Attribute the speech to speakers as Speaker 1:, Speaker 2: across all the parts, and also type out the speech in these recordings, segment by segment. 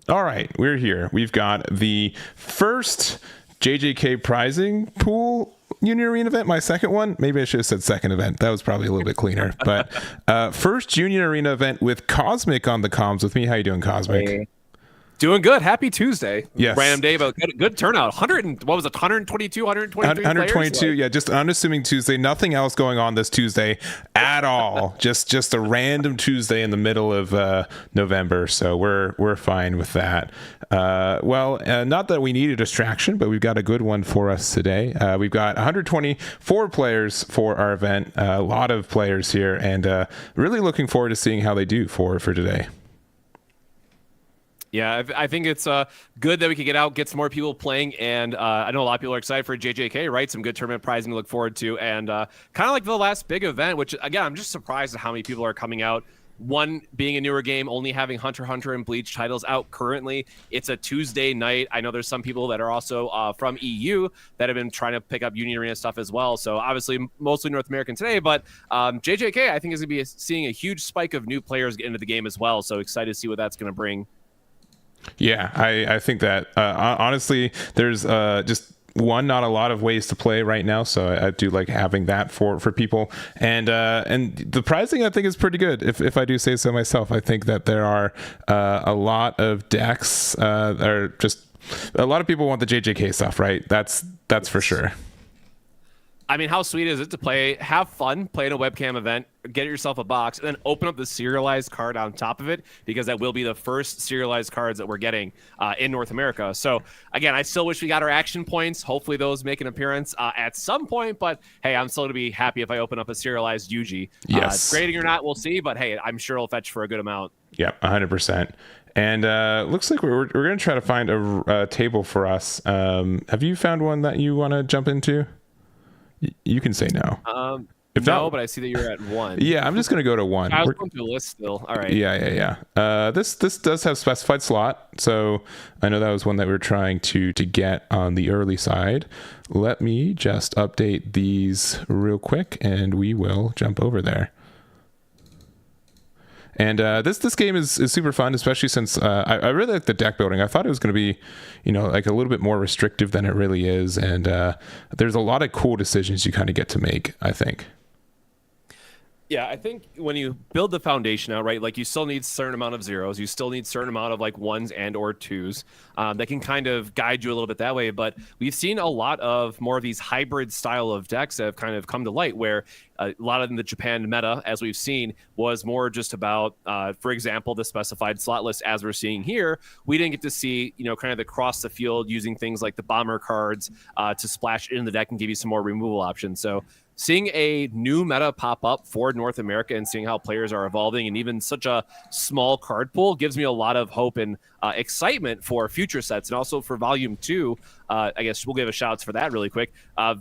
Speaker 1: All right, we're here. We've got the first JJK prizing pool Junior Arena event. My second one. Maybe I should have said second event. That was probably a little bit cleaner. But first Junior Arena event with Cosmic on the comms with me. How you doing, Cosmic?
Speaker 2: Hey. Doing good. Happy Tuesday.
Speaker 1: Yes.
Speaker 2: Random day, but good turnout. 122, 123
Speaker 1: 122.
Speaker 2: players?
Speaker 1: Yeah, just an unassuming Tuesday. Nothing else going on this Tuesday at all. just a random Tuesday in the middle of November. So we're fine with that. Not that we need a distraction, but we've got a good one for us today. We've got 124 players for our event. A lot of players here, and really looking forward to seeing how they do for today.
Speaker 2: Yeah, I think it's good that we can get out, get some more people playing, and I know a lot of people are excited for JJK, right? Some good tournament prizing to look forward to, and kind of like the last big event, which, again, I'm just surprised at how many people are coming out. One being a newer game, only having Hunter x Hunter and Bleach titles out currently. It's a Tuesday night. I know there's some people that are also from EU that have been trying to pick up Union Arena stuff as well. So obviously mostly North American today, but JJK I think is going to be seeing a huge spike of new players get into the game as well. So excited to see what that's going to bring.
Speaker 1: Yeah, I think that honestly, there's just not a lot of ways to play right now, so I do like having that for people, and the pricing I think is pretty good. If I do say so myself, I think that there are a lot of decks. Are just a lot of people want the JJK stuff, right? That's for sure.
Speaker 2: I mean, how sweet is it to have fun, play in a webcam event, get yourself a box, and then open up the serialized card on top of it, because that will be the first serialized cards that we're getting in North America. So, again, I still wish we got our action points. Hopefully those make an appearance at some point, but hey, I'm still going to be happy if I open up a serialized Yuji.
Speaker 1: Yes.
Speaker 2: Grading or not, we'll see, but hey, I'm sure it'll fetch for a good amount.
Speaker 1: Yeah, 100%. And looks like we're going to try to find a table for us. Have you found one that you want to jump into? You can say no.
Speaker 2: But I see that you're at 1.
Speaker 1: Yeah, I'm just going to go to 1.
Speaker 2: I was going to a list still. All right.
Speaker 1: Yeah. This does have specified slot, so I know that was one that we were trying to get on the early side. Let me just update these real quick, and we will jump over there. And this game is super fun, especially since I really like the deck building. I thought it was going to be, like a little bit more restrictive than it really is. And there's a lot of cool decisions you kind of get to make, I think.
Speaker 2: Yeah, I think when you build the foundation out, right, like you still need a certain amount of zeros. You still need a certain amount of like 1s and or 2s that can kind of guide you a little bit that way. But we've seen a lot of more of these hybrid style of decks that have kind of come to light, where a lot of the Japan meta, as we've seen, was more just about, for example, the specified slot list as we're seeing here. We didn't get to see, kind of the cross the field using things like the bomber cards to splash in the deck and give you some more removal options. So seeing a new meta pop up for North America and seeing how players are evolving, and even such a small card pool, gives me a lot of hope and excitement for future sets, and also for Volume 2. I guess we'll give a shout out for that really quick.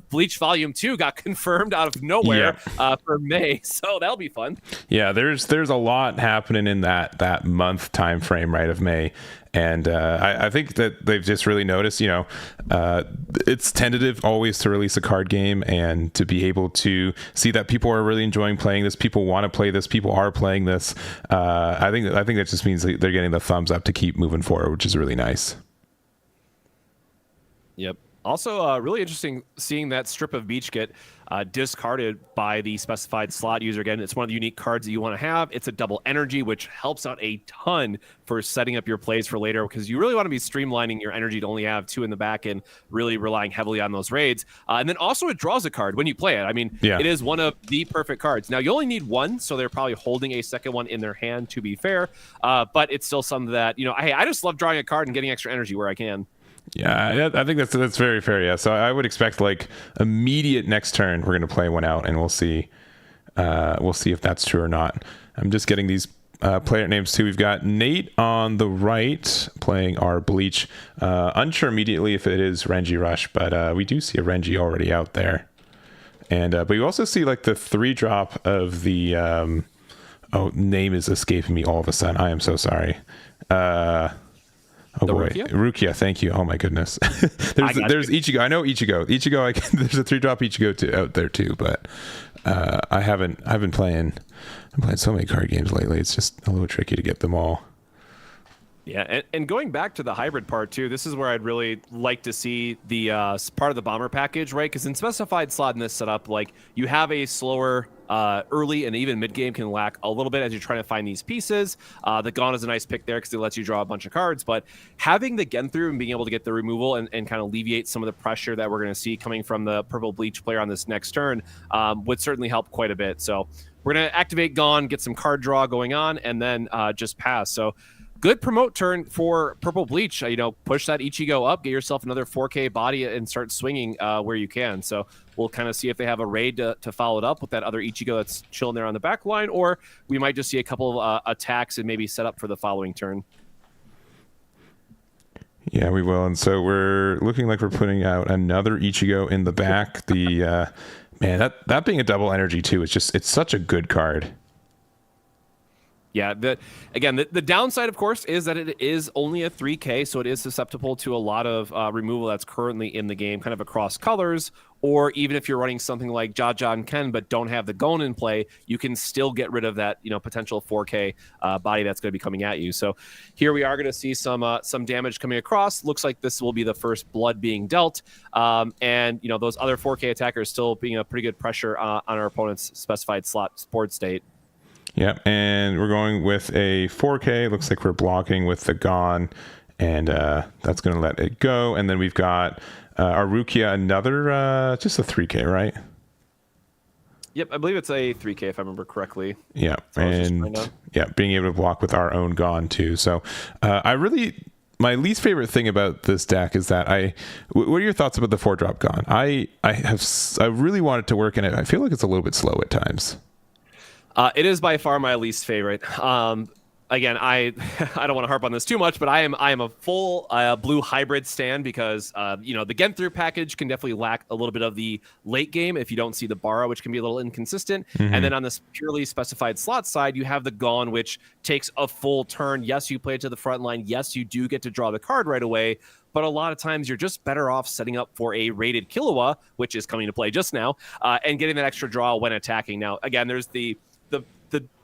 Speaker 2: Bleach Volume 2 got confirmed out of nowhere for May, so that'll be fun. Yeah,
Speaker 1: there's a lot happening in that month time frame, right, of May. And I think that they've just really noticed, it's tentative always to release a card game, and to be able to see that people are really enjoying playing this, people want to play this, people are playing this. I think that just means they're getting the thumbs up to keep moving forward, which is really nice.
Speaker 2: Yep. Also, really interesting seeing that strip of beach get discarded by the specified slot user. Again, it's one of the unique cards that you want to have. It's a double energy, which helps out a ton for setting up your plays for later, because you really want to be streamlining your energy to only have 2 in the back and really relying heavily on those raids. And then also it draws a card when you play it. I mean, It is one of the perfect cards. Now, you only need 1, so they're probably holding a second one in their hand, to be fair. But it's still something that, I just love drawing a card and getting extra energy where I can.
Speaker 1: Yeah, I think that's very fair. Yeah, so I would expect like immediate next turn we're going to play one out, and we'll see if that's true or not. I'm just getting these player names too. We've got Nate on the right playing our Bleach. Unsure immediately if it is Renji Rush, but we do see a Renji already out there. And but you also see like the 3-drop of the name is escaping me all of a sudden. I am so sorry. Oh boy, Rukia, thank you. Oh my goodness. there's Ichigo. I know Ichigo. There's a 3-drop Ichigo out there too, but I've been playing so many card games lately. It's just a little tricky to get them all.
Speaker 2: Yeah, and going back to the hybrid part too, this is where I'd really like to see the part of the bomber package, right? Because in specified slot in this setup, like you have a slower early and even mid game can lack a little bit as you're trying to find these pieces. The Gaunt is a nice pick there because it lets you draw a bunch of cards, but having the Gen through and being able to get the removal and kind of alleviate some of the pressure that we're going to see coming from the purple bleach player on this next turn would certainly help quite a bit. So we're going to activate Gaunt, get some card draw going on, and then just pass. So good promote turn for Purple Bleach. Push that Ichigo up, get yourself another 4K body, and start swinging where you can. So we'll kind of see if they have a raid to follow it up with that other Ichigo that's chilling there on the back line, or we might just see a couple of attacks and maybe set up for the following turn.
Speaker 1: Yeah, we will. And so we're looking like we're putting out another Ichigo in the back. The man, that being a double energy too, it's such a good card.
Speaker 2: Yeah, the downside, of course, is that it is only a 3K, so it is susceptible to a lot of removal that's currently in the game, kind of across colors, or even if you're running something like Jajan Ken but don't have the Gon in play, you can still get rid of that potential 4K body that's going to be coming at you. So here we are going to see some damage coming across. Looks like this will be the first blood being dealt, and those other 4K attackers still being a pretty good pressure on our opponent's specified slot board state.
Speaker 1: Yeah, and we're going with a 4K. Looks like we're blocking with the Gon, and that's going to let it go. And then we've got our Rukia, another, just a 3K, right?
Speaker 2: Yep, I believe it's a 3K if I remember correctly.
Speaker 1: Yeah,
Speaker 2: so
Speaker 1: and being able to block with our own Gon too. So my least favorite thing about this deck is that what are your thoughts about the 4-drop Gon? I really want it to work, and I feel like it's a little bit slow at times.
Speaker 2: It is by far my least favorite. Again, I don't want to harp on this too much, but I am a full blue hybrid stan because the Gen through package can definitely lack a little bit of the late game if you don't see the Bara, which can be a little inconsistent. Mm-hmm. And then on this purely specified slot side, you have the Gon, which takes a full turn. Yes, you play it to the front line. Yes, you do get to draw the card right away. But a lot of times you're just better off setting up for a rated Killua, which is coming to play just now, and getting that extra draw when attacking. Now, again, there's the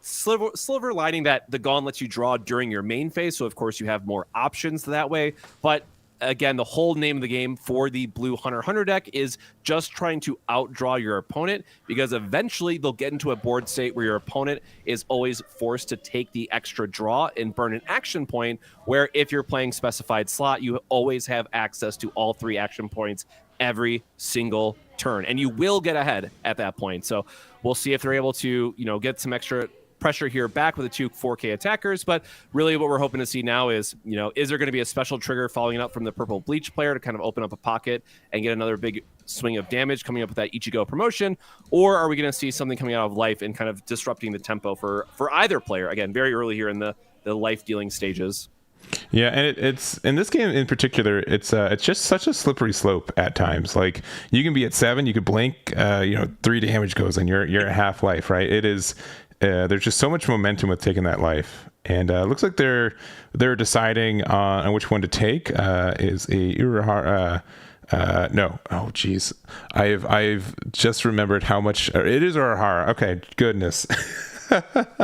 Speaker 2: silver lining that the Gon lets you draw during your main phase, so of course you have more options that way. But again, the whole name of the game for the blue Hunter deck is just trying to outdraw your opponent, because eventually they'll get into a board state where your opponent is always forced to take the extra draw and burn an action point, where if you're playing specified slot, you always have access to all 3 action points every single turn, and you will get ahead at that point. So we'll see if they're able to get some extra pressure here back with the 2 4K attackers. But really what we're hoping to see now is is there going to be a special trigger following up from the purple bleach player to kind of open up a pocket and get another big swing of damage coming up with that Ichigo promotion, or are we going to see something coming out of life and kind of disrupting the tempo for either player, again very early here in the life dealing stages?
Speaker 1: Yeah, and it's in this game in particular, it's just such a slippery slope at times. Like you can be at 7, you could blink, 3 damage goes and you're at half life, right? It is there's just so much momentum with taking that life, and it looks like they're deciding on which one to take. Is a Urahara. No. Oh, geez. I've just remembered how much it is Urahara. Okay, goodness.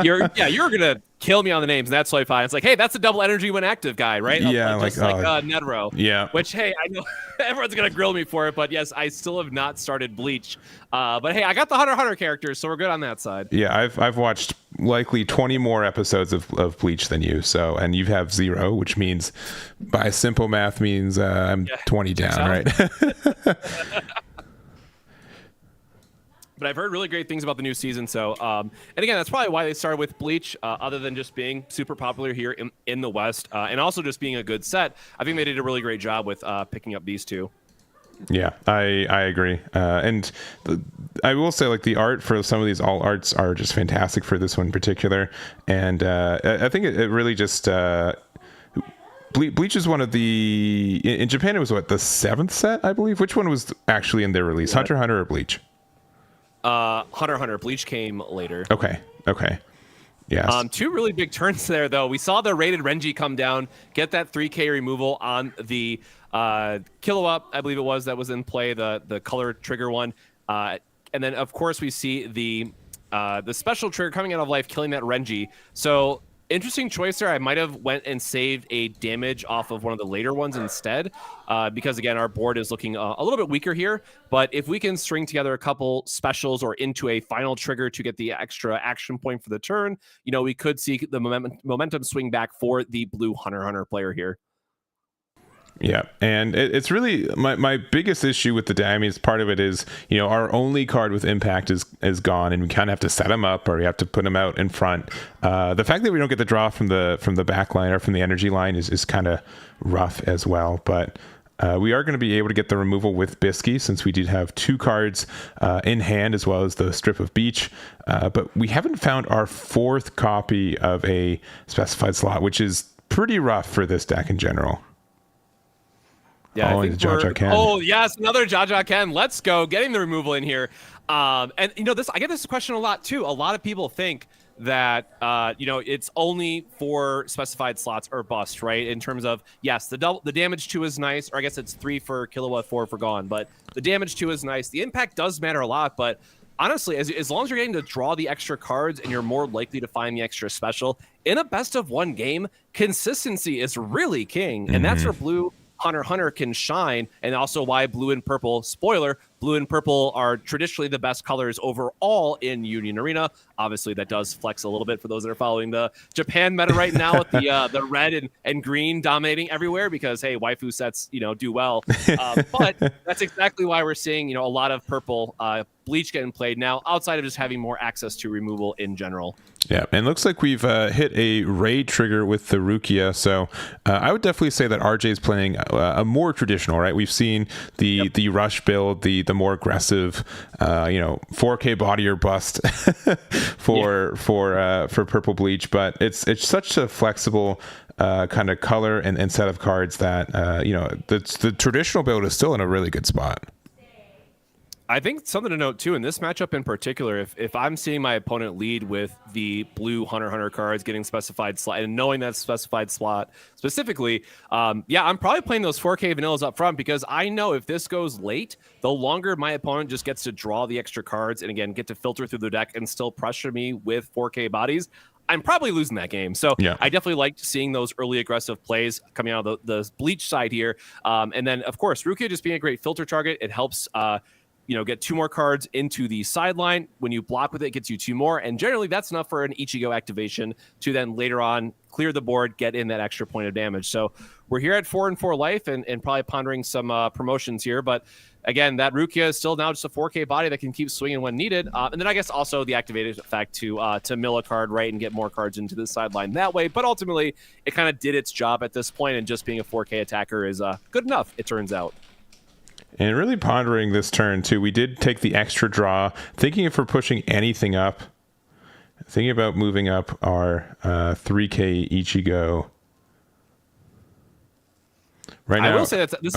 Speaker 2: You're gonna kill me on the names, and that's totally fine. It's like, hey, that's a double energy when active guy, right?
Speaker 1: Yeah,
Speaker 2: like Nedro.
Speaker 1: Yeah.
Speaker 2: Which, hey, I know everyone's gonna grill me for it, but yes, I still have not started Bleach. But hey, I got the Hunter characters, so we're good on that side.
Speaker 1: Yeah, I've watched likely 20 more episodes of Bleach than you, so, and you have 0, which means by simple math means I'm 20 down, right?
Speaker 2: But I've heard really great things about the new season. So, and again, that's probably why they started with Bleach, other than just being super popular here in the West, and also just being a good set. I think they did a really great job with picking up these 2.
Speaker 1: Yeah, I agree. And I will say, like, the art for some of these alt arts are just fantastic for this one in particular. And I think it really just... Bleach is one of the... In Japan, it was, the 7th set, I believe? Which one was actually in their release? Hunter or Bleach?
Speaker 2: Hunter. Bleach came later.
Speaker 1: Okay. Yes.
Speaker 2: 2 really big turns there, though. We saw the rated Renji come down, get that 3K removal on the Killua, I believe it was, that was in play, the color trigger one. And then, of course, we see the special trigger coming out of life, killing that Renji. So Interesting choice there. I might have went and saved a damage off of one of the later ones instead, because again, our board is looking a little bit weaker here. But if we can string together a couple specials or into a final trigger to get the extra action point for the turn, we could see the momentum swing back for the blue Hunter player here.
Speaker 1: Yeah, and it's really my biggest issue with the deck. I mean, part of it is, our only card with impact is gone, and we kind of have to set him up, or we have to put him out in front. The fact that we don't get the draw from the back line or from the energy line is kind of rough as well. But we are going to be able to get the removal with Bisky, since we did have 2 cards in hand, as well as the strip of beach. But we haven't found our 4th copy of a specified slot, which is pretty rough for this deck in general.
Speaker 2: Yeah, I think
Speaker 1: JJK.
Speaker 2: Oh, yes, another JJK. Let's go. Getting the removal in here. And I get this question a lot too. A lot of people think that it's only for specified slots or bust, right? In terms of, yes, the damage 2 is nice, or I guess it's 3 for Kilowatt, 4 for Gone, but the damage 2 is nice. The impact does matter a lot, but honestly, as long as you're getting to draw the extra cards and you're more likely to find the extra special in a best of 1 game, consistency is really king, and that's where blue Hunter can shine, and also why blue and purple, spoiler, blue and purple are traditionally the best colors overall in Union Arena. Obviously, that does flex a little bit for those that are following the Japan meta right now with the red and green dominating everywhere, because, hey, waifu sets, do well. But that's exactly why we're seeing, a lot of purple Bleach getting played now, outside of just having more access to removal in general.
Speaker 1: Yeah, and looks like we've hit a raid trigger with the Rukia, so I would definitely say that RJ is playing a more traditional, right? We've seen the rush build, the more aggressive, 4K body or bust for purple Bleach, but it's such a flexible kind of color and set of cards that the traditional build is still in a really good spot.
Speaker 2: I think something to note too in this matchup in particular, if I'm seeing my opponent lead with the blue Hunter cards getting specified slot and knowing that specified slot specifically, I'm probably playing those 4K vanillas up front, because I know if this goes late, the longer my opponent just gets to draw the extra cards and again get to filter through the deck and still pressure me with 4K bodies, I'm probably losing that game. So yeah. I definitely liked seeing those early aggressive plays coming out of the Bleach side here. And then, of course, Rukia just being a great filter target. It helps get 2 more cards into the sideline. When you block with it, it gets you 2 more. And generally, that's enough for an Ichigo activation to then later on clear the board, get in that extra point of damage. So we're here at 4-4 life and probably pondering some promotions here. But again, that Rukia is still now just a 4K body that can keep swinging when needed. And then I guess also the activated effect to mill a card, right, and get more cards into the sideline that way. But ultimately, it kind of did its job at this point, and just being a 4K attacker is good enough, it turns out.
Speaker 1: And really pondering this turn, too. We did take the extra draw, thinking if we're pushing anything up, thinking about moving up our 3K Ichigo. Right now,
Speaker 2: I will say that this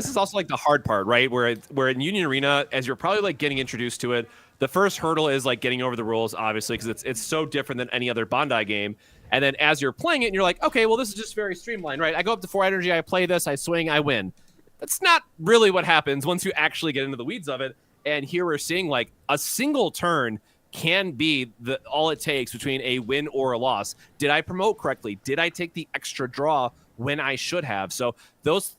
Speaker 2: is also like the hard part, right? Where in Union Arena, as you're probably like getting introduced to it, the first hurdle is like getting over the rules, obviously, because it's so different than any other Bandai game. And then as you're playing it, and you're like, okay, well, this is just very streamlined, right? I go up to 4 energy, I play this, I swing, I win. That's not really what happens once you actually get into the weeds of it. And here we're seeing like a single turn can be all it takes between a win or a loss. Did I promote correctly? Did I take the extra draw when I should have? So those,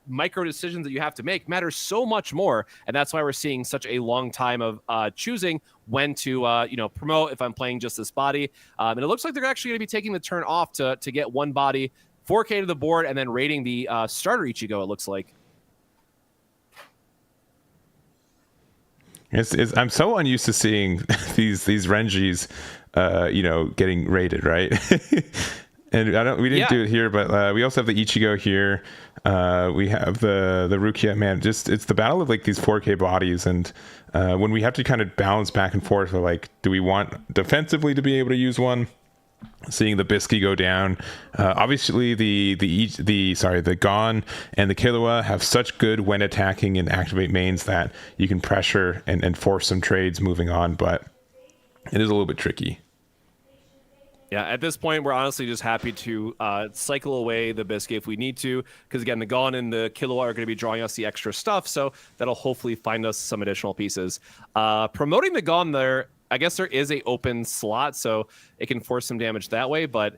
Speaker 2: micro decisions that you have to make matter so much more. And that's why we're seeing such a long time of choosing when to, promote if I'm playing just this body. And it looks like they're actually going to be taking the turn off to get 1 body, 4K to the board, and then raiding the starter Ichigo, it looks like.
Speaker 1: I'm so unused to seeing these Renjis, getting rated, right? And we didn't do it here, but we also have the Ichigo here. We have the Rukia. Man, it's the battle of like these 4K bodies, and when we have to kind of balance back and forth, we're like, do we want defensively to be able to use one? Seeing the Bisky go down, obviously the Gon and the Killua have such good when attacking and activate mains that you can pressure and force some trades moving on, but it is a little bit tricky.
Speaker 2: Yeah, at this point, we're honestly just happy to cycle away the Bisky if we need to, because again, the Gon and the Killua are going to be drawing us the extra stuff, so that'll hopefully find us some additional pieces. Promoting the Gon there, I guess there is a open slot, so it can force some damage that way, but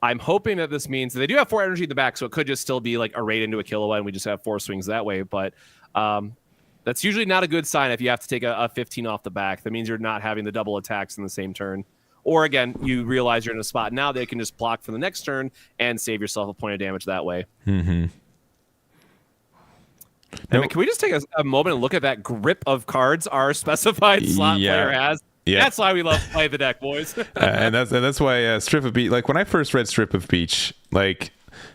Speaker 2: I'm hoping that this means they do have 4 energy in the back, so it could just still be like a raid into a Killua, and we just have 4 swings that way. But that's usually not a good sign if you have to take a 15 off the back. That means you're not having the double attacks in the same turn. Or again, you realize you're in a spot now they can just block for the next turn and save yourself a point of damage that way.
Speaker 1: Mm-hmm.
Speaker 2: Nope. Can we just take a moment and look at that grip of cards our specified slot player has? Yeah. That's why we love Play the Deck, boys.
Speaker 1: and that's why Strip of Beach, like when I first read Strip of Beach, like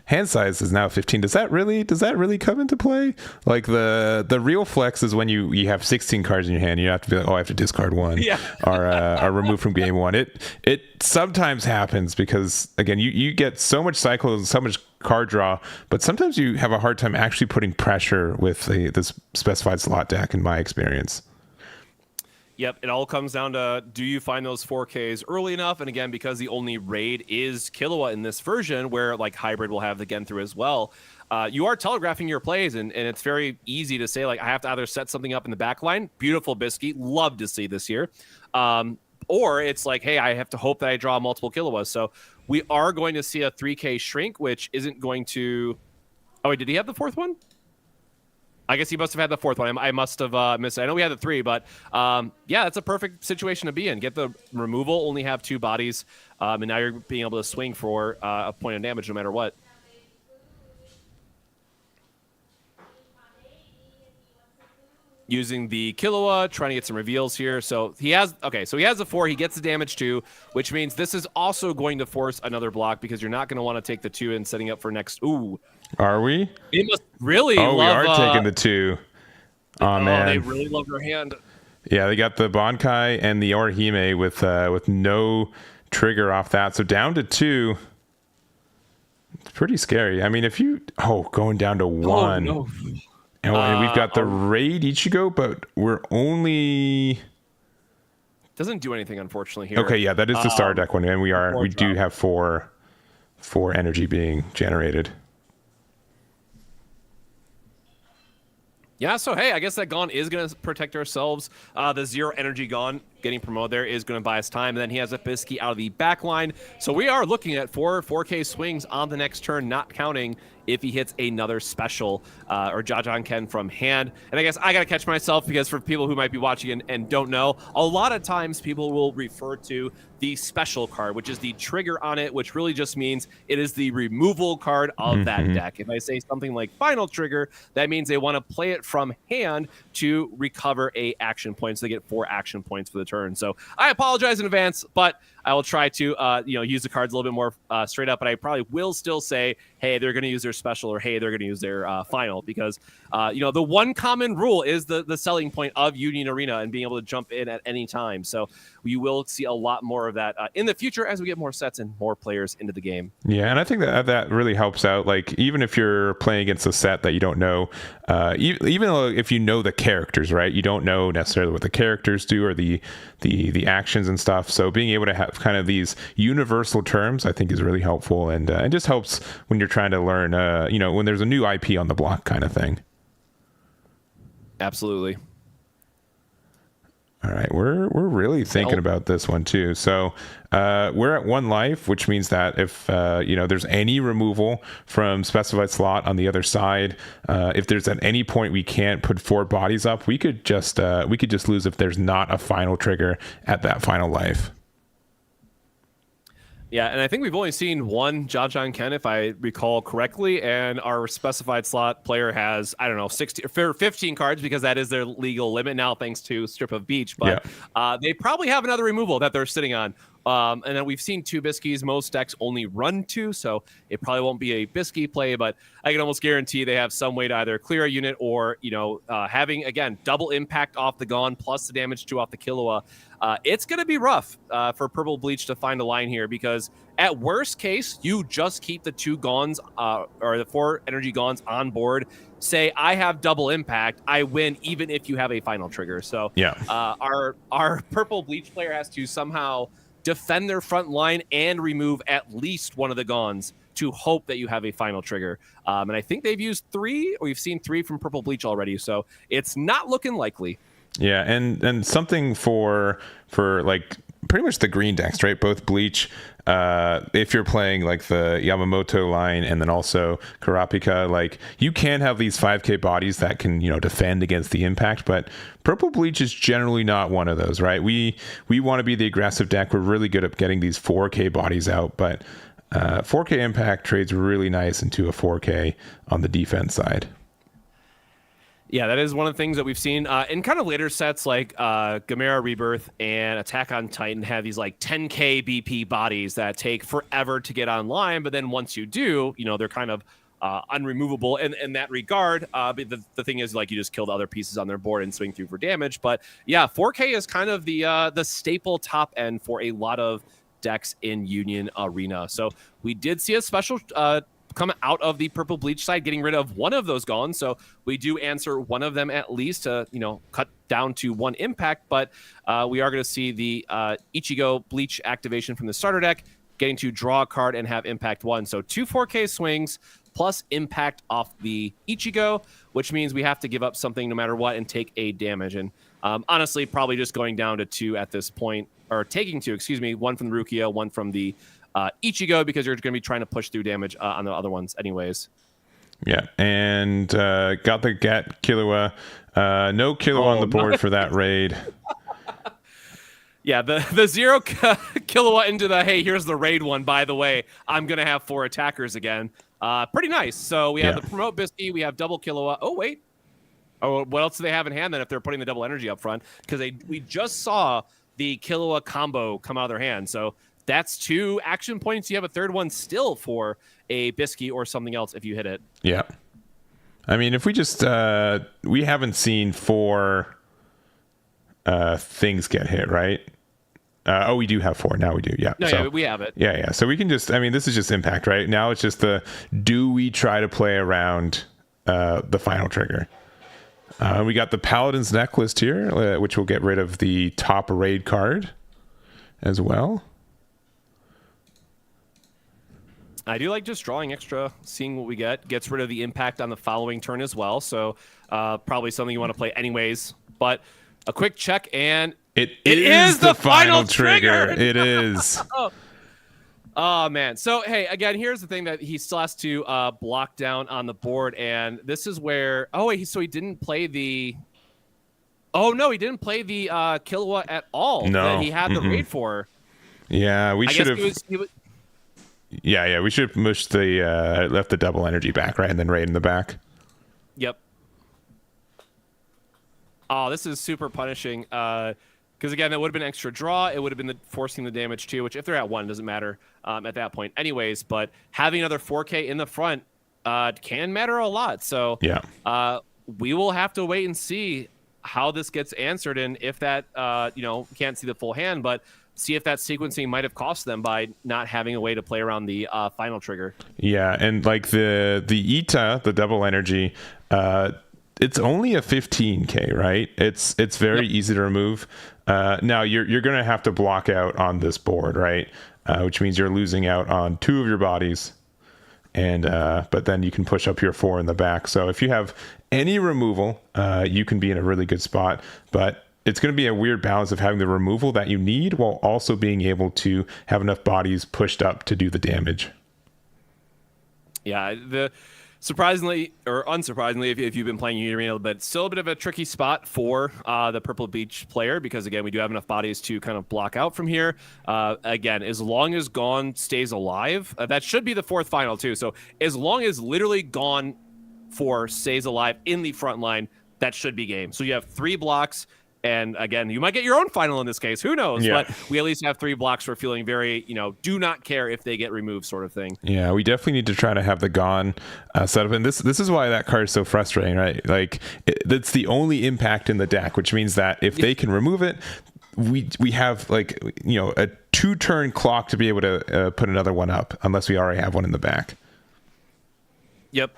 Speaker 1: hand size is now 15. Does that really come into play? Like the real flex is when you have 16 cards in your hand, you have to be like, oh, I have to discard one, or remove from game one. It sometimes happens because again, you get so much cycle and so much card draw, but sometimes you have a hard time actually putting pressure with this specified slot deck, in my experience.
Speaker 2: Yep, it all comes down to, do you find those 4Ks early enough? And again, because the only raid is Killua in this version, where like hybrid will have the Gen through as well, you are telegraphing your plays, and it's very easy to say, like, I have to either set something up in the back line, beautiful Bisky, love to see this year, or it's like, hey, I have to hope that I draw multiple Killuas. So we are going to see a 3K shrink, which isn't going to... Oh, wait, did he have the 4th one? I guess he must have had the 4th one. I must have missed it. I know we had the 3, but yeah, that's a perfect situation to be in. Get the removal, only have 2 bodies, and now you're being able to swing for a point of damage no matter what. Using the Killua, trying to get some reveals here. So he has the 4, he gets the damage 2, which means this is also going to force another block because you're not going to want to take the 2 and setting up for next. Ooh.
Speaker 1: Are we?
Speaker 2: They must really love...
Speaker 1: we are taking the 2. Oh, man.
Speaker 2: They really love their hand.
Speaker 1: Yeah, they got the Bankai and the Orihime with no trigger off that. So down to 2. It's pretty scary. I mean, if you... going down to 1.
Speaker 2: Oh, no.
Speaker 1: And we've got the raid Ichigo, but we're only...
Speaker 2: Doesn't do anything, unfortunately, here.
Speaker 1: Okay, yeah, that is the star deck one. And we do have 4 energy being generated.
Speaker 2: Yeah, so hey, I guess that Gon is going to protect ourselves. The 0 energy Gon getting promoted there is going to buy us time. And then he has a Bisky out of the back line. So we are looking at 4K swings on the next turn, not counting if he hits another special or Jajan-Ken from hand. And I guess I got to catch myself because for people who might be watching and don't know, a lot of times people will refer to the special card, which is the trigger on it, which really just means it is the removal card of that deck. If I say something like final trigger, that means they want to play it from hand to recover a action point. So they get 4 action points for the turn. So I apologize in advance, but I will try to use the cards a little bit more straight up, but I probably will still say, hey, they're going to use their special, or hey, they're going to use their final, because the one common rule is the selling point of Union Arena and being able to jump in at any time. So we will see a lot more of that in the future as we get more sets and more players into the game.
Speaker 1: Yeah, and I think that really helps out. Like, even if you're playing against a set that you don't know, even though if you know the characters, right, you don't know necessarily what the characters do or the actions and stuff. So being able to have kind of these universal terms, I think, is really helpful, and it just helps when you're trying to learn, when there's a new IP on the block kind of thing.
Speaker 2: Absolutely.
Speaker 1: All right, we're really thinking about this one too. So we're at 1 life, which means that if there's any removal from specified slot on the other side, if there's at any point we can't put 4 bodies up, we could just lose if there's not a final trigger at that final life.
Speaker 2: Yeah, and I think we've only seen 1 Jajan-Ken, if I recall correctly, and our specified slot player has, 15 cards, because that is their legal limit now, thanks to Strip of Beach. But they probably have another removal that they're sitting on. And then we've seen 2 Biskies. Most decks only run 2, so it probably won't be a Bisky play, but I can almost guarantee they have some way to either clear a unit or, having, again, double impact off the Gon plus the damage 2 off the Killua. It's going to be rough for Purple Bleach to find a line here, because at worst case, you just keep the 2 Gons or the 4 energy Gons on board. Say, I have double impact, I win even if you have a final trigger. So our Purple Bleach player has to somehow defend their front line and remove at least one of the Gons to hope that you have a final trigger. And I think they've used 3, or we've seen 3 from Purple Bleach already, so it's not looking likely.
Speaker 1: Yeah, and something for like pretty much the green decks, right? Both Bleach, if you're playing like the Yamamoto line and then also Kurapika, like you can have these 5k bodies that can, defend against the impact, but Purple Bleach is generally not one of those, right? We want to be the aggressive deck. We're really good at getting these 4k bodies out, but 4k impact trades really nice into a 4k on the defense side.
Speaker 2: Yeah, that is one of the things that we've seen in kind of later sets like Gamera Rebirth and Attack on Titan have these like 10k BP bodies that take forever to get online, but then once you do, they're kind of unremovable in that regard. But the thing is, like, you just kill the other pieces on their board and swing through for damage. But yeah, 4K is kind of the staple top end for a lot of decks in Union Arena. So we did see a special come out of the Purple Bleach side, getting rid of one of those Gons. So we do answer one of them at least to, cut down to 1 impact. But we are going to see the Ichigo Bleach activation from the starter deck, getting to draw a card and have impact 1. So 2 4K swings plus impact off the Ichigo, which means we have to give up something no matter what and take a damage. And honestly, probably just going down to 2 at this point, or taking 2, excuse me, 1 from the Rukia, 1 from the Ichigo, because you're going to be trying to push through damage on the other ones anyways.
Speaker 1: Yeah, and got the Gat Killua. No Killua on the board for that raid.
Speaker 2: Yeah, the 0 Killua into the, hey, here's the raid one, by the way. I'm going to have 4 attackers again. Pretty nice. So we have the Promote Bisky, we have double Killua. Oh, wait. Oh, what else do they have in hand then if they're putting the double energy up front? Because we just saw the Killua combo come out of their hand. So that's 2 action points. You have a third one still for a Bisky or something else if you hit it.
Speaker 1: Yeah. I mean, if we just we haven't seen 4 things get hit, right? We do have 4 now. We do, yeah.
Speaker 2: No,
Speaker 1: so,
Speaker 2: yeah, we have it.
Speaker 1: Yeah. So we can just, this is just impact, right? Now it's just do we try to play around the final trigger? We got the Paladin's Necklace here, which will get rid of the top raid card as well.
Speaker 2: I do like just drawing extra, seeing what we get. Gets rid of the impact on the following turn as well. So probably something you want to play anyways. But a quick check, and
Speaker 1: it is the final trigger. It is.
Speaker 2: Oh, man. So, hey, again, here's the thing that he still has to block down on the board. And this is where... Oh, wait, so he didn't play the... Oh, no, he didn't play the Killua at all.
Speaker 1: No.
Speaker 2: That he had the raid for.
Speaker 1: Yeah, we should have... Yeah, we should have mushed left the double energy back, right? And then raid in the back.
Speaker 2: Yep. Oh, this is super punishing. Because, again, that would have been extra draw. It would have been forcing the damage, too, which if they're at 1, doesn't matter at that point anyways. But having another 4K in the front can matter a lot. So we will have to wait and see how this gets answered. And if that, can't see the full hand, but see if that sequencing might have cost them by not having a way to play around the final trigger. Yeah,
Speaker 1: and like the Ita, the double energy, it's only a 15k, right? It's very easy to remove. Now you're going to have to block out on this board, right? Which means you're losing out on 2 of your bodies, and but then you can push up your 4 in the back. So if you have any removal, you can be in a really good spot. But it's going to be a weird balance of having the removal that you need while also being able to have enough bodies pushed up to do the damage.
Speaker 2: Yeah, surprisingly or unsurprisingly, if you've been playing Union Arena, but still a bit of a tricky spot for the Purple Bleach player, because again, we do have enough bodies to kind of block out from here. Again, as long as Gon stays alive, that should be the 4th final too. So as long as literally Gon 4 stays alive in the front line, that should be game. So you have 3 blocks. And again, you might get your own final in this case. Who knows? Yeah. But we at least have 3 blocks for feeling very, do not care if they get removed sort of thing.
Speaker 1: Yeah, we definitely need to try to have the Gon set up. And this is why that card is so frustrating, right? Like, it's the only impact in the deck, which means that if they can remove it, we have like, a 2-turn clock to be able to put another one up, unless we already have one in the back.
Speaker 2: Yep.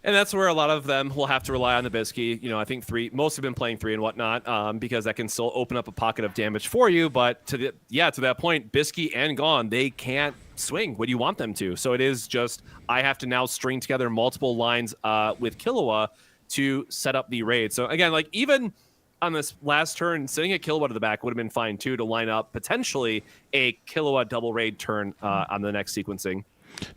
Speaker 2: And that's where a lot of them will have to rely on the Bisky. I think 3, most have been playing 3 and whatnot, because that can still open up a pocket of damage for you. But to that point, Bisky and Gon, they can't swing when you want them to. So it is just, I have to now string together multiple lines with Killua to set up the raid. So again, like even on this last turn, sitting a Kilowatt at the back would have been fine too to line up potentially a Kilowatt double raid turn on the next sequencing.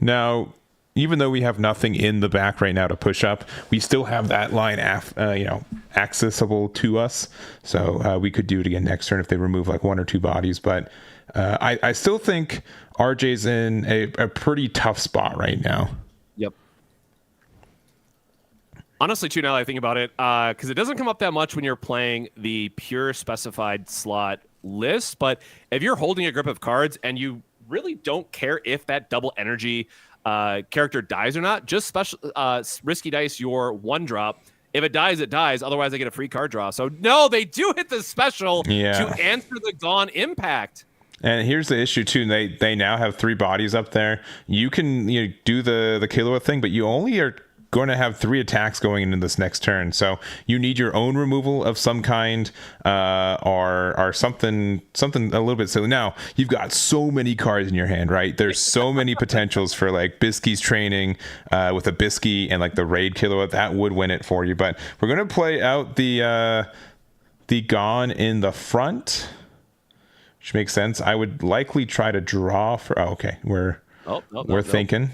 Speaker 1: Now, even though we have nothing in the back right now to push up, we still have that line accessible to us. So we could do it again next turn if they remove like 1 or 2 bodies. But I still think RJ's in a pretty tough spot right now.
Speaker 2: Yep. Honestly, too, now that I think about it, because it doesn't come up that much when you're playing the pure specified slot list. But if you're holding a grip of cards and you really don't care if that double energy character dies or not, just special risky dice your 1-drop. If it dies, it dies. Otherwise, I get a free card draw. So no, they do hit the special to answer the Gone impact.
Speaker 1: And here's the issue too. They now have 3 bodies up there. You can do the Kilowatt thing, but you only are going to have 3 attacks going into this next turn. So you need your own removal of some kind, or something a little bit silly. Now you've got so many cards in your hand, right? There's so many potentials for like Bisky's training with a Bisky and like the raid Kilowatt that would win it for you. But we're going to play out the Gone in the front, which makes sense. I would likely try to draw for. Oh, okay. We're thinking.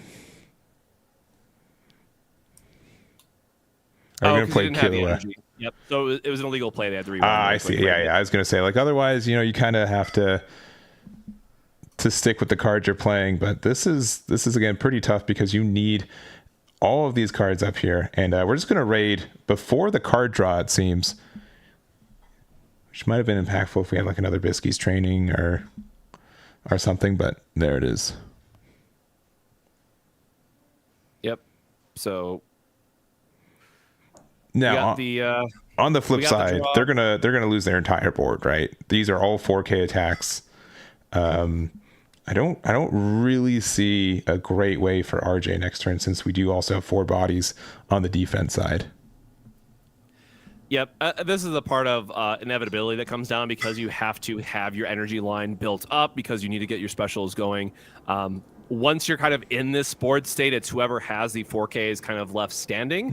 Speaker 1: Are we going to play Kilowatt?
Speaker 2: Yep. So it was an illegal play. They had to rewind.
Speaker 1: I see. Yeah. I was going to say, like, otherwise, you kind of have to stick with the cards you're playing. But this is again pretty tough because you need all of these cards up here, and we're just going to raid before the card draw. It seems, which might have been impactful if we had like another Bisky's training or something. But there it is.
Speaker 2: Yep. So.
Speaker 1: Now, on the flip side, they're gonna lose their entire board, right? These are all 4K attacks. I don't really see a great way for RJ next turn since we do also have 4 bodies on the defense side.
Speaker 2: Yep, this is a part of inevitability that comes down because you have to have your energy line built up because you need to get your specials going. Once you're kind of in this board state, it's whoever has the 4K is kind of left standing,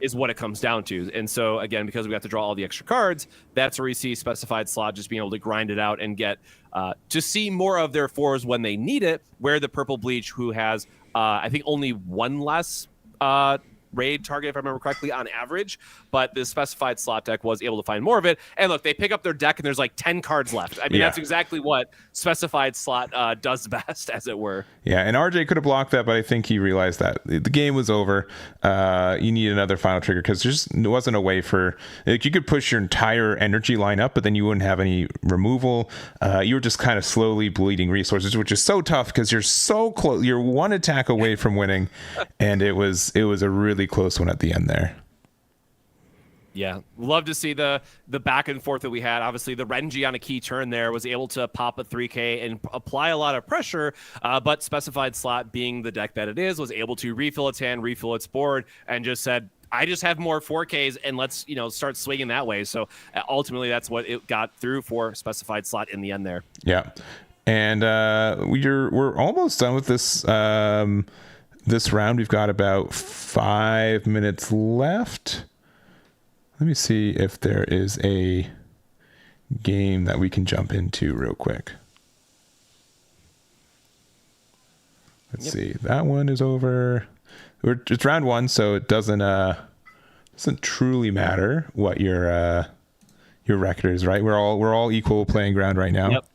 Speaker 2: is what it comes down to. And so, again, because we have to draw all the extra cards, that's where we see specified slot just being able to grind it out and get to see more of their 4s when they need it, where the Purple Bleach, who has, I think, only 1 less raid target, if I remember correctly, on average, but the specified slot deck was able to find more of it. And look, they pick up their deck and there's like 10 cards left. I mean, that's exactly what specified slot does best, as it were. Yeah,
Speaker 1: and RJ could have blocked that, but I think he realized that the game was over. You need another final trigger because there just wasn't a way for, like, you could push your entire energy line up, but then you wouldn't have any removal. You were just kind of slowly bleeding resources, which is so tough because you're so close. You're 1 attack away from winning, and it was a really close one at the end there.
Speaker 2: Yeah, love to see the back and forth that we had. Obviously, the Renji on a key turn there was able to pop a 3K and apply a lot of pressure, but specified slot, being the deck that it is, was able to refill its hand, refill its board, and just said, I just have more 4Ks, and let's start swinging that way. So ultimately, that's what it got through for specified slot in the end there.
Speaker 1: Yeah, and we're almost done with this. This round, we've got about 5 minutes left. Let me see if there is a game that we can jump into real quick. Let's see. That one is over. It's round 1, so it doesn't truly matter what your record is, right? We're all equal playing ground right now.
Speaker 2: Yep.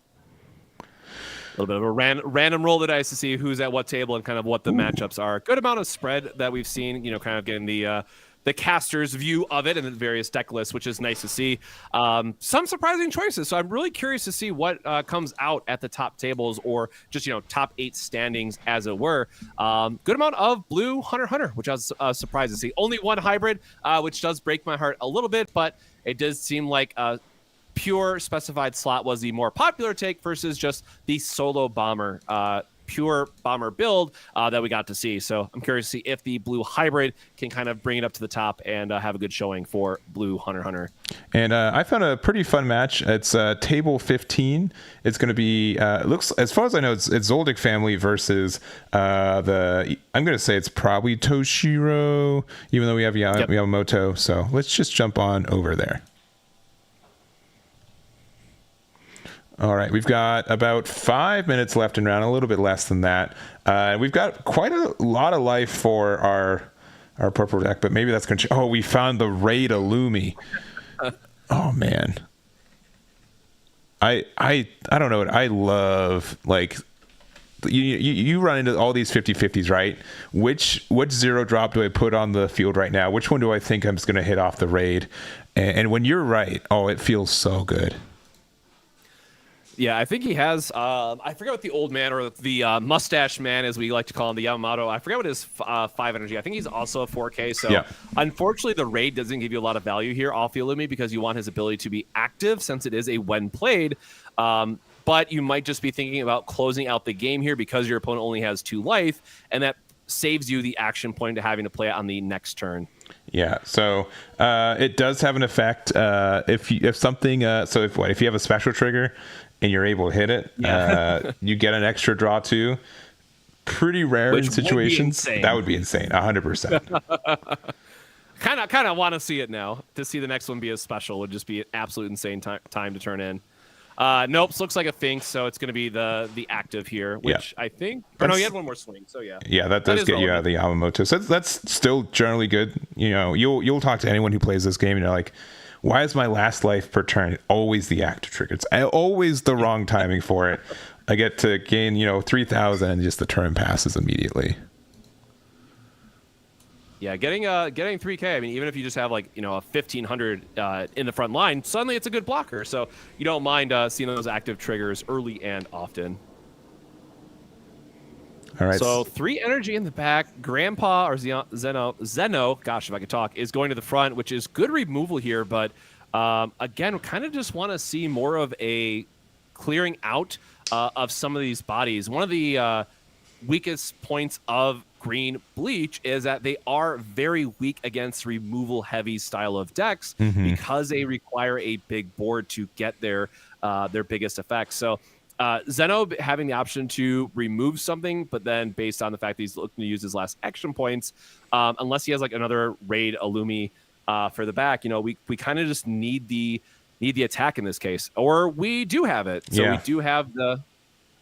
Speaker 2: A little bit of a random roll the dice to see who's at what table and kind of what the matchups are. Good amount of spread that we've seen, kind of getting the caster's view of it and the various deck lists, which is nice to see. Some surprising choices. So I'm really curious to see what comes out at the top tables, or just, top 8 standings, as it were. Good amount of blue Hunter, which I was surprised to see. Only 1 hybrid, which does break my heart a little bit, but it does seem like pure specified slot was the more popular take versus just the solo bomber, pure bomber build that we got to see. So I'm curious to see if the blue hybrid can kind of bring it up to the top and have a good showing for blue Hunter.
Speaker 1: And I found a pretty fun match. It's table 15. It's going to be, it looks, as far as I know, it's Zoldyck family versus I'm going to say it's probably Toshiro, even though we have Yamamoto. So let's just jump on over there. All right, we've got about 5 minutes left in round, a little bit less than that. We've got quite a lot of life for our purple deck, but maybe that's going to... Oh, we found the Raid Illumi. Oh, man. I don't know. I love, like... You run into all these 50-50s, right? Which zero drop do I put on the field right now? Which one do I think I'm just going to hit off the raid? And when you're right, oh, it feels so good.
Speaker 2: Yeah, I think he has. I forget what the old man or the mustache man, as we like to call him, the Yamamoto. I forget what his 5 energy. I think he's also a 4K. So
Speaker 1: yeah.
Speaker 2: Unfortunately, the raid doesn't give you a lot of value here off the Illumi because you want his ability to be active since it is a when played. But you might just be thinking about closing out the game here because your opponent only has 2 life, and that saves you the action point to having to play it on the next turn.
Speaker 1: Yeah, so it does have an effect if you have a special trigger and you're able to hit it, you get an extra draw too. Pretty rare in situations. That would be insane. 100%.
Speaker 2: Kind of want to see it now. To see the next one be as special would just be an absolute insane time to turn in. Nope, looks like a Finks, so it's going to be the active here, which I think... Or no, he had one more swing, so yeah.
Speaker 1: Yeah, that does get you out of the Yamamoto. So that's still generally good. You know, you'll talk to anyone who plays this game, and you're like, why is my last life per turn always the active trigger? It's always the wrong timing for it. I get to gain, 3,000, and just the turn passes immediately.
Speaker 2: Yeah, getting 3K. I mean, even if you just have a 1,500 in the front line, suddenly it's a good blocker. So you don't mind seeing those active triggers early and often.
Speaker 1: All right.
Speaker 2: So 3 energy in the back. Grandpa or Zeno, gosh, if I could talk, is going to the front, which is good removal here. But again, kind of just want to see more of a clearing out of some of these bodies. One of the weakest points of Green Bleach is that they are very weak against removal heavy style of decks because they require a big board to get their biggest effects. So Zeno having the option to remove something, but then based on the fact that he's looking to use his last action points, unless he has another raid Illumi for the back, we kind of just need the attack in this case, or we do have it. So we do have the...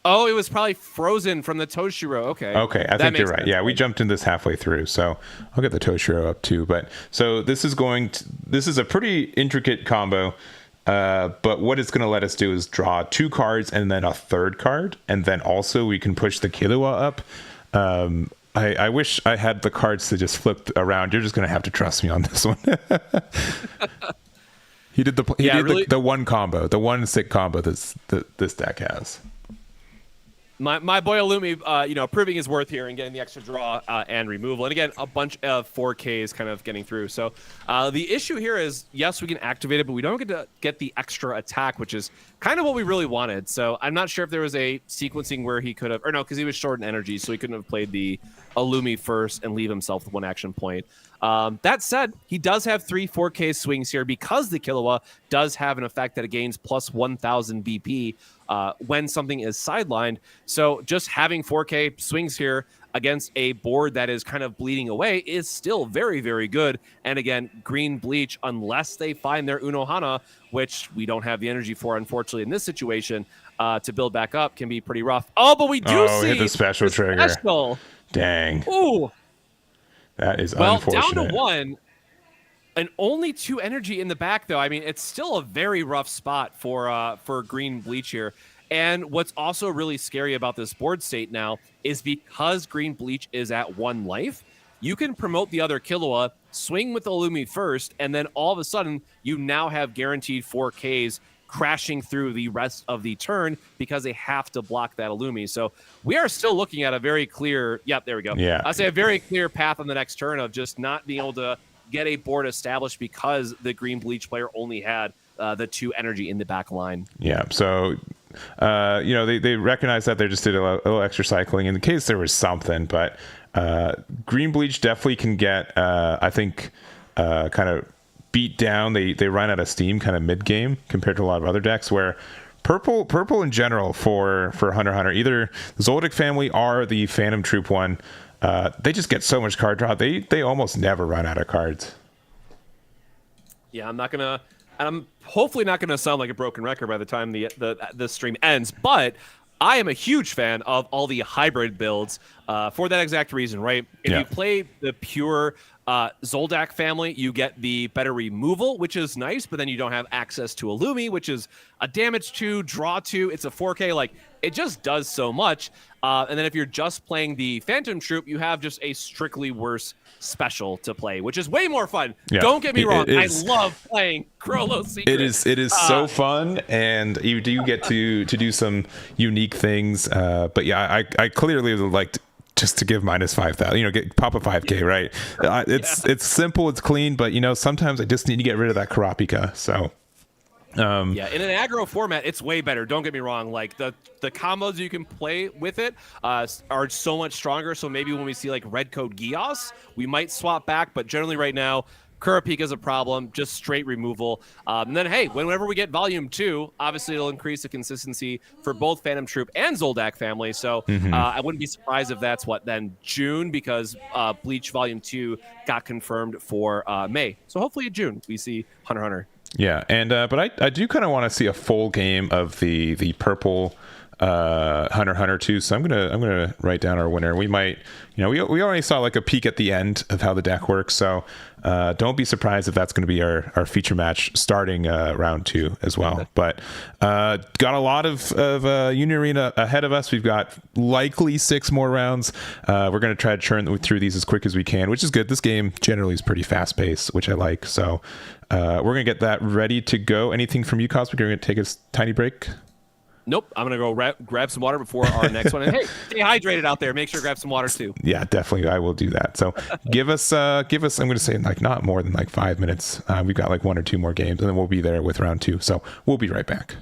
Speaker 2: Oh, it was probably frozen from the Toshiro. Okay.
Speaker 1: Okay, I think you're right. Yeah, we jumped in this halfway through, so I'll get the Toshiro up too. But so this is a pretty intricate combo. But what it's going to let us do is draw 2 cards and then a third card, and then also we can push the Killua up. I wish I had the cards to just flip around. You're just going to have to trust me on this one. He did the one combo, the one sick combo this deck has.
Speaker 2: My boy Illumi, proving his worth here and getting the extra draw and removal. And again, a bunch of 4Ks kind of getting through. So the issue here is, yes, we can activate it, but we don't get the extra attack, which is kind of what we really wanted. So I'm not sure if there was a sequencing where he could have, or no, because he was short in energy, so he couldn't have played the Illumi first and leave himself with 1 action point. That said, he does have 3 4K swings here because the Killua does have an effect that it gains plus 1,000 BP when something is sidelined. So just having 4K swings here against a board that is kind of bleeding away is still very, very good. And again, Green Bleach, unless they find their Unohana, which we don't have the energy for, unfortunately, in this situation, to build back up, can be pretty rough. Oh, but we do see
Speaker 1: hit the special trigger.
Speaker 2: Special.
Speaker 1: Dang.
Speaker 2: Ooh.
Speaker 1: That is unfortunate.
Speaker 2: Down to 1, and only 2 energy in the back, though. I mean, it's still a very rough spot for Green Bleach here. And what's also really scary about this board state now is because Green Bleach is at 1 life, you can promote the other Killua, swing with Illumi first, and then all of a sudden, you now have guaranteed 4Ks crashing through the rest of the turn because they have to block that Illumi. So we are still looking at a very clear, there we go.
Speaker 1: Yeah.
Speaker 2: I say a very clear path on the next turn of just not being able to get a board established because the Green Bleach player only had the 2 energy in the back line.
Speaker 1: Yeah. So, they recognize that they just did a little extra cycling in case there was something, but Green Bleach definitely can get, I think, kind of beat down. They run out of steam kind of mid game compared to a lot of other decks where purple in general for Hunter x Hunter, either the Zoldyck family or the Phantom Troop one, they just get so much card draw. They almost never run out of cards.
Speaker 2: Yeah, I'm not gonna and I'm hopefully not going to sound like a broken record by the time the stream ends, but I am a huge fan of all the hybrid builds for that exact reason, right? If
Speaker 1: Yeah.
Speaker 2: you play the pure Zoldak family, you get the better removal, which is nice, but then you don't have access to Illumi, which is a damage 2, draw 2. It's a 4K. Like, it just does so much. And then if you're just playing the Phantom Troop, you have just a strictly worse special to play, which is way more fun.
Speaker 1: Yeah.
Speaker 2: Don't get me wrong. I
Speaker 1: is.
Speaker 2: love playing Krollo's Secret.
Speaker 1: It is so fun, and you do get to do some unique things. But yeah, I clearly would like just to give minus 5,000. You know, pop a 5K, right? It's simple, it's clean, but you know, sometimes I just need to get rid of that Karapika. So.
Speaker 2: Yeah, in an aggro format, it's way better. Don't get me wrong. Like the combos you can play with it are so much stronger. So maybe when we see like red code Gios, we might swap back. But generally, right now, Kurapika is a problem. Just straight removal. And then hey, whenever we get Volume 2, obviously it'll increase the consistency for both Phantom Troop and Zoldak family. So I wouldn't be surprised if that's June, because Bleach Volume 2 got confirmed for May. So hopefully in June we see Hunter x Hunter.
Speaker 1: Yeah, and but I do kind of want to see a full game of the purple Hunter x Hunter too. So I'm gonna write down our winner. We might, you know, we already saw like a peek at the end of how the deck works. So don't be surprised if that's going to be our feature match starting round 2 as well. But got a lot of Union Arena ahead of us. We've got likely 6 more rounds. We're going to try to churn through these as quick as we can, which is good. This game generally is pretty fast paced, which I like. So we're going to get that ready to go. Anything from you, Cosmic? We're going to take a tiny break.
Speaker 2: Nope, I'm gonna go grab some water before our next one. And hey, stay hydrated out there. Make sure to grab some water too.
Speaker 1: Yeah, definitely, I will do that. So give us. I'm going to say like not more than like 5 minutes. We've got like 1 or 2 more games, and then we'll be there with round 2. So we'll be right back.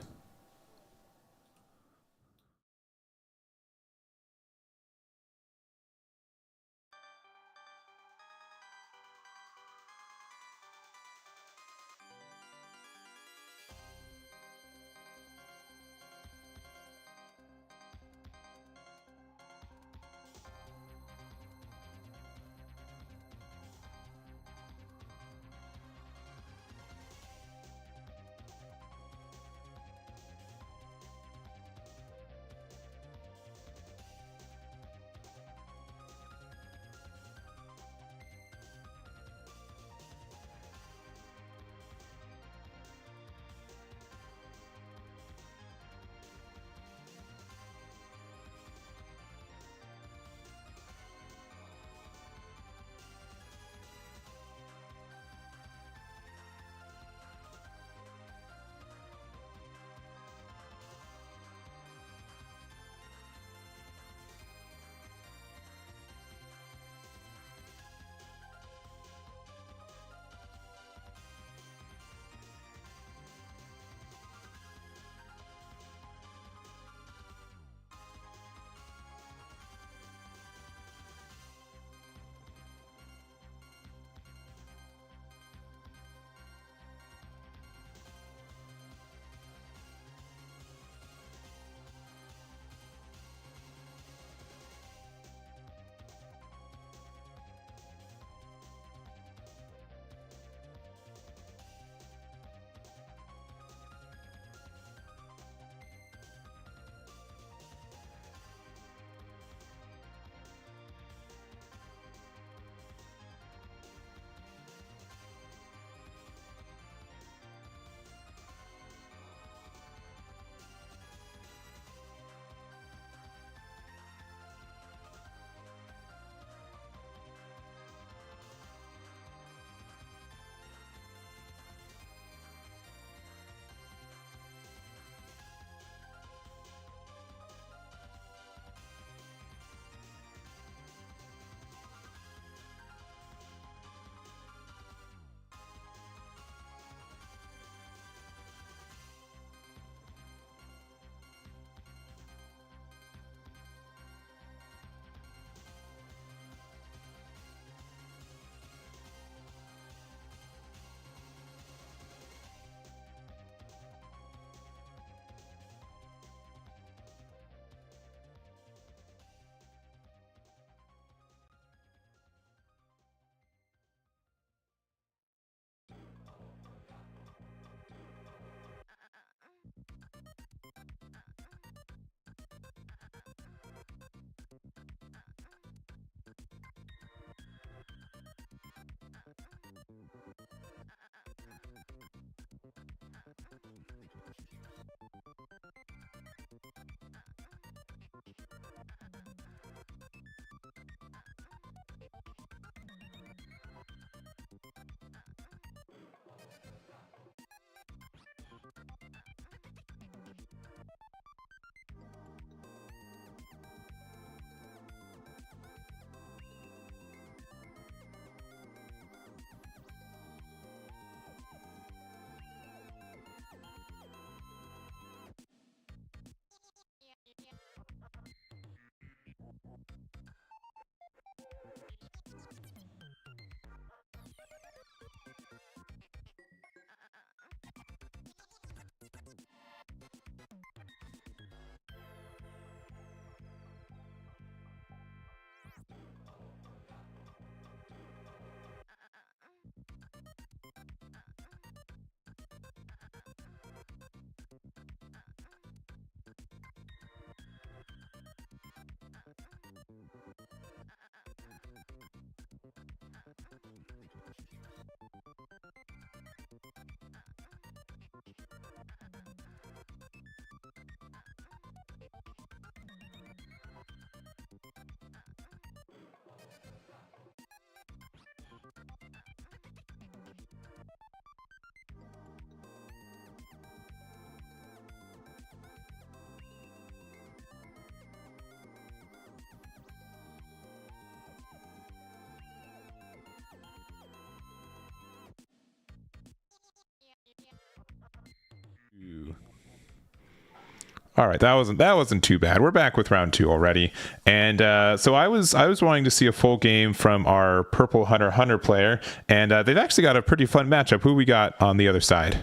Speaker 1: All right, that wasn't too bad. We're back with round 2 already, and so I was wanting to see a full game from our purple hunter player, and they've actually got a pretty fun matchup. Who we got on the other side?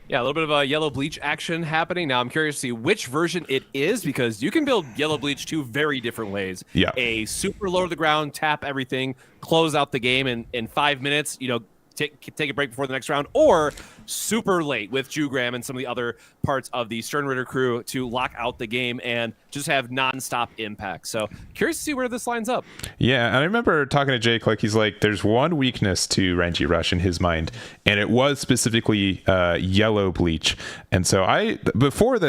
Speaker 2: Yeah, a little bit of a yellow bleach action happening. Now I'm curious to see which version it is, because you can build yellow bleach 2 very different ways.
Speaker 1: Yeah,
Speaker 2: a super low to the ground, tap everything, close out the game in 5 minutes. Take a break before the next round, or super late with Jugram and some of the other parts of the Sternritter crew to lock out the game and just have nonstop impact. So curious to see where this lines up.
Speaker 1: Yeah, and I remember talking to Jake, like he's like, there's one weakness to Renji Rush in his mind, and it was specifically yellow bleach. And so before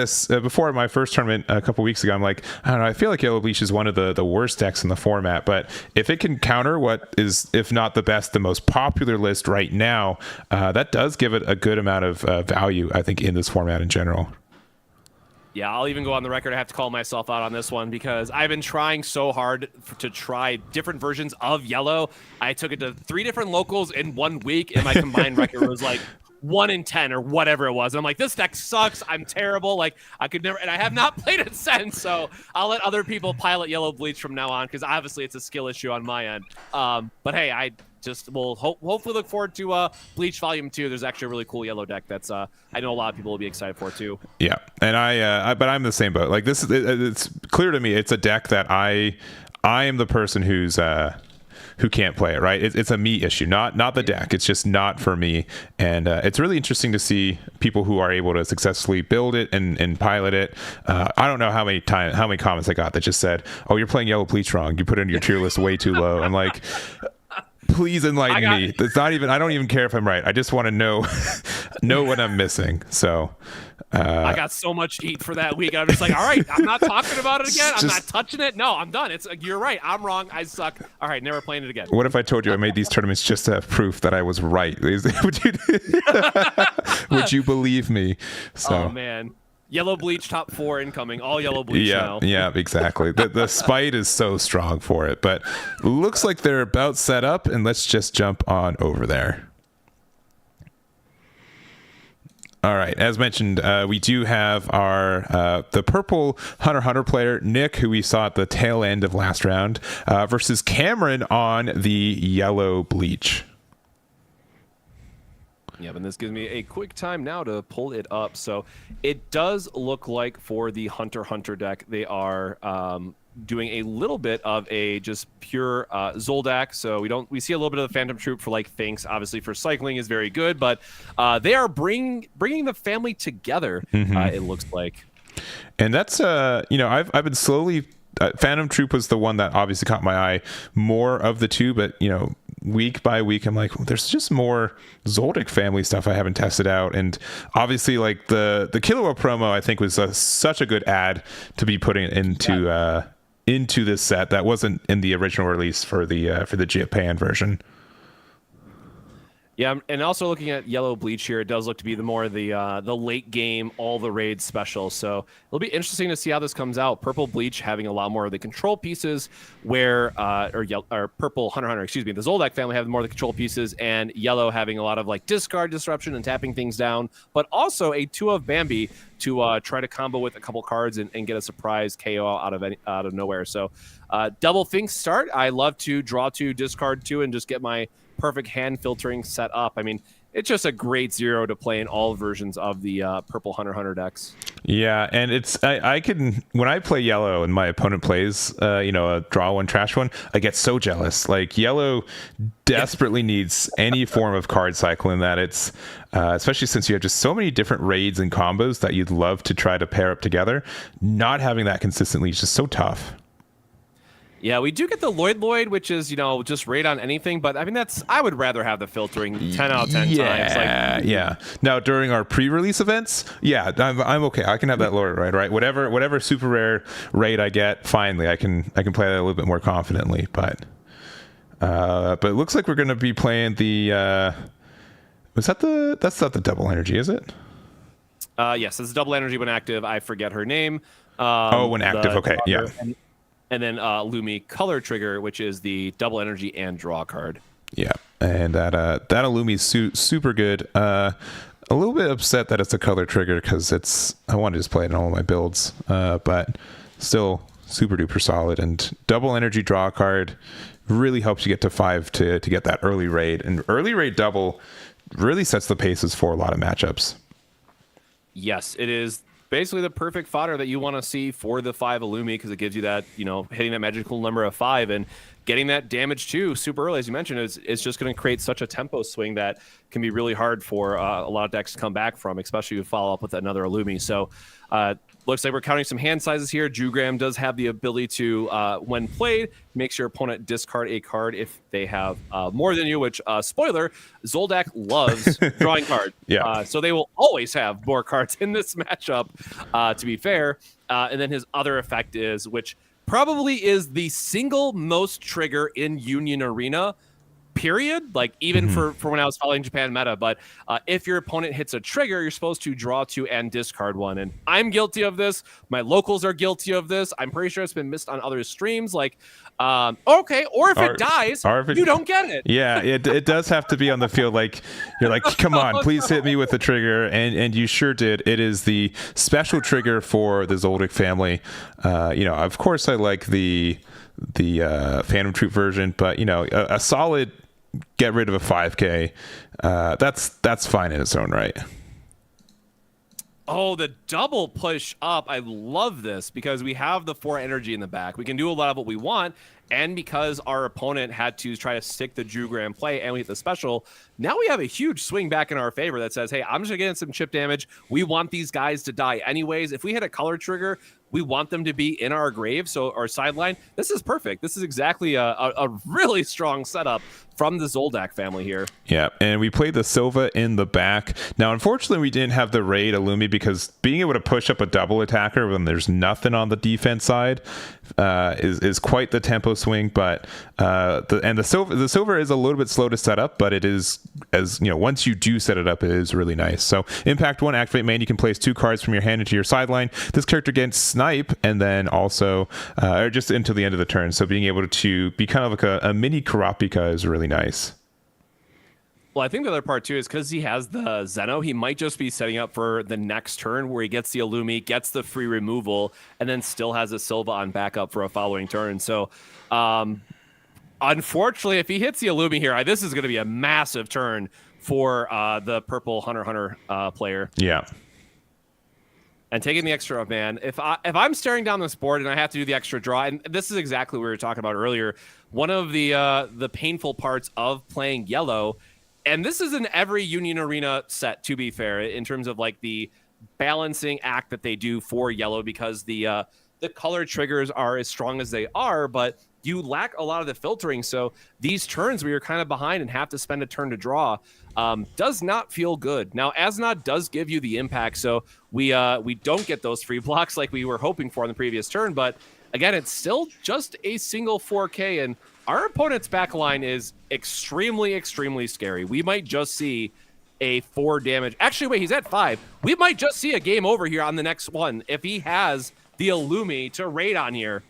Speaker 1: my first tournament a couple weeks ago, I'm like, I don't know, I feel like yellow bleach is one of the worst decks in the format, but if it can counter what is, if not the best, the most popular list right now, that does give it a good amount of value, I think, in this format in general.
Speaker 2: Yeah, I'll even go on the record. I have to call myself out on this one because I've been trying so hard to try different versions of yellow. I took it to 3 different locals in 1 week, and my combined record was like 1 in 10 or whatever it was. And I'm like, this deck sucks. I'm terrible. Like, I could never, and I have not played it since. So I'll let other people pilot yellow bleach from now on, because obviously it's a skill issue on my end. But hey, I just will hopefully look forward to Bleach Volume 2. There's actually a really cool yellow deck that's I know a lot of people will be excited for too.
Speaker 1: Yeah, and but I'm the same boat. Like this, it's clear to me it's a deck that I am the person who can't play it, right? It's a me issue, not the deck. It's just not for me, and it's really interesting to see people who are able to successfully build it and pilot it. I don't know how many comments I got that just said, "Oh, you're playing yellow bleach wrong. You put it in your tier list way too low." I'm like, please enlighten me. It's not even, I don't even care if I'm right. I just want to know what I'm missing. So
Speaker 2: I got so much heat for that week. I'm just like, all right, I'm not talking about it again. I'm not touching it. No, I'm done. You're right. I'm wrong. I suck. All right, never playing it again.
Speaker 1: What if I told you I made these tournaments just to have proof that I was right? Would you believe me? So.
Speaker 2: Oh man. Yellow bleach top 4 incoming. All yellow bleach now.
Speaker 1: Yeah, exactly. The spite is so strong for it, but looks like they're about set up, and let's just jump on over there. All right, as mentioned, we do have our the purple hunter player Nick, who we saw at the tail end of last round, versus Cameron on the yellow bleach.
Speaker 2: Yeah, and this gives me a quick time now to pull it up. So it does look like for the Hunter deck, they are doing a little bit of a just pure Zoldak. So we see a little bit of the Phantom Troop for like Finks. Obviously for cycling is very good, but they are bringing the family together. It looks like,
Speaker 1: and that's I've been slowly. Phantom Troop was the one that obviously caught my eye more of the two, but week by week I'm like, there's just more Zoldyck family stuff I haven't tested out. And obviously like the Killua promo I think was such a good ad to be putting into this set that wasn't in the original release for the Japan version.
Speaker 2: Yeah, and also looking at yellow bleach here, it does look to be the late game, all the raids special. So it'll be interesting to see how this comes out. Purple bleach having a lot more of the control pieces, where or purple hunter, excuse me, the Zoldyck family having more of the control pieces, and yellow having a lot of like discard disruption and tapping things down, but also a 2 of Bambi to try to combo with a couple cards and get a surprise KO out of nowhere. So double Finks start. I love to draw 2, discard 2, and just get my perfect hand filtering set up. I mean, it's just a great 0 to play in all versions of the purple hunter decks.
Speaker 1: Yeah, and it's I can, when I play yellow and my opponent plays a draw 1 trash 1, I get so jealous. Like yellow desperately needs any form of card cycle in that. It's especially since you have just so many different raids and combos that you'd love to try to pair up together. Not having that consistently is just so tough.
Speaker 2: Yeah, we do get the Lloyd, which is, just raid on anything. But I mean, I would rather have the filtering 10 out of 10 times.
Speaker 1: Yeah. Now, during our pre-release events, I'm okay. I can have that Lloyd right? Whatever super rare raid I get, finally, I can play that a little bit more confidently. But it looks like we're going to be playing the. That's not the double energy, is it?
Speaker 2: Yes, it's double energy when active. I forget her name.
Speaker 1: When active. Okay, yeah.
Speaker 2: And then Lumi Color Trigger, which is the double energy and draw card.
Speaker 1: Yeah, and that Illumi's super good. a little bit upset that it's a color trigger because I want to just play it in all of my builds, but still super duper solid. And double energy draw card really helps you get to 5 to get that early raid. And early raid double really sets the paces for a lot of matchups.
Speaker 2: Yes, it is basically the perfect fodder that you want to see for the 5 Illumi, because it gives you that, hitting that magical number of 5 and getting that damage too super early, as you mentioned, is just going to create such a tempo swing that can be really hard for a lot of decks to come back from, especially if you follow up with another Illumi. So looks like we're counting some hand sizes here. Jugram does have the ability to, when played, makes your opponent discard a card if they have more than you, which, spoiler, Zoldak loves drawing cards.
Speaker 1: Yeah.
Speaker 2: So they will always have more cards in this matchup, to be fair. And then his other effect is, which probably is the single most trigger in Union Arena, period, like even for when I was following Japan meta. But if your opponent hits a trigger, you're supposed to draw 2 and discard 1. And I'm guilty of this. My locals are guilty of this. I'm pretty sure it's been missed on other streams. Like, okay, or if it dies, you don't get it.
Speaker 1: Yeah, it does have to be on the field. Like, you're like, come on, please hit me with the trigger. And you sure did. It is the special trigger for the Zoldyck family. Of course I like the Phantom Troop version, but a solid get rid of a 5k, that's fine in its own right.
Speaker 2: Oh, the double push up. I love this because we have the 4 energy in the back. We can do a lot of what we want. And because our opponent had to try to stick the Jugram play and we hit the special, now we have a huge swing back in our favor that says, hey, I'm just getting some chip damage. We want these guys to die anyways. If we hit a color trigger, we want them to be in our grave, so our sideline. This is perfect. This is exactly a really strong setup from the Zoldak family here.
Speaker 1: Yeah, and we played the Silva in the back. Now, unfortunately, we didn't have the raid Illumi because being able to push up a double attacker when there's nothing on the defense side is quite the tempo swing. But the Silver is a little bit slow to set up, but it is, as once you do set it up, it is really nice. So impact 1, activate main. You can place 2 cards from your hand into your sideline. This character gets snipe, and then also or just into the end of the turn. So being able to be kind of like a mini Karapika is really nice.
Speaker 2: Well, I think the other part too is because he has the Zeno, he might just be setting up for the next turn where he gets the Illumi, gets the free removal, and then still has a Silva on backup for a following turn. So unfortunately, if he hits the Illumi here, this is going to be a massive turn for the purple Hunter player.
Speaker 1: Yeah.
Speaker 2: And taking the extra up, man. If I'm staring down this board and I have to do the extra draw, and this is exactly what we were talking about earlier, one of the painful parts of playing yellow, and this is in every Union Arena set, to be fair, in terms of like the balancing act that they do for yellow, because the color triggers are as strong as they are, but you lack a lot of the filtering. So these turns where you're kind of behind and have to spend a turn to draw does not feel good. Now, Aandroidd does give you the impact, so we don't get those free blocks like we were hoping for on the previous turn. But again, it's still just a single 4K, and our opponent's backline is extremely, extremely scary. We might just see a 4 damage. Actually, wait, he's at 5. We might just see a game over here on the next one if he has the Illumi to raid on here.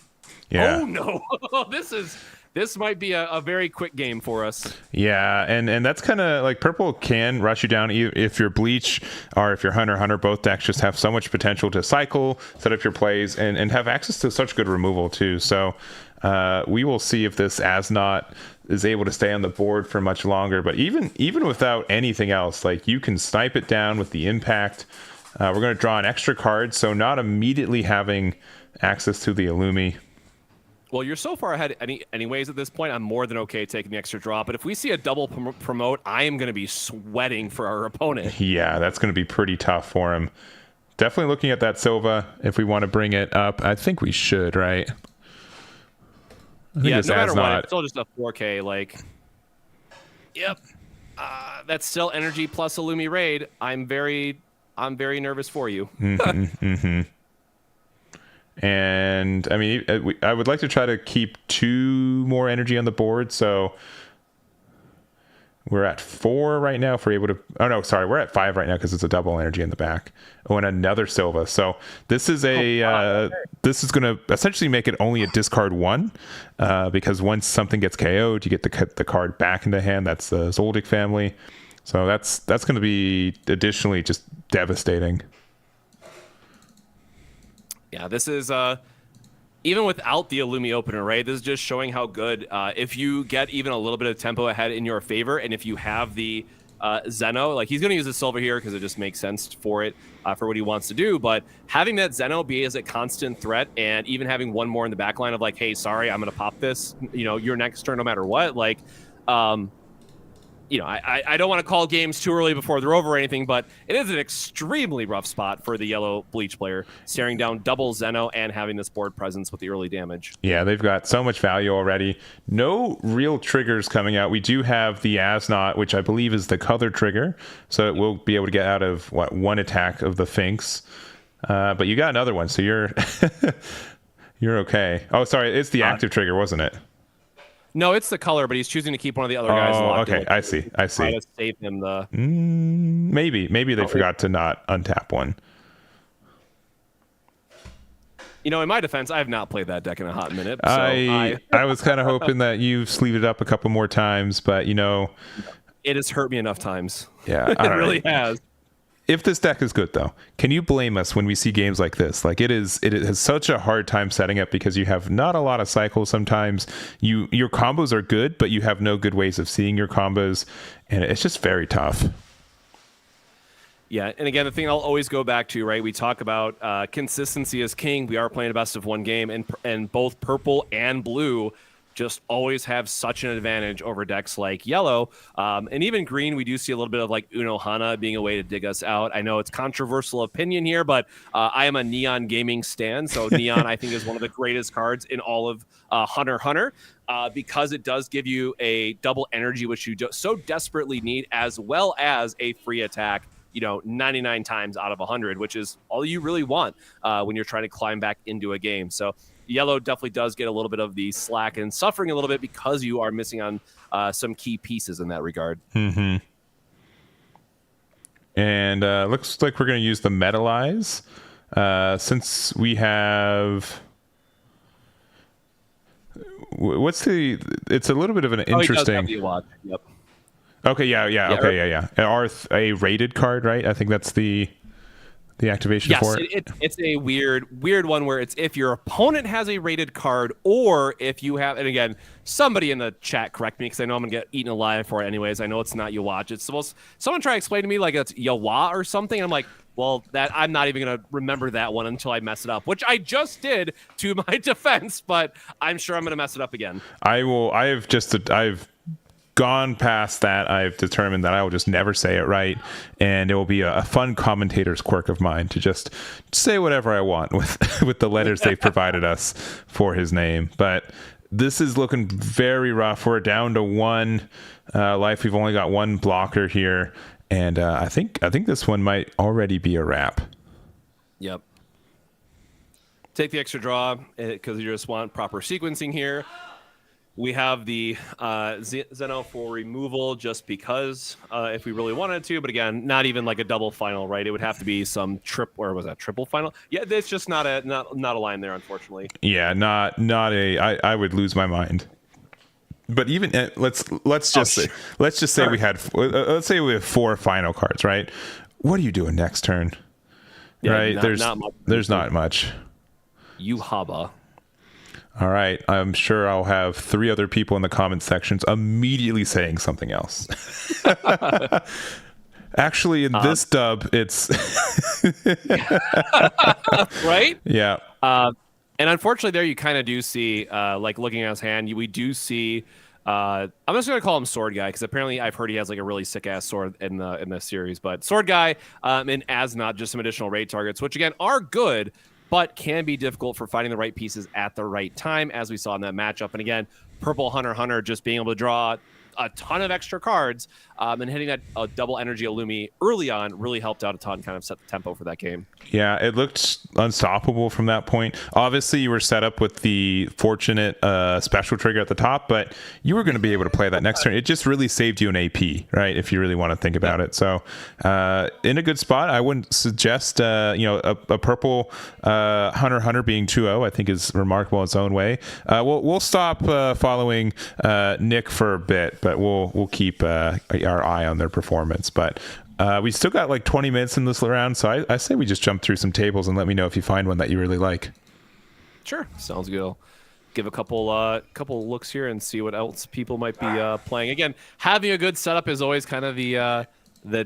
Speaker 1: Yeah.
Speaker 2: Oh no, this might be a very quick game for us.
Speaker 1: Yeah, and that's kind of like purple can rush you down if your Bleach or if your Hunter, both decks just have so much potential to cycle, set up your plays, and have access to such good removal too. So we will see if this Aandroidd is able to stay on the board for much longer. But even without anything else, like, you can snipe it down with the impact. We're going to draw an extra card, so not immediately having access to the Illumi.
Speaker 2: Well, you're so far ahead anyways at this point. I'm more than okay taking the extra draw. But if we see a double promote, I am going to be sweating for our opponent.
Speaker 1: Yeah, that's going to be pretty tough for him. Definitely looking at that Silva if we want to bring it up. I think we should, right?
Speaker 2: Yeah, no matter what, it's still just a 4K. Like, yep. That's still energy plus Illumi raid. I'm very nervous for you.
Speaker 1: And I mean, I would like to try to keep 2 more energy on the board. So we're at 4 right now if we're able to. Oh no, sorry, we're at 5 right now because it's a double energy in the back. Oh, and another Silva. So this is this is going to essentially make it only a discard 1, because once something gets KO'd, you get the card back into hand. That's the Zoldyck family. So that's going to be additionally just devastating.
Speaker 2: Yeah, this is even without the Illumi opener, right? This is just showing how good if you get even a little bit of tempo ahead in your favor, and if you have the Zeno, like he's going to use the Silver here because it just makes sense for it for what he wants to do. But having that Zeno be as a constant threat, and even having one more in the back line of like, hey, sorry, I'm going to pop this, your next turn no matter what. Like, I don't want to call games too early before they're over or anything, but it is an extremely rough spot for the yellow Bleach player, staring down double Zeno and having this board presence with the early damage.
Speaker 1: Yeah, they've got so much value already. No real triggers coming out. We do have the Aandroidd, which I believe is the color trigger, so it will be able to get out of one attack of the Finks. But you got another one, so you're you're okay. Oh, sorry, it's the active trigger, wasn't it?
Speaker 2: No, it's the color, but he's choosing to keep one of the other guys locked.
Speaker 1: Okay, I see.
Speaker 2: Try to save him the.
Speaker 1: Maybe they forgot to not untap one.
Speaker 2: In my defense, I have not played that deck in a hot minute. So
Speaker 1: I was kind of hoping that you sleeved it up a couple more times, but
Speaker 2: it has hurt me enough times.
Speaker 1: Yeah,
Speaker 2: it really has.
Speaker 1: If this deck is good, though, can you blame us when we see games like this? Like it has such a hard time setting up because you have not a lot of cycles. Sometimes your combos are good, but you have no good ways of seeing your combos, and it's just very tough.
Speaker 2: Yeah, and again, the thing I'll always go back to, right? We talk about consistency is king. We are playing a best of one game, and both purple and blue just always have such an advantage over decks like yellow. And even green, we do see a little bit of like Uno Hana being a way to dig us out. I know it's controversial opinion here, but I am a Neon Gaming stan. So Neon, I think, is one of the greatest cards in all of Hunter x Hunter because it does give you a double energy, which you so desperately need, as well as a free attack 99 times out of 100, which is all you really want when you're trying to climb back into a game. So yellow definitely does get a little bit of the slack and suffering a little bit because you are missing on some key pieces in that regard.
Speaker 1: Mm-hmm. And looks like we're going to use the Metalize since we have... It's a little bit of an interesting...
Speaker 2: Yep.
Speaker 1: Okay, yeah. Okay, yeah. A rated card, right? I think that's the activation for it.
Speaker 2: It's a weird one where it's if your opponent has a rated card, or if you have, and again, somebody in the chat correct me because I know I'm gonna get eaten alive for it anyways. I know it's not Yawatch. It's supposed someone try to explain to me like it's Yawa or something. And I'm like, well, that I'm not even gonna remember that one until I mess it up, which I just did to my defense, but I'm sure I'm gonna mess it up again.
Speaker 1: I've gone past that. I've determined that I will just never say it right, and it will be a fun commentator's quirk of mine to just say whatever I want with the letters they've provided us for his name. But this is looking very rough. We're down to one life. We've only got one blocker here, and I think this one might already be a wrap.
Speaker 2: Yep. Take the extra draw because you just want proper sequencing here. We have the Zeno for removal just because if we really wanted to, but again, not even like a double final, right? It would have to be some triple final? Yeah, it's just not a line there, unfortunately.
Speaker 1: Yeah, not a. I would lose my mind. But even let's just say we had let's say we have 4 final cards, right? What are you doing next turn? Yeah, right? There's not much.
Speaker 2: Haba.
Speaker 1: All right. I'm sure I'll have 3 other people in the comment sections immediately saying something else. Actually, in this dub, it's
Speaker 2: right.
Speaker 1: Yeah.
Speaker 2: And unfortunately, there you kind of do see, like looking at his hand, we do see. I'm just gonna call him Sword Guy because apparently I've heard he has like a really sick ass sword in the series. But Sword Guy, and as not just some additional raid targets, which again are good, but can be difficult for finding the right pieces at the right time, as we saw in that matchup. And again, Purple Hunter x Hunter just being able to draw a ton of extra cards and hitting that double energy Illumi early on really helped out a ton, kind of set the tempo for that game.
Speaker 1: Yeah, it looked unstoppable from that point. Obviously, you were set up with the fortunate special trigger at the top, but you were going to be able to play that next turn. It just really saved you an AP, right, if you really want to think about it. So in a good spot. I wouldn't suggest a purple Hunter x Hunter being 2-0, I think is remarkable in its own way. We'll stop following Nick for a bit, but but we'll keep our eye on their performance. But we still got like 20 minutes in this round, so I say we just jump through some tables and let me know if you find one that you really like.
Speaker 2: Sure, sounds good. I'll give a couple looks here and see what else people might be playing. Again, having a good setup is always kind of the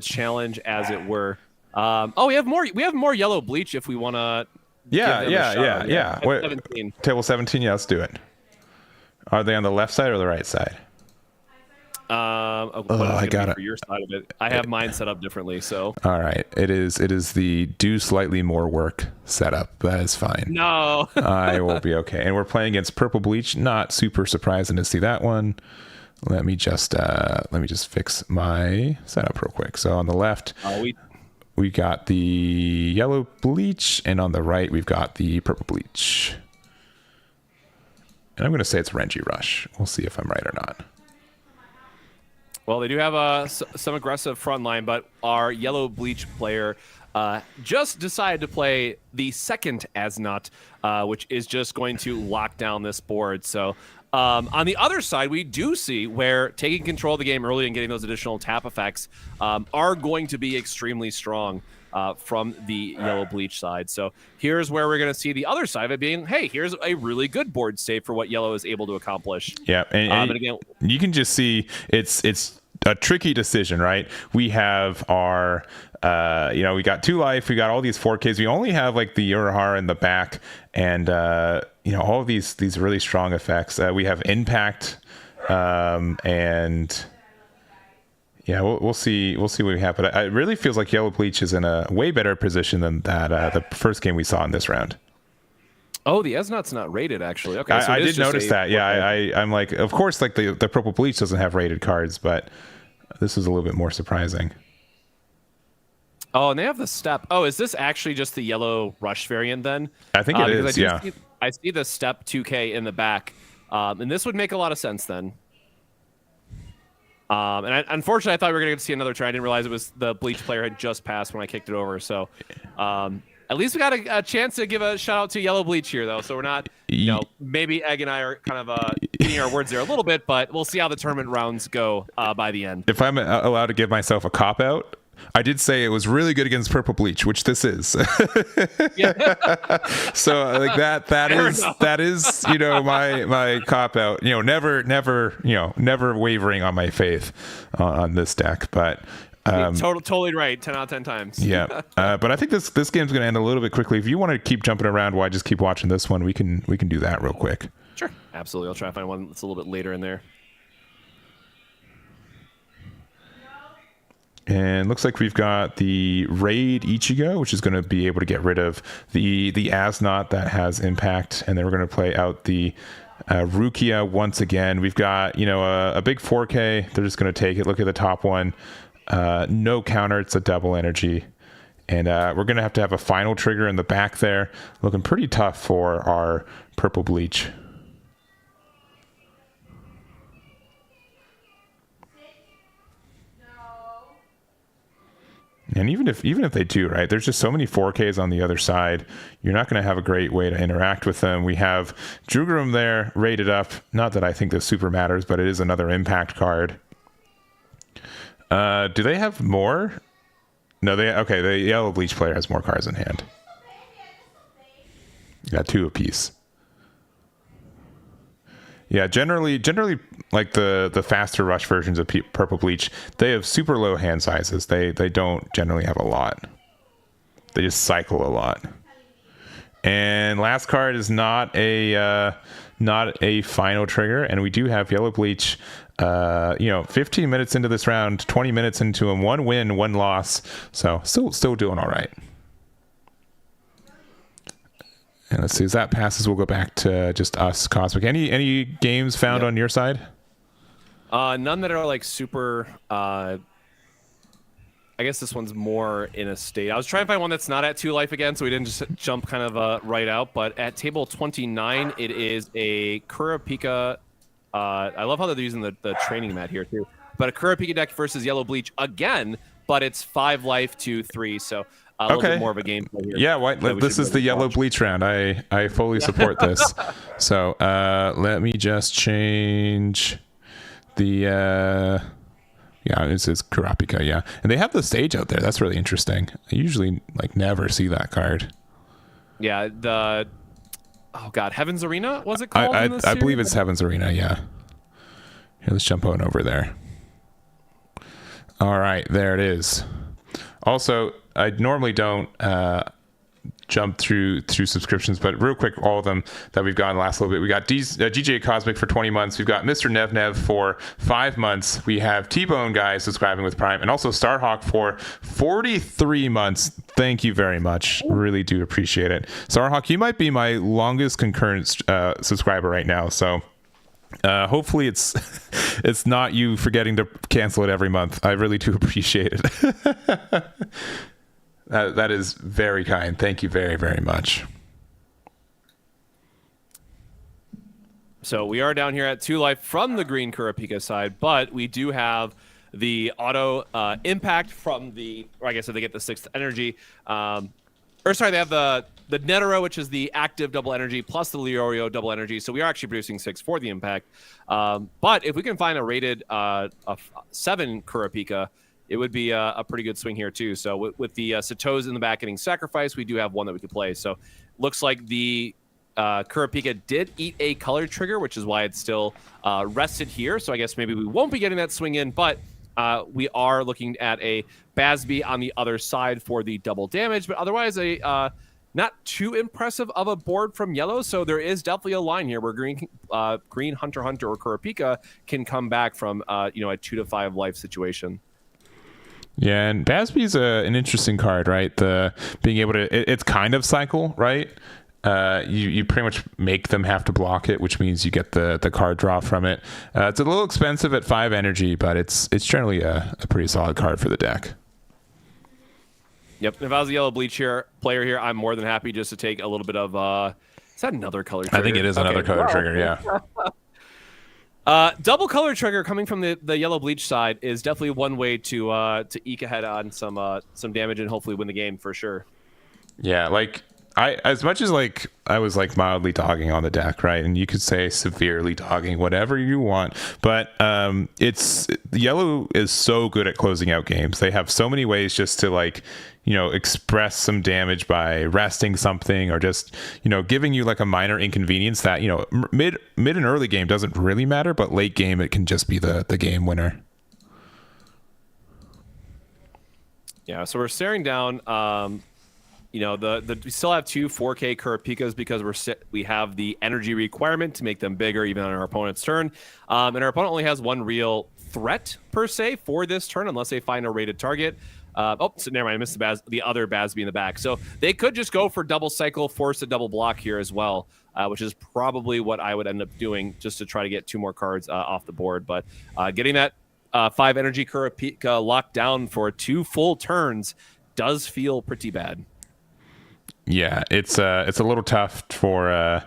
Speaker 2: challenge, as it were. We have more yellow bleach if we want to.
Speaker 1: Yeah. Wait,
Speaker 2: 17.
Speaker 1: Table 17. Yeah, let's do it. Are they on the left side or the right side?
Speaker 2: I got it for your side of it. I have mine set up differently, so.
Speaker 1: All right, it is the do slightly more work setup. That is fine.
Speaker 2: No.
Speaker 1: I will be okay. And we're playing against purple bleach. Not super surprising to see that one. Let me just fix my setup real quick. So on the left, we got the yellow bleach, and on the right we've got the purple bleach. And I'm going to say it's Renji Rush. We'll see if I'm right or not.
Speaker 2: Well, they do have some aggressive front line, but our yellow bleach player just decided to play the second Aandroidd, which is just going to lock down this board. So on the other side, we do see where taking control of the game early and getting those additional tap effects are going to be extremely strong from the yellow bleach side. So here's where we're going to see the other side of it being, hey, here's a really good board state for what yellow is able to accomplish.
Speaker 1: Yeah, and again, you can just see it's a tricky decision, right? We have our, we got 2 life, we got all these 4Ks. We only have like the Urahara in the back, and all of these really strong effects. We have impact, and yeah, we'll see what we have. But it really feels like yellow bleach is in a way better position than that the first game we saw in this round.
Speaker 2: Oh, the Aandroid's not rated, actually. Okay, so
Speaker 1: I did notice that. Yeah, I'm like, of course, like the purple bleach doesn't have rated cards, but this is a little bit more surprising.
Speaker 2: Oh, and they have the step. Oh, is this actually just the yellow rush variant then?
Speaker 1: I think it is.
Speaker 2: I see the step 2K in the back, and this would make a lot of sense then. Unfortunately, I thought we were going to see another try. I didn't realize it was the bleach player had just passed when I kicked it over. So at least we got a chance to give a shout out to yellow bleach here, though. So we're not, maybe Egg and I are kind of eating our words there a little bit, but we'll see how the tournament rounds go by the end.
Speaker 1: If I'm allowed to give myself a cop out, I did say it was really good against purple bleach, which this is.
Speaker 2: Yeah.
Speaker 1: So like that is my cop out. Never wavering on my faith on this deck, but
Speaker 2: totally right. 10 out of 10 times.
Speaker 1: Yeah. But I think this game's going to end a little bit quickly. If you want to keep jumping around while I just keep watching this one, we can do that real quick.
Speaker 2: Sure. Absolutely. I'll try to find one that's a little bit later in there.
Speaker 1: And looks like we've got the Raid Ichigo, which is going to be able to get rid of the Aandroidd that has impact, and then we're going to play out the Rukia once again. We've got a big 4K. They're just going to take it. Look at the top one. No counter. It's a double energy, and we're going to have a final trigger in the back there. Looking pretty tough for our purple bleach. And even if they do, right, there's just so many 4Ks on the other side. You're not going to have a great way to interact with them. We have Drugerum there rated up. Not that I think this super matters, but it is another impact card. Do they have more? No, the yellow bleach player has more cards in hand. Got 2 apiece. Yeah, generally, like the faster rush versions of purple bleach, they have super low hand sizes. They don't generally have a lot. They just cycle a lot. And last card is not a final trigger, and we do have yellow bleach. 15 minutes into this round, 20 minutes into them, 1 win, 1 loss. So still doing all right. And let's see, as that passes, we'll go back to just us, Cosmic. Any games found on your side?
Speaker 2: None that are like super. I guess this one's more in a state. I was trying to find one that's not at 2 life again, so we didn't just jump kind of right out. But at table 29, it is a Kurapika. I love how they're using the training mat here too. But a Kurapika deck versus yellow bleach again, but it's 5 life to 3. So. A little bit more of a game play here.
Speaker 1: Yeah, this is the yellow bleach round. I fully support this. So let me just change The yeah, it's Kurapika, yeah. And they have the stage out there. That's really interesting. I usually like never see that card.
Speaker 2: Yeah, oh god, Heaven's Arena was it called?
Speaker 1: I believe it's Heaven's Arena, yeah. Here, let's jump on over there. All right, there it is. Also, I normally don't jump through subscriptions, but real quick, all of them that we've got in the last little bit. We got DJ Cosmic for 20 months. We've got Mr. Nev for 5 months. We have T-Bone guy subscribing with Prime, and also Starhawk for 43 months. Thank you very much. Really do appreciate it. Starhawk, you might be my longest concurrent subscriber right now, so hopefully it's not you forgetting to cancel it every month. I really do appreciate it. That is very kind. Thank you very, very much.
Speaker 2: So we are down here at 2 life from the green Kurapika side, but we do have the auto impact from or I guess if they get the 6th energy. They have the Netero, which is the active double energy, plus the Leorio double energy. So we are actually producing 6 for the impact. But if we can find a rated 7 Kurapika, it would be a pretty good swing here too. So with the Satos in the back getting sacrificed, we do have one that we could play. So looks like the Kurapika did eat a color trigger, which is why it's still rested here. So I guess maybe we won't be getting that swing in, but we are looking at a Basby on the other side for the double damage. But otherwise, not too impressive of a board from yellow. So there is definitely a line here where green Hunter or Kurapika can come back from a 2 to 5 life situation.
Speaker 1: Yeah, and Basby's an interesting card, right? The being able to, it's kind of cycle, right? You pretty much make them have to block it, which means you get the card draw from it. It's a little expensive at 5 energy, but it's generally a pretty solid card for the deck.
Speaker 2: Yep. If I was a yellow bleach player here, I'm more than happy just to take a little bit of. Is that another color trigger?
Speaker 1: I think it is another color trigger. Yeah.
Speaker 2: Double color trigger coming from the yellow bleach side is definitely one way to eke ahead on some damage and hopefully win the game for sure.
Speaker 1: Yeah, like as much as like I was like mildly dogging on the deck, right? And you could say severely dogging, whatever you want, but it's yellow is so good at closing out games. They have so many ways just to like express some damage by resting something or just giving you like a minor inconvenience that mid and early game doesn't really matter, but late game it can just be the game winner.
Speaker 2: Yeah, so we're staring down. We still have 2 4K Kurapikas because we have the energy requirement to make them bigger even on our opponent's turn. And our opponent only has 1 real threat per se for this turn unless they find a rated target. So never mind, I missed the other Basby in the back. So they could just go for double cycle, force a double block here as well, which is probably what I would end up doing just to try to get 2 more cards off the board. But getting that 5 energy Kurapika locked down for 2 full turns does feel pretty bad.
Speaker 1: Yeah, it's a little tough for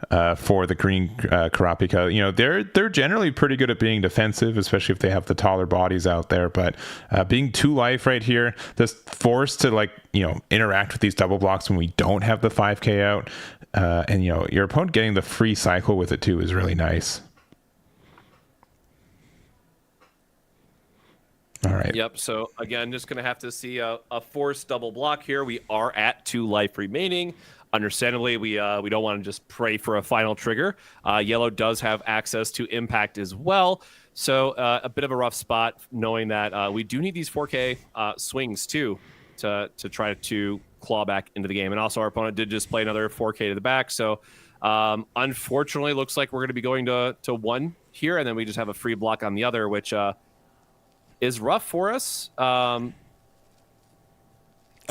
Speaker 1: the green Kurapika. They're generally pretty good at being defensive, especially if they have the taller bodies out there. But being 2 life right here, just forced to interact with these double blocks when we don't have the 5K out, and your opponent getting the free cycle with it too is really nice. All right.
Speaker 2: Yep. So again, just going to have to see a forced double block here. We are at 2 life remaining. Understandably, we don't want to just pray for a final trigger. Yellow does have access to impact as well. So a bit of a rough spot knowing that we do need these 4K swings too to try to claw back into the game. And also our opponent did just play another 4K to the back. So unfortunately, looks like we're going to be going to 1 here. And then we just have a free block on the other, which is rough for us.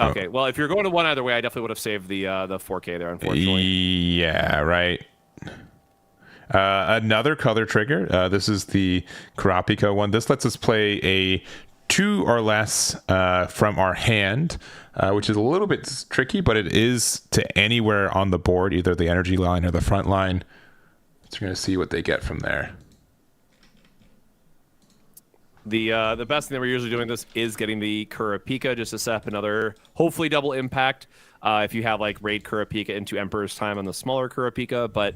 Speaker 2: Okay, well, if you're going to 1 either way, I definitely would have saved the 4K there, unfortunately.
Speaker 1: Yeah, right. Another color trigger. This is the Kurapika one. This lets us play a 2 or less from our hand, which is a little bit tricky, but it is to anywhere on the board, either the energy line or the front line. So we're going to see what they get from there.
Speaker 2: The best thing that we're usually doing this is getting the Kurapika just to set up another, hopefully double impact. If you have like raid Kurapika into Emperor's Time on the smaller Kurapika, but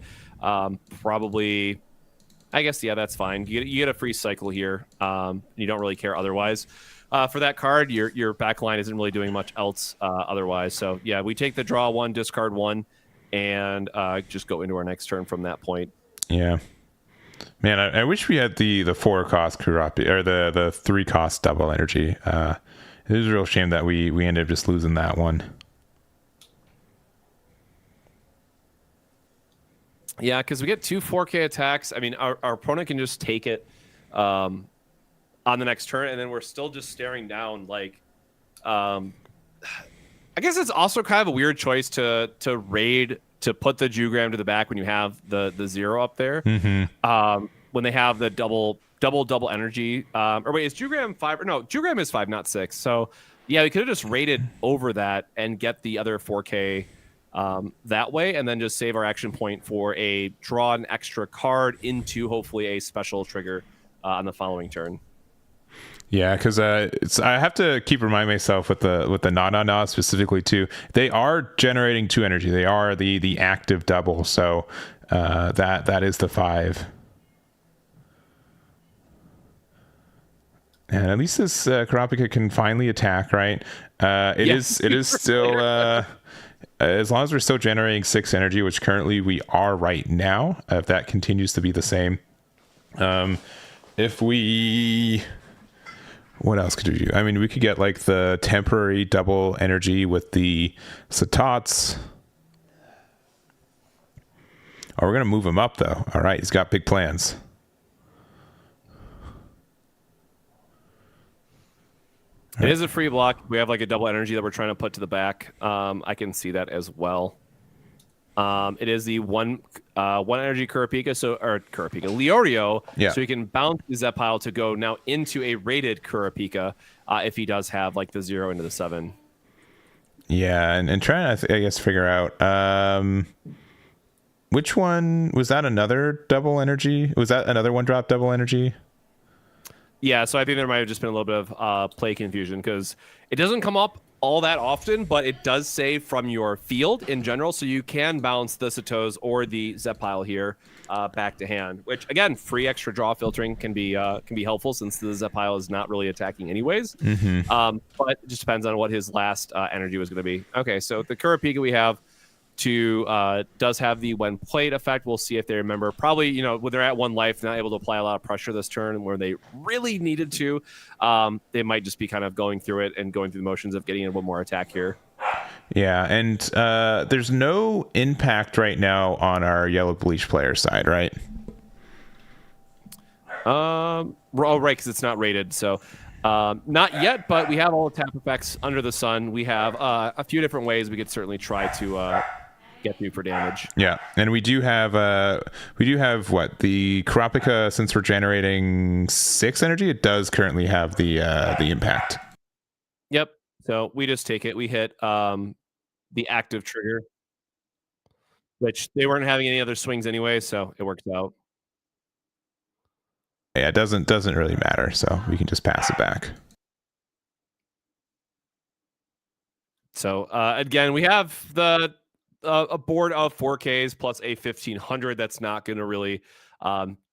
Speaker 2: probably I guess, yeah, that's fine. You get a free cycle here. You don't really care otherwise. For that card, your back line isn't really doing much else otherwise. So, yeah, we take the draw 1, discard 1, and just go into our next turn from that point.
Speaker 1: Yeah. Man, I wish we had the 4-cost Kurapi, or the 3-cost double energy. It is a real shame that we ended up just losing that one.
Speaker 2: Yeah, because we get 2 4K attacks. I mean, our opponent can just take it on the next turn, and then we're still just staring down. Like, I guess it's also kind of a weird choice to raid, to put the Jugram to the back when you have the 0 up there. When they have the double energy. Or wait, is Jugram 5? No, Jugram is 5, not 6. So yeah, we could have just raided over that and get the other 4K that way, and then just save our action point for a draw an extra card into hopefully a special trigger on the following turn.
Speaker 1: Yeah, because I have to keep reminding myself with the na specifically too. They are generating 2 energy. They are the active double. So that is the 5. And at least this Karapika can finally attack, right? It is still as long as we're still generating 6 energy, which currently we are right now. If that continues to be the same, if we. What else could we do? I mean, we could get like the temporary double energy with the Satats. Oh, we're going to move him up, though. All right, he's got big plans.
Speaker 2: It is a free block. We have like a double energy that we're trying to put to the back. I can see that as well. It is the one energy Kurapika, Leorio,
Speaker 1: yeah.
Speaker 2: So he can bounce the Zepile to go now into a rated Kurapika if he does have like the 0 into the 7.
Speaker 1: Yeah, and trying to I guess figure out which one was that. Another double energy? Was that another 1-drop double energy?
Speaker 2: Yeah, so I think there might have just been a little bit of play confusion because it doesn't come up all that often, but it does say from your field in general, so you can bounce the Satos or the Zepile here back to hand, which again, free extra draw filtering can be helpful since the Zepile is not really attacking anyways. But it just depends on what his last energy was going to be. Okay, so the Kurapika we have does have the when played effect. We'll see if they remember. Probably, when they're at 1 life, not able to apply a lot of pressure this turn, and where they really needed to, they might just be kind of going through it and going through the motions of getting in 1 more attack here.
Speaker 1: Yeah, and there's no impact right now on our Yellow Bleach player side, right?
Speaker 2: Oh, right, because it's not rated, so not yet, but we have all the tap effects under the sun. We have a few different ways we could certainly try to get through for damage.
Speaker 1: Yeah, and we do have what, the Kurapika, since we're generating 6 energy, it does currently have the impact.
Speaker 2: Yep. So we just take it. We hit the active trigger, which they weren't having any other swings anyway, so it works out.
Speaker 1: Yeah, it doesn't really matter, so we can just pass it back.
Speaker 2: So again, we have a board of 4Ks plus a 1500. That's not going to really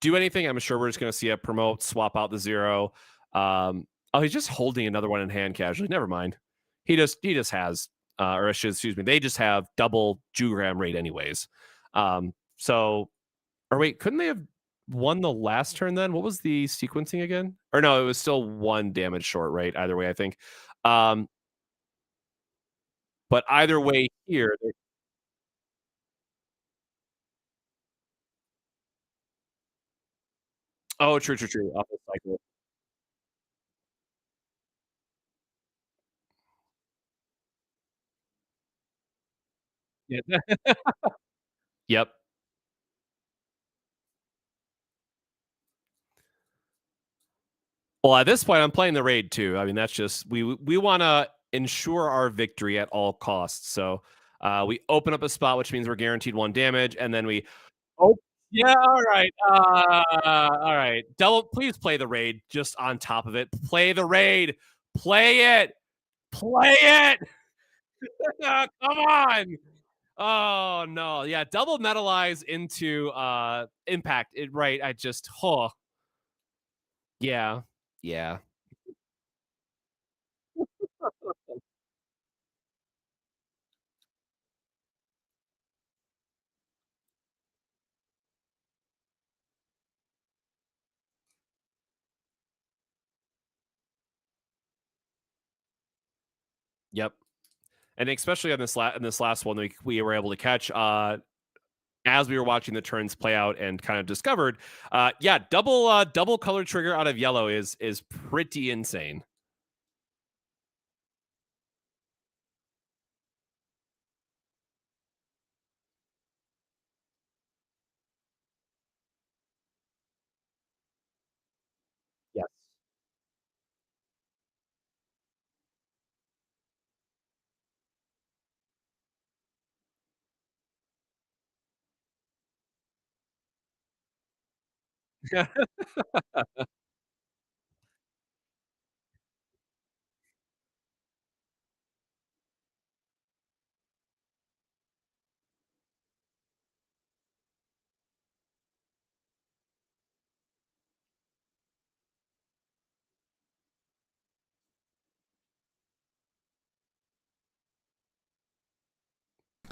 Speaker 2: do anything. I'm sure we're just going to see a promote, swap out the 0. Oh, he's just holding another one in hand casually. Never mind. He just has, excuse me, they just have double Jugram rate anyways. So, or wait, couldn't they have won the last turn then? What was the sequencing again? Or no, it was still 1 damage short, right? Either way, I think. But either way here. Oh, true. Off the cycle. Yeah. Yep. Well, at this point, I'm playing the raid too. I mean, that's just we want to ensure our victory at all costs. So we open up a spot, which means we're guaranteed 1 damage, and then we. Oh, yeah. All right. All right. Double. Please play the raid. Just on top of it, play the raid. Play it. Play it. Come on. Oh no, yeah, double metalize into impact. Right. I just yeah. Yeah. Yep. And especially on this last one we were able to catch as we were watching the turns play out and kind of discovered yeah, double color trigger out of yellow is pretty insane. Yes.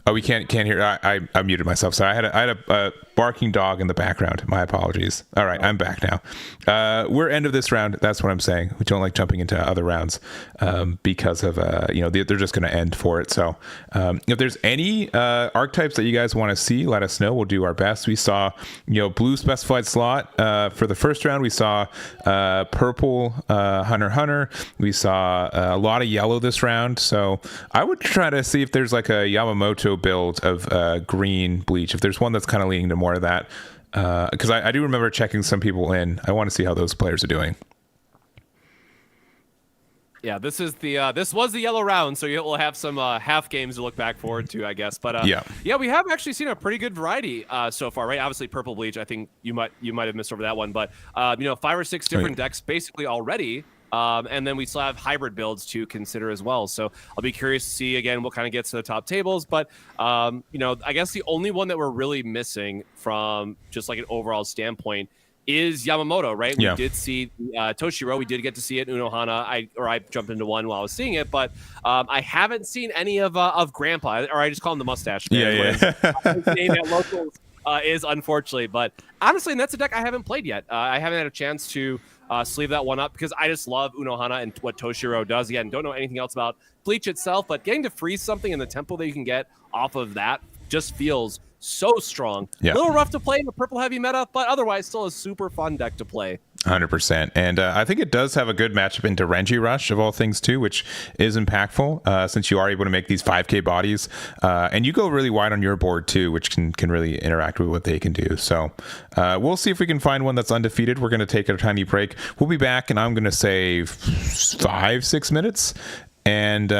Speaker 1: Oh, we can't hear. I muted myself. So I had a barking dog in the background. My apologies. All right, I'm back now. We're end of this round. That's what I'm saying. We don't like jumping into other rounds because of they're just going to end for it. So if there's any archetypes that you guys want to see, let us know. We'll do our best. We saw blue specified slot for the first round. We saw purple Hunter. We saw a lot of yellow this round. So I would try to see if there's like a Yamamoto build of green bleach, if there's one that's kind of leaning to more of that, because I do remember checking some people in. I want to see how those players are doing.
Speaker 2: Yeah, this was the yellow round, so we'll have some half games to look back forward to, I guess. But
Speaker 1: Yeah.
Speaker 2: yeah, we have actually seen a pretty good variety so far, right? Obviously, purple bleach. I think you might have missed over that one, but 5 or 6 different decks basically already. And then we still have hybrid builds to consider as well. So I'll be curious to see again what kind of gets to the top tables. But I guess the only one that we're really missing from just like an overall standpoint is Yamamoto, right? We did see Toshiro. We did get to see it in Unohana. I jumped into one while I was seeing it, but I haven't seen any of Grandpa, or I just call him the Mustache Man. His name at locals is unfortunately, but honestly, and that's a deck I haven't played yet. I haven't had a chance to sleeve that one up because I just love Unohana and what Toshiro does. Again, don't know anything else about Bleach itself, but getting to freeze something in the tempo that you can get off of that just feels so strong. A little rough to play in the purple heavy meta, but otherwise still a super fun deck to play.
Speaker 1: 100%. And I think it does have a good matchup into Renji Rush, of all things, too, which is impactful since you are able to make these 5k bodies. And you go really wide on your board, too, which can really interact with what they can do. So we'll see if we can find one that's undefeated. We're going to take a tiny break. We'll be back, and I'm going to say 5-6 minutes. And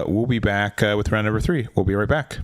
Speaker 1: we'll be back with round number 3. We'll be right back.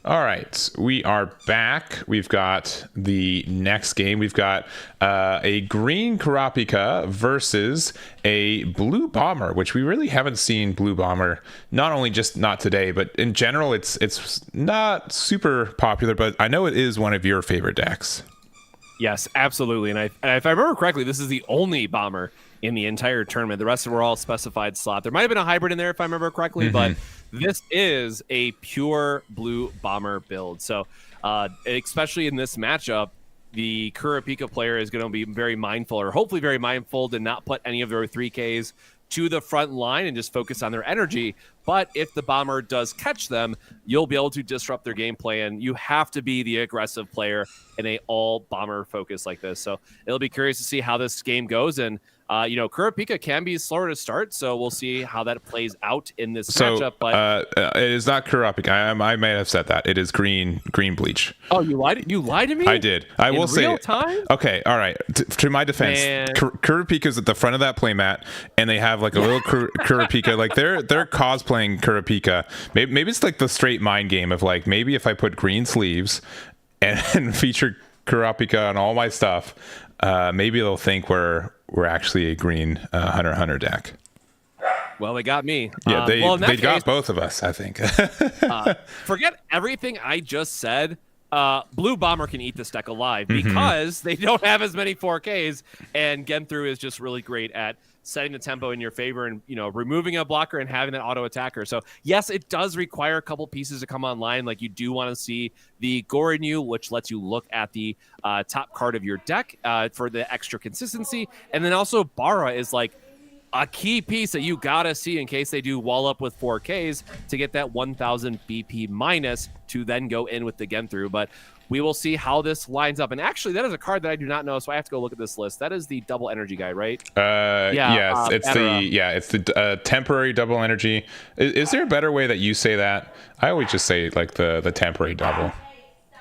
Speaker 1: All right, we are back. We've got the next game. We've got a green Kurapika versus a blue Bomber, which we really haven't seen blue Bomber. Not only just not today, but in general, it's not super popular. But I know it is one of your favorite decks.
Speaker 2: Yes, absolutely. And if I remember correctly, this is the only Bomber in the entire tournament. The rest were all specified slot. There might have been a hybrid in there if I remember correctly, but this is a pure blue Bomber build. So especially in this matchup, the Kurapika player is going to be very mindful, or hopefully very mindful, to not put any of their 3Ks to the front line and just focus on their energy. But if the Bomber does catch them, you'll be able to disrupt their gameplay, and you have to be the aggressive player in a all Bomber focus like this. So it'll be curious to see how this game goes. And Kurapika can be slower to start, so we'll see how that plays out in this matchup. But
Speaker 1: it is not Kurapika. I may have said that. It is green Bleach.
Speaker 2: Oh, you lied to me?
Speaker 1: I did. I will say.
Speaker 2: Real time?
Speaker 1: Okay, all right. To my defense, Kurapika's at the front of that playmat, and they have like a little Kurapika. Like they're cosplaying Kurapika. Maybe it's like the straight mind game of like, maybe if I put green sleeves and feature Kurapika on all my stuff, maybe they'll think we're actually a green Hunter deck.
Speaker 2: Well, they got me.
Speaker 1: Yeah, they got both of us, I think.
Speaker 2: Forget everything I just said. Blue Bomber can eat this deck alive because they don't have as many 4Ks, and Genthru is just really great at setting the tempo in your favor and, removing a blocker and having that auto attacker. So yes, it does require a couple pieces to come online. Like you do want to see the Gorinyu, which lets you look at the top card of your deck for the extra consistency. And then also Bara is like a key piece that you gotta see in case they do wall up with 4Ks to get that 1000 BP minus to then go in with the Genthru. But we will see how this lines up. And actually, that is a card that I do not know, so I have to go look at this list. That is the double energy guy, right?
Speaker 1: Yes, it's the temporary double energy. Is there a better way that you say that? I always just say like the temporary double.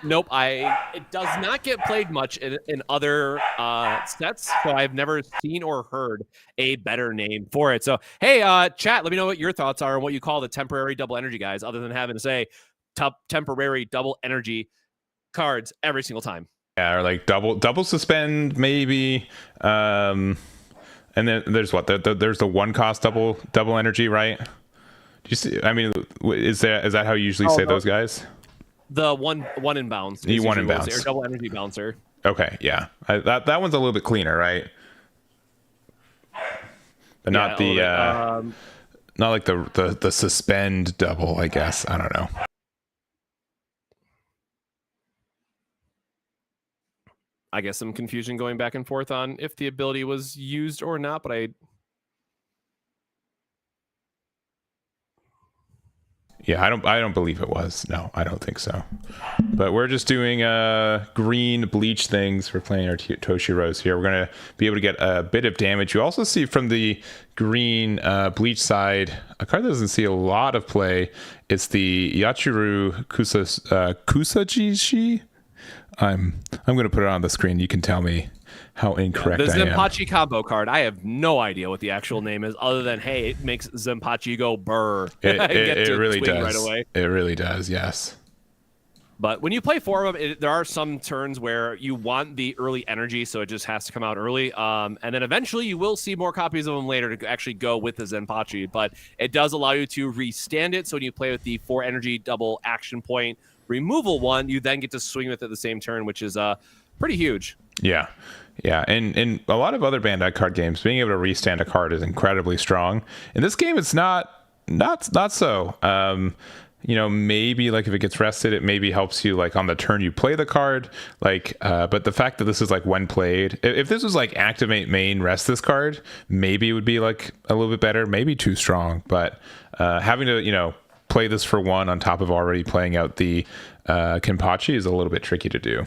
Speaker 2: Nope, it does not get played much in other sets, so I've never seen or heard a better name for it. So, hey, chat, let me know what your thoughts are on what you call the temporary double energy guys, other than having to say temporary double energy cards every single time.
Speaker 1: Yeah, or like double suspend maybe. And then there's what? There's the one cost double energy, right? Do you see? I mean, is that how you usually say those guys?
Speaker 2: The one in bounds.
Speaker 1: The one in bounds.
Speaker 2: Or double energy bouncer.
Speaker 1: Okay, yeah. That one's a little bit cleaner, right? But not not like the suspend double, I guess. I don't know.
Speaker 2: I guess some confusion going back and forth on if the ability was used or not, but
Speaker 1: Yeah, I don't believe it was. No, I don't think so. But we're just doing green bleach things. We're playing our Toshiros here. We're going to be able to get a bit of damage. You also see from the green bleach side, a card that doesn't see a lot of play. It's the Yachuru Kusajishi. I'm going to put it on the screen. You can tell me how incorrect I am.
Speaker 2: The Zenpachi combo card. I have no idea what the actual name is, other than, hey, it makes Zenpachi go burr.
Speaker 1: It really does.
Speaker 2: Right away.
Speaker 1: It really does, yes.
Speaker 2: But when you play four of them, there are some turns where you want the early energy, so it just has to come out early. And then eventually you will see more copies of them later to actually go with the Zenpachi. But it does allow you to restand it, so when you play with the 4 energy double action point removal one, you then get to swing with it the same turn, which is pretty huge.
Speaker 1: Yeah. And in a lot of other Bandai card games, being able to restand a card is incredibly strong. In this game, it's not so. Maybe like if it gets rested, it maybe helps you like on the turn you play the card. Like, but the fact that this is like when played, if this was like activate main, rest this card, maybe it would be like a little bit better, maybe too strong. But having to play this for one on top of already playing out the Kenpachi is a little bit tricky to do.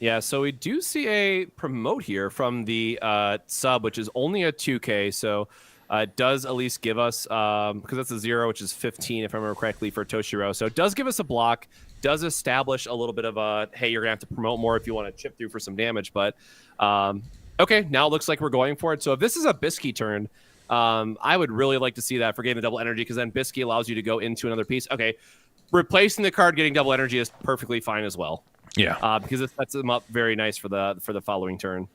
Speaker 2: Yeah, so we do see a promote here from the sub, which is only a 2K. So it does at least give us, because that's a 0, which is 15, if I remember correctly, for Toshiro. So it does give us a block, does establish a little bit of a, hey, you're going to have to promote more if you want to chip through for some damage. But, okay, now it looks like we're going for it. So if this is a Bisky turn, I would really like to see that for getting the double energy, because then Bisky allows you to go into another piece. Okay, replacing the card getting double energy is perfectly fine as well.
Speaker 1: Yeah.
Speaker 2: Because it sets them up very nice for the following turn.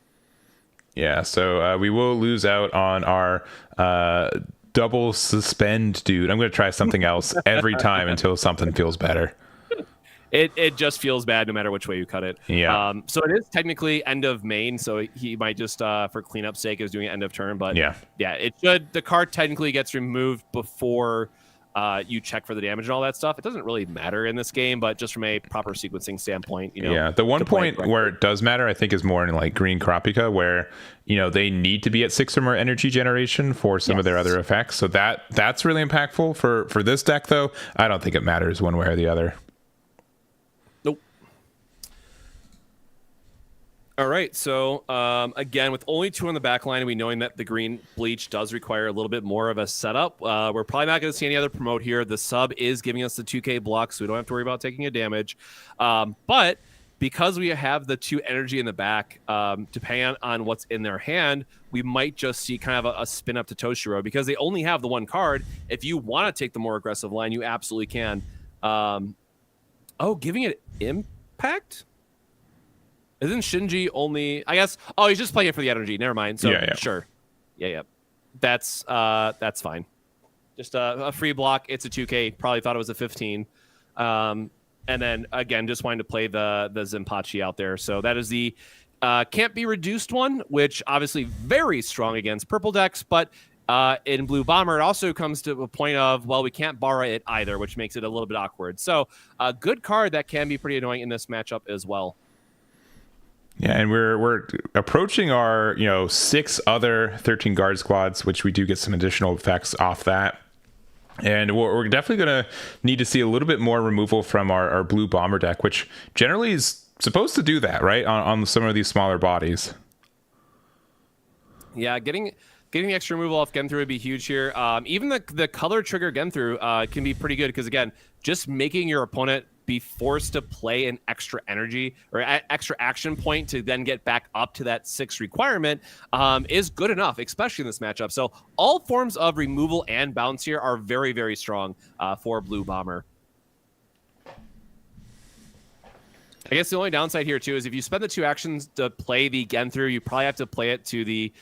Speaker 1: Yeah, so we will lose out on our double suspend dude. I'm going to try something else every time until something feels better.
Speaker 2: It just feels bad no matter which way you cut it.
Speaker 1: Yeah.
Speaker 2: So it is technically end of main, so he might just for cleanup sake is doing it end of turn. But yeah, it should. The card technically gets removed before you check for the damage and all that stuff. It doesn't really matter in this game, but just from a proper sequencing standpoint,
Speaker 1: Yeah, the one point where it does matter, I think, is more in like Green Karapika, where they need to be at 6 or more energy generation for some of their other effects. So that's really impactful for this deck, though. I don't think it matters one way or the other.
Speaker 2: Nope. All right, so again, with only 2 on the back line, we knowing that the green bleach does require a little bit more of a setup. We're probably not going to see any other promote here. The sub is giving us the 2k block, so we don't have to worry about taking a damage. But because we have the 2 energy in the back, depending on what's in their hand, we might just see kind of a spin up to Toshiro because they only have the 1 card. If you want to take the more aggressive line, you absolutely can. Giving it impact? Isn't Shinji only? I guess. Oh, he's just playing it for the energy. Never mind. So sure. Yeah. That's fine. Just a free block. It's a 2K. Probably thought it was a 15. And then again, just wanting to play the Zenpachi out there. So that is the can't be reduced one, which obviously very strong against purple decks, but in Blue Bomber, it also comes to a point of, well, we can't borrow it either, which makes it a little bit awkward. So a good card that can be pretty annoying in this matchup as well.
Speaker 1: Yeah, and we're approaching our 6 other 13 guard squads, which we do get some additional effects off that. And we're definitely going to need to see a little bit more removal from our blue bomber deck, which generally is supposed to do that, right? On some of these smaller bodies.
Speaker 2: Yeah, getting the extra removal off Genthru would be huge here. Even the color trigger Genthru can be pretty good because, again, just making your opponent be forced to play an extra energy or extra action point to then get back up to that 6 requirement is good enough, especially in this matchup. So all forms of removal and bounce here are very, very strong for Blue Bomber. I guess the only downside here, too, is if you spend the 2 actions to play the Genthru, you probably have to play it to the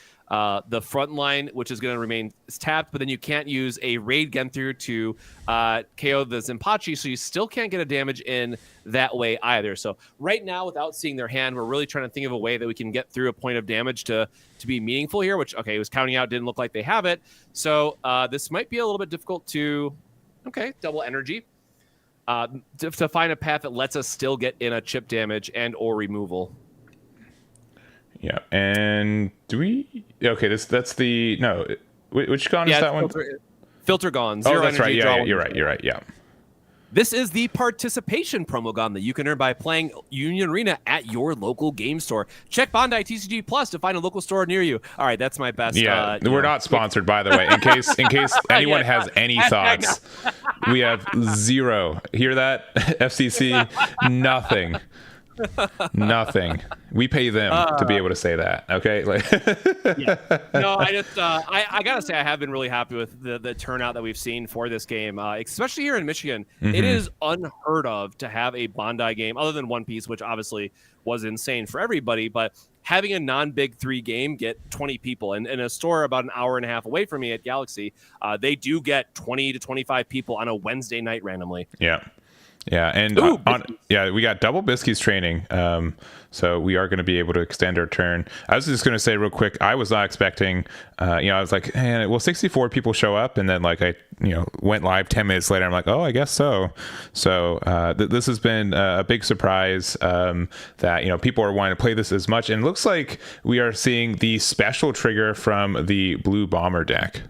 Speaker 2: front line, which is going to remain tapped, but then you can't use a raid Genthru to KO the Zenpachi, so you still can't get a damage in that way either. So right now, without seeing their hand, we're really trying to think of a way that we can get through a point of damage to be meaningful here, which, okay, it was counting out, didn't look like they have it. So this might be a little bit difficult to, double energy. To find a path that lets us still get in a chip damage and or removal.
Speaker 1: Yeah, and do we? Okay, that's the no. Which gun is that one?
Speaker 2: Filter gone.
Speaker 1: Oh, that's right. Yeah, you're right. Yeah.
Speaker 2: This is the participation promo gun that you can earn by playing Union Arena at your local game store. Check Bandai TCG Plus to find a local store near you. All right, that's my best.
Speaker 1: Yeah, we're not sponsored, by the way. In case anyone has any thoughts, we have 0. Hear that, FCC? Nothing. We pay them to be able to say that. Okay.
Speaker 2: No, I gotta say I have been really happy with the turnout that we've seen for this game, especially here in Michigan. Mm-hmm. It is unheard of to have a Bandai game other than One Piece, which obviously was insane for everybody, but having a non-Big 3 game get 20 people and in a store about an hour and a half away from me at Galaxy, they do get 20 to 25 people on a Wednesday night randomly.
Speaker 1: Yeah, and we got double Biscuits training, so we are going to be able to extend our turn. I was just going to say real quick, I was not expecting, I was like, hey, will 64 people show up? And then like I went live 10 minutes later. I'm like, oh, I guess so. So this has been a big surprise that people are wanting to play this as much, and it looks like we are seeing the special trigger from the Blue Bomber deck.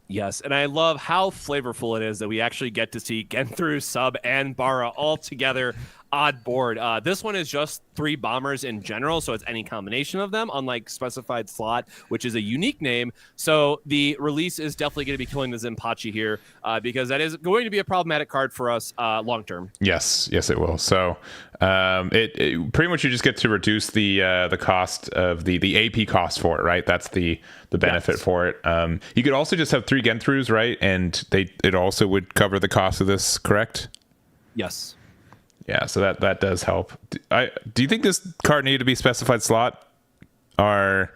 Speaker 2: Yes, and I love how flavorful it is that we actually get to see Genthru, Sub, and Bara all together on board. This one is just 3 bombers in general, so it's any combination of them, unlike Specified Slot, which is a unique name. So the release is definitely going to be killing the Zenpachi here because that is going to be a problematic card for us long term. Yes,
Speaker 1: it will. So it pretty much you just get to reduce the cost of the AP cost for it, right? That's the benefit for it. You could also just have 3 Genthrus, right? And it also would cover the cost of this, correct?
Speaker 2: Yes.
Speaker 1: Yeah, so that does help. Do you think this card needed to be specified slot, or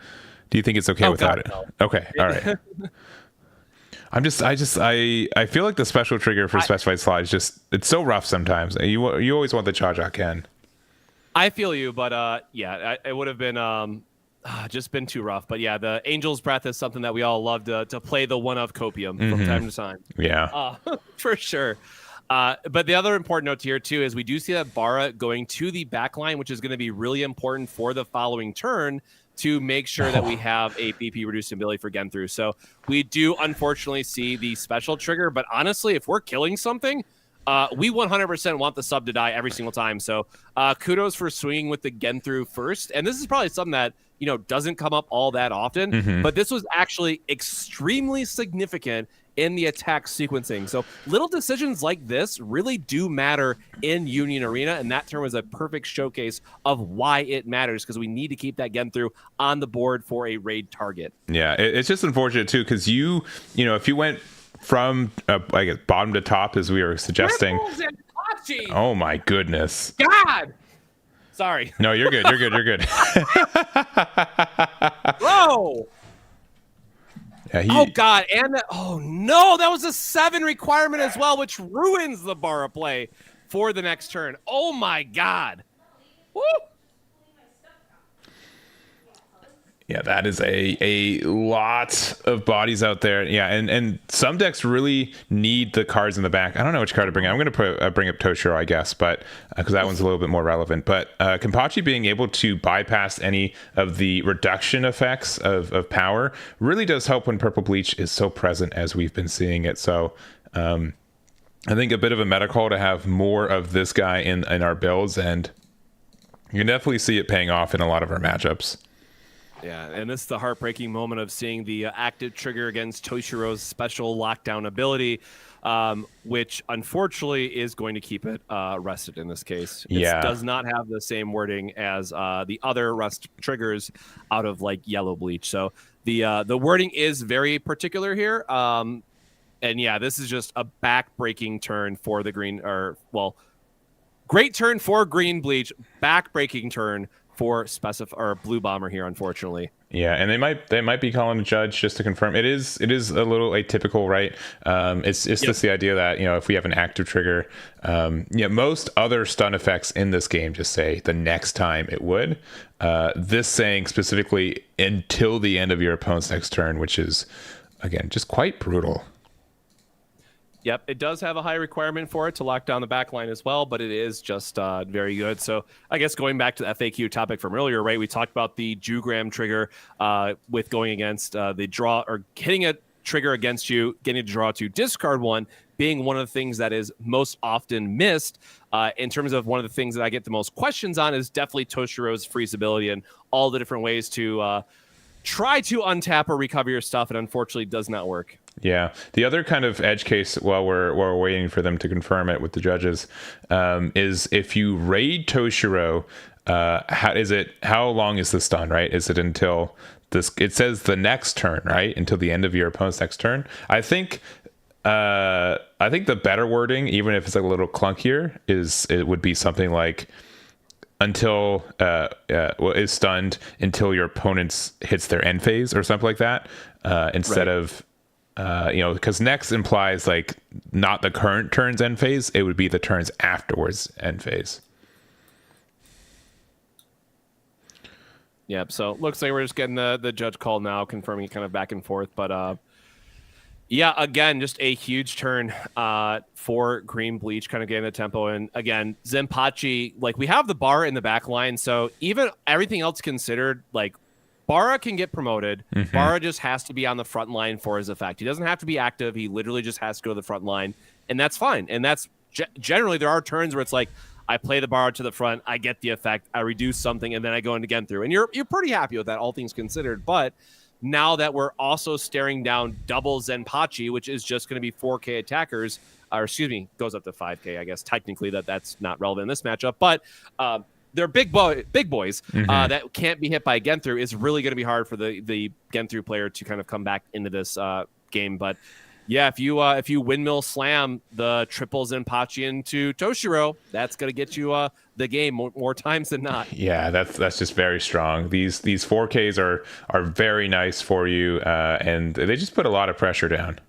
Speaker 1: do you think it's okay without it?
Speaker 2: No.
Speaker 1: Okay, all right. I feel like the special trigger for specified slot is just, it's so rough sometimes. You always want the Chajak in.
Speaker 2: I feel you, but it would have been just been too rough. But yeah, the Angel's Breath is something that we all love to play the one of copium from time to time.
Speaker 1: Yeah,
Speaker 2: for sure. But the other important note here too is we do see that Bara going to the back line, which is going to be really important for the following turn to make sure that we have a BP reduced ability for Genthru. So we do unfortunately see the special trigger, but honestly, if we're killing something, we 100% want the sub to die every single time. So kudos for swinging with the Genthru first. And this is probably something that, doesn't come up all that often, but this was actually extremely significant in the attack sequencing. So little decisions like this really do matter in Union Arena, and that turn was a perfect showcase of why it matters, because we need to keep that Genthru on the board for a raid target.
Speaker 1: Yeah, it's just unfortunate too, because if you went from I guess bottom to top as we were suggesting. Oh my goodness.
Speaker 2: God. Sorry.
Speaker 1: No, you're good. You're good.
Speaker 2: Whoa.
Speaker 1: Yeah,
Speaker 2: oh God, and that was a 7 requirement as well, which ruins the Bara play for the next turn. Oh my God. Woo.
Speaker 1: Yeah, that is a lot of bodies out there. Yeah, and some decks really need the cards in the back. I don't know which card to bring. I'm going to bring up Toshiro, I guess, but because that one's a little bit more relevant. But Kenpachi being able to bypass any of the reduction effects of power really does help when Purple Bleach is so present as we've been seeing it. So I think a bit of a meta call to have more of this guy in our builds, and you can definitely see it paying off in a lot of our matchups.
Speaker 2: Yeah, and this is the heartbreaking moment of seeing the active trigger against Toshiro's special lockdown ability, which unfortunately is going to keep it rested in this case. It does not have the same wording as the other rest triggers out of like Yellow Bleach. So the wording is very particular here. And yeah, this is just a back-breaking turn for the green, great turn for Green Bleach, back-breaking turn for Blue Bomber here, unfortunately.
Speaker 1: Yeah, and they might be calling a judge just to confirm. It is a little atypical, right? It's just the idea that if we have an active trigger, most other stun effects in this game just say the next time it would. This saying specifically until the end of your opponent's next turn, which is again just quite brutal.
Speaker 2: Yep, it does have a high requirement for it to lock down the back line as well, but it is just very good. So I guess going back to the FAQ topic from earlier, right, we talked about the Jugram trigger with going against the draw, or hitting a trigger against you, getting a draw to discard one, being one of the things that is most often missed. In terms of one of the things that I get the most questions on is definitely Toshiro's freeze ability and all the different ways to try to untap or recover your stuff, and unfortunately does not work.
Speaker 1: Yeah, the other kind of edge case while we're waiting for them to confirm it with the judges is if you raid Toshiro, how long is the stun? Right? Is it until this? It says the next turn, right? Until the end of your opponent's next turn. I think the better wording, even if it's like a little clunkier, it would be something like until is stunned until your opponent's hits their end phase or something like that, instead of because next implies like not the current turn's end phase, it would be the turns afterwards end phase.
Speaker 2: Yep, so looks like we're just getting the judge call now, confirming it kind of back and forth, but yeah, again, just a huge turn for Green Bleach, kind of getting the tempo. And again, Zenpachi, like we have the bar in the back line, so even everything else considered, like Bara can get promoted. Bara just has to be on the front line for his effect. He doesn't have to be active. He literally just has to go to the front line, and that's fine. And that's generally, there are turns where it's like, I play the Bara to the front, I get the effect, I reduce something, and then I go into Genthru. And you're pretty happy with that, all things considered. But now that we're also staring down double Zenpachi, which is just going to be 4K attackers, or excuse me, goes up to 5K, I guess. Technically, that's not relevant in this matchup, but they're big boys that can't be hit by Genthru is really going to be hard for the Genthru player to kind of come back into this game. But Yeah, if you windmill slam the triples and Pachi into Toshiro, that's gonna get you the game more times than not.
Speaker 1: Yeah, that's just very strong. These 4Ks are very nice for you, and they just put a lot of pressure down.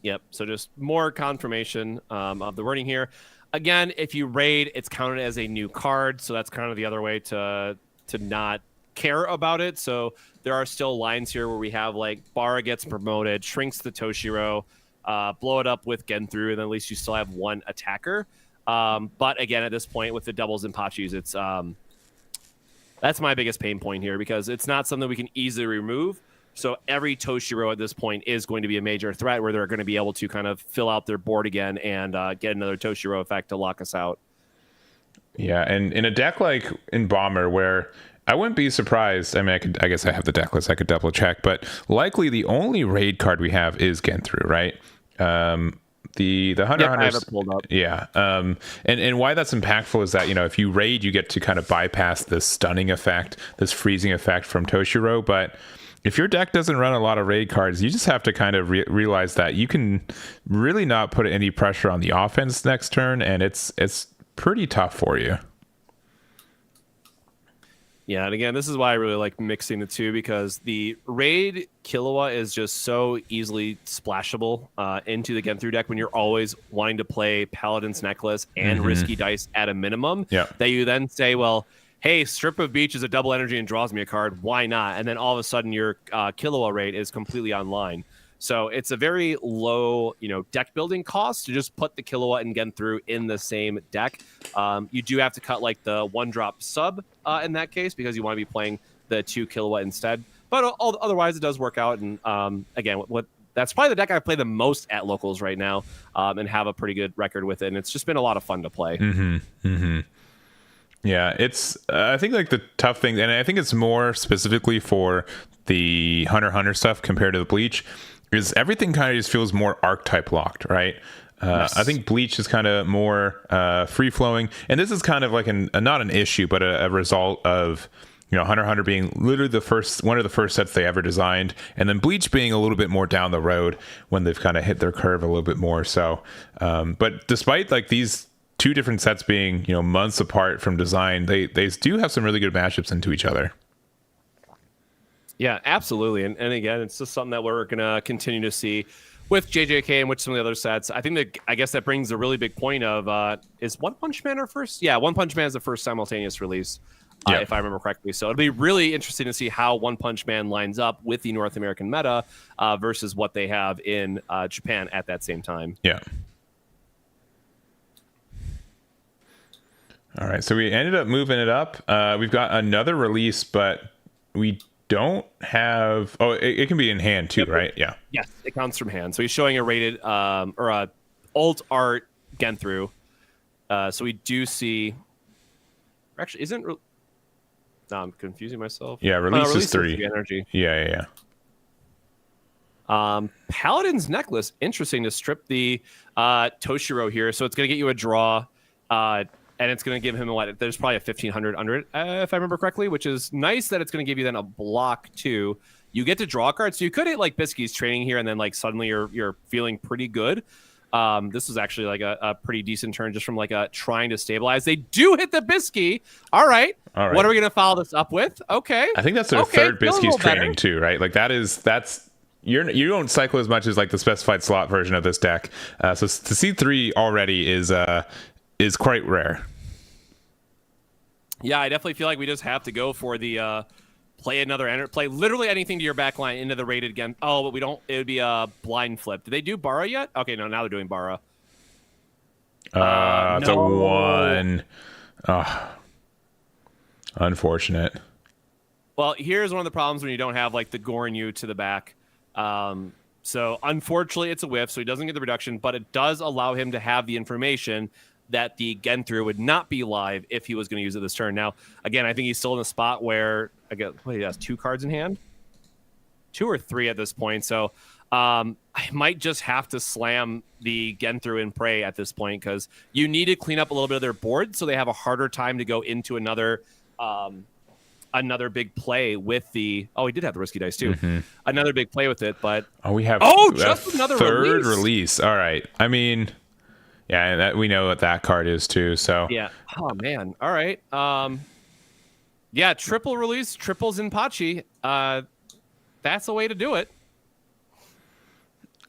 Speaker 2: Yep. So just more confirmation of the wording here. Again, if you raid, it's counted as a new card, so that's kind of the other way to not care about it. So there are still lines here where we have like Bara gets promoted, shrinks the Toshiro, blow it up with Genthru, and then at least you still have one attacker. But again, at this point with the doubles and Pachis, it's that's my biggest pain point here because it's not something we can easily remove. So every Toshiro at this point is going to be a major threat where they're going to be able to kind of fill out their board again and get another Toshiro effect to lock us out.
Speaker 1: Yeah, and in a deck like in Bomber where I wouldn't be surprised. I mean, I guess I have the deck list. I could double check, but likely the only raid card we have is Genthru, right? The Hunter
Speaker 2: Hunters. I have it
Speaker 1: Hunters,
Speaker 2: pulled up.
Speaker 1: yeah. And why that's impactful is that if you raid, you get to kind of bypass this stunning effect, this freezing effect from Toshiro. But if your deck doesn't run a lot of raid cards, you just have to kind of realize that you can really not put any pressure on the offense next turn, and it's pretty tough for you.
Speaker 2: Yeah, and again, this is why I really like mixing the two because the raid Killua is just so easily splashable into the Genthru deck when you're always wanting to play Paladin's Necklace and Risky Dice at a minimum.
Speaker 1: Yeah.
Speaker 2: That you then say, well, hey, Strip of Beach is a double energy and draws me a card. Why not? And then all of a sudden your Killua raid is completely online. So it's a very low, deck building cost to just put the Killua and Genthru in the same deck. You do have to cut like the 1-drop sub in that case because you want to be playing the 2 Killua instead. But otherwise, it does work out. And again, that's probably the deck I play the most at locals right now and have a pretty good record with it. And it's just been a lot of fun to play.
Speaker 1: Yeah, it's I think like the tough thing, and I think it's more specifically for the Hunter x Hunter stuff compared to the Bleach, is everything kind of just feels more archetype locked, right?
Speaker 2: Yes.
Speaker 1: I think Bleach is kind of more free flowing, and this is kind of like not an issue, but a result of Hunter x Hunter being literally one of the first sets they ever designed, and then Bleach being a little bit more down the road when they've kind of hit their curve a little bit more. So, but despite like these two different sets being months apart from design, they do have some really good matchups into each other.
Speaker 2: Yeah, absolutely. And again, it's just something that we're going to continue to see with JJK and with some of the other sets. I guess that brings a really big point of is One Punch Man our first? Yeah, One Punch Man is the first simultaneous release, if I remember correctly. So it'll be really interesting to see how One Punch Man lines up with the North American meta versus what they have in Japan at that same time.
Speaker 1: Yeah. All right, so we ended up moving it up. We've got another release, but we don't have... Oh, it can be in hand too, right? Yeah.
Speaker 2: Yes, it counts from hand. So he's showing a rated or a alt art Genthru. So we do see... Actually, isn't... No, I'm confusing myself.
Speaker 1: Yeah, release is 3.
Speaker 2: Energy.
Speaker 1: Yeah.
Speaker 2: Paladin's Necklace. Interesting to strip the Toshiro here. So it's going to get you a draw. And it's going to give him there's probably a 1,500 under it, if I remember correctly, which is nice that it's going to give you then a block too. You get to draw cards. So you could hit like Bisky's training here and then like suddenly you're feeling pretty good. This is actually like a pretty decent turn just from like trying to stabilize. They do hit the Bisky. All right. What are we going to follow this up with? Okay.
Speaker 1: I think that's their third Bisky's training too, right? Like that's you don't cycle as much as like the specified slot version of this deck. So to see 3 already is quite rare.
Speaker 2: Yeah, I definitely feel like we just have to go for the play literally anything to your back line into the rated again. Oh, but we don't. It would be a blind flip. Did they do Bara yet? Okay, no, now they're doing Bara.
Speaker 1: It's a 1. Unfortunate.
Speaker 2: Well, here's one of the problems when you don't have like the Goran to the back. So unfortunately, it's a whiff, so he doesn't get the reduction, but it does allow him to have the information that the Genthru would not be live if he was going to use it this turn. Now, again, I think he's still in a spot where he has 2 cards in hand, 2 or 3 at this point. So I might just have to slam the Genthru in Prey at this point because you need to clean up a little bit of their board so they have a harder time to go into another another big play with the. Oh, he did have the risky dice too. Another big play with it, but
Speaker 1: we have
Speaker 2: just another
Speaker 1: third release. All right. I mean, yeah, that we know what that card is too. So
Speaker 2: yeah. Oh man. All right. Yeah, triple release, triples in Pachi. That's a way to do it.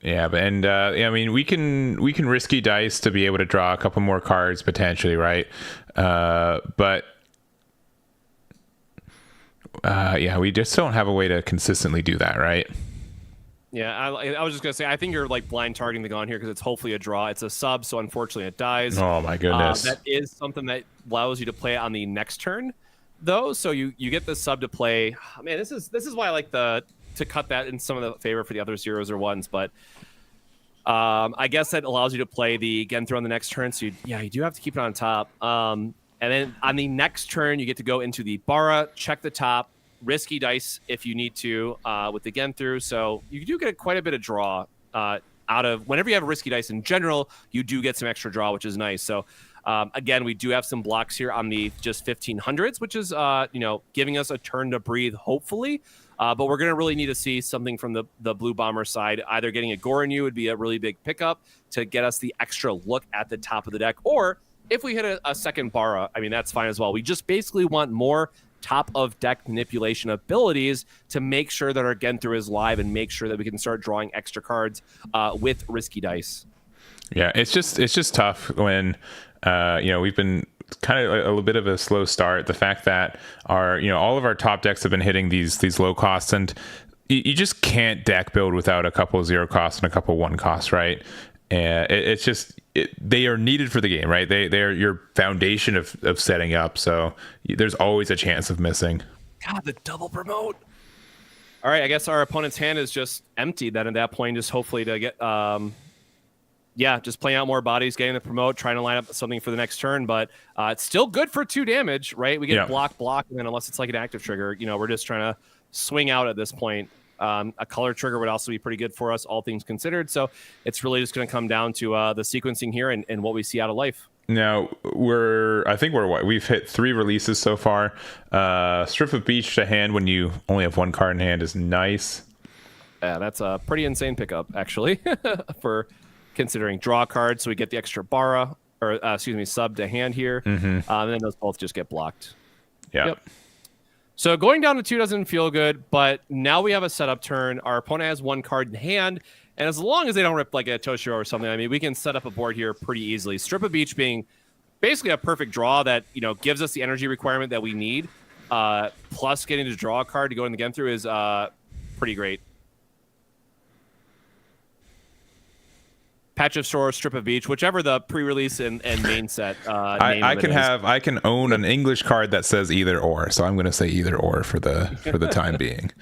Speaker 1: Yeah, but I mean, we can risky dice to be able to draw a couple more cards potentially, right? But yeah, we just don't have a way to consistently do that, right?
Speaker 2: Yeah, I was just gonna say, I think you're like blind targeting the gun here because it's hopefully a draw. It's a sub, so unfortunately it dies.
Speaker 1: Oh my goodness!
Speaker 2: That is something that allows you to play on the next turn, though. So you get the sub to play. Oh, man, this is why I like to cut that in some of the favor for the other zeros or ones, but I guess that allows you to play the Genthru on the next turn. So you do have to keep it on top. And then on the next turn, you get to go into the Bara, check the top, risky dice if you need to with the Genthru. So you do get quite a bit of draw out of whenever you have a risky dice in general. You do get some extra draw, which is nice. So again, we do have some blocks here on the just 1500s, which is giving us a turn to breathe, hopefully. But we're going to really need to see something from the Blue Bomber side. Either getting a Goranyu would be a really big pickup to get us the extra look at the top of the deck. Or if we hit a second Bara, I mean, that's fine as well. We just basically want more top of deck manipulation abilities to make sure that our Genthru is live and make sure that we can start drawing extra cards with risky dice.
Speaker 1: Yeah, it's just tough when we've been kind of a little bit of a slow start. The fact that all of our top decks have been hitting these low costs, and you just can't deck build without a couple of 0 costs and a couple of 1 costs, right? And they are needed for the game, right? They are your foundation of setting up. So there's always a chance of missing.
Speaker 2: God, the double promote. All right, I guess our opponent's hand is just empty then at that point, just hopefully to get just playing out more bodies, getting the promote, trying to line up something for the next turn, but it's still good for 2 damage, right? We get block, and then unless it's like an active trigger, we're just trying to swing out at this point. A color trigger would also be pretty good for us, all things considered. So it's really just going to come down to the sequencing here and what we see out of life.
Speaker 1: Now we've hit 3 releases so far. Strip of Beach to hand when you only have 1 card in hand is nice.
Speaker 2: Yeah, that's a pretty insane pickup actually for considering draw cards. So we get the extra Bara or sub to hand here, and then those both just get blocked.
Speaker 1: Yeah.
Speaker 2: Yep. So going down to 2 doesn't feel good, but now we have a setup turn. Our opponent has 1 card in hand, and as long as they don't rip like a Toshiro or something, I mean, we can set up a board here pretty easily. Strip of Beach being basically a perfect draw that gives us the energy requirement that we need, plus getting to draw a card to go in the Genthru is pretty great. Patch of Shore, Strip of Beach, whichever the pre-release and main set.
Speaker 1: I can own an English card that says either or, so I'm going to say either or for the time being.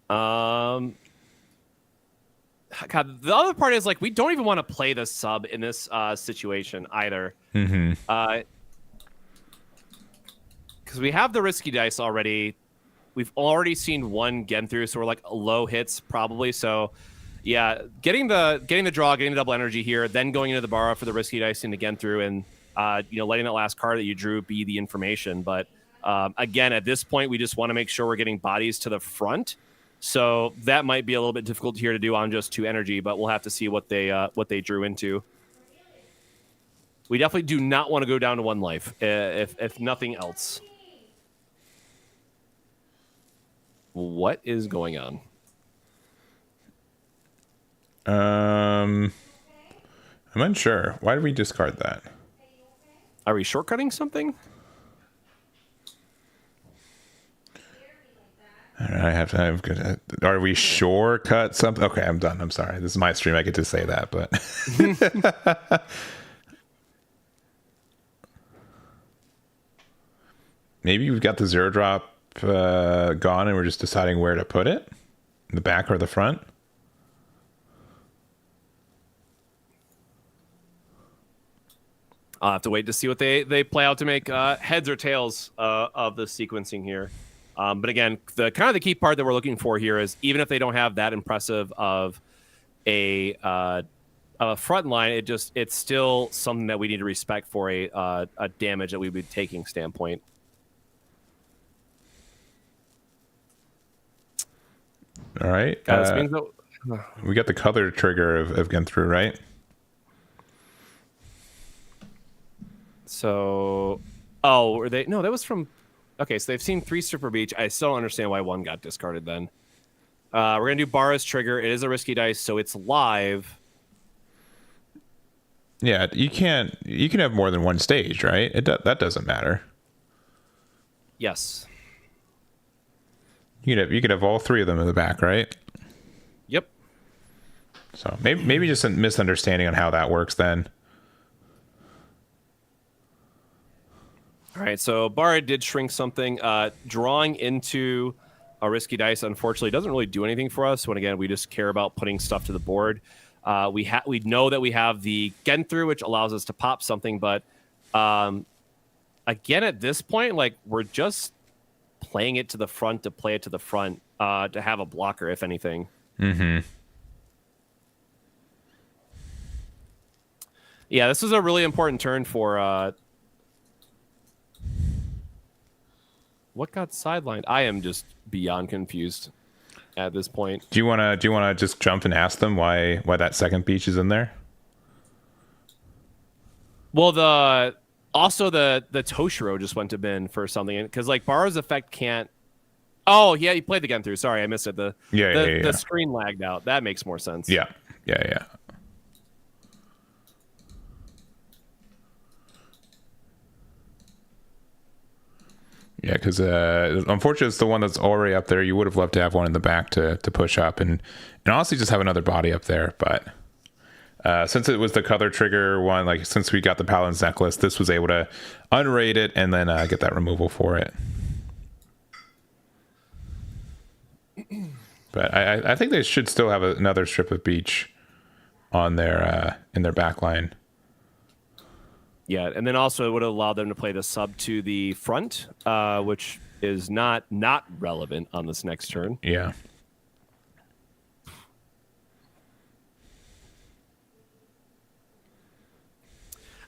Speaker 2: God, the other part is like we don't even want to play the sub in this situation either. Because we have the risky dice already. We've already seen 1 Genthru, so we're like low hits probably. So, yeah, getting the draw, getting the double energy here, then going into the Bara for the risky dice into Genthru, and letting that last card that you drew be the information. But again, at this point, we just want to make sure we're getting bodies to the front. So that might be a little bit difficult here to do on just 2 energy, but we'll have to see what they drew into. We definitely do not want to go down to 1 life, if nothing else. What is going on?
Speaker 1: I'm unsure. Why did we discard that?
Speaker 2: Are we shortcutting something?
Speaker 1: All right, I'm good. Are we shortcut something? Okay, I'm done. I'm sorry. This is my stream. I get to say that, but maybe we've got the 0 drop gone and we're just deciding where to put it, in the back or the front.
Speaker 2: I'll have to wait to see what they play out to make heads or tails of the sequencing here. But again, the key part that we're looking for here is even if they don't have that impressive of a front line, it's still something that we need to respect for a damage that we would be taking standpoint.
Speaker 1: All right. We got the color trigger of Genthru, right?
Speaker 2: So, oh, were they? No, that was from. Okay, so they've seen 3 Stripper Beach. I still don't understand why 1 got discarded then. We're going to do Bara's trigger. It is a risky dice, so it's live.
Speaker 1: Yeah, you can have more than 1 stage, right? That doesn't matter.
Speaker 2: Yes.
Speaker 1: You could have all 3 of them in the back, right?
Speaker 2: Yep.
Speaker 1: So maybe just a misunderstanding on how that works then.
Speaker 2: All right, so Bara did shrink something. Drawing into a risky dice, unfortunately, doesn't really do anything for us. When again, we just care about putting stuff to the board. We know that we have the Genthru, which allows us to pop something, but again, at this point, like we're just playing it to the front to play it to the front to have a blocker, if anything.
Speaker 1: Mm-hmm.
Speaker 2: Yeah, this was a really important turn for. What got sidelined? I am just beyond confused at this point.
Speaker 1: Do you wanna just jump and ask them why that second beach is in there?
Speaker 2: Well, the Toshiro just went to bin for something because like Bara's effect can't. Oh yeah, he played the Genthru. Sorry, I missed it. The screen lagged out. That makes more sense.
Speaker 1: Yeah. Yeah, because unfortunately, it's the one that's already up there. You would have loved to have one in the back to push up and honestly just have another body up there. But since it was the color trigger one, like since we got the Paladin's Necklace, this was able to unraid it and then get that removal for it. But I think they should still have another strip of beach on their in their back line.
Speaker 2: Yeah, and then also it would allow them to play the sub to the front, which is not relevant on this next turn.
Speaker 1: Yeah.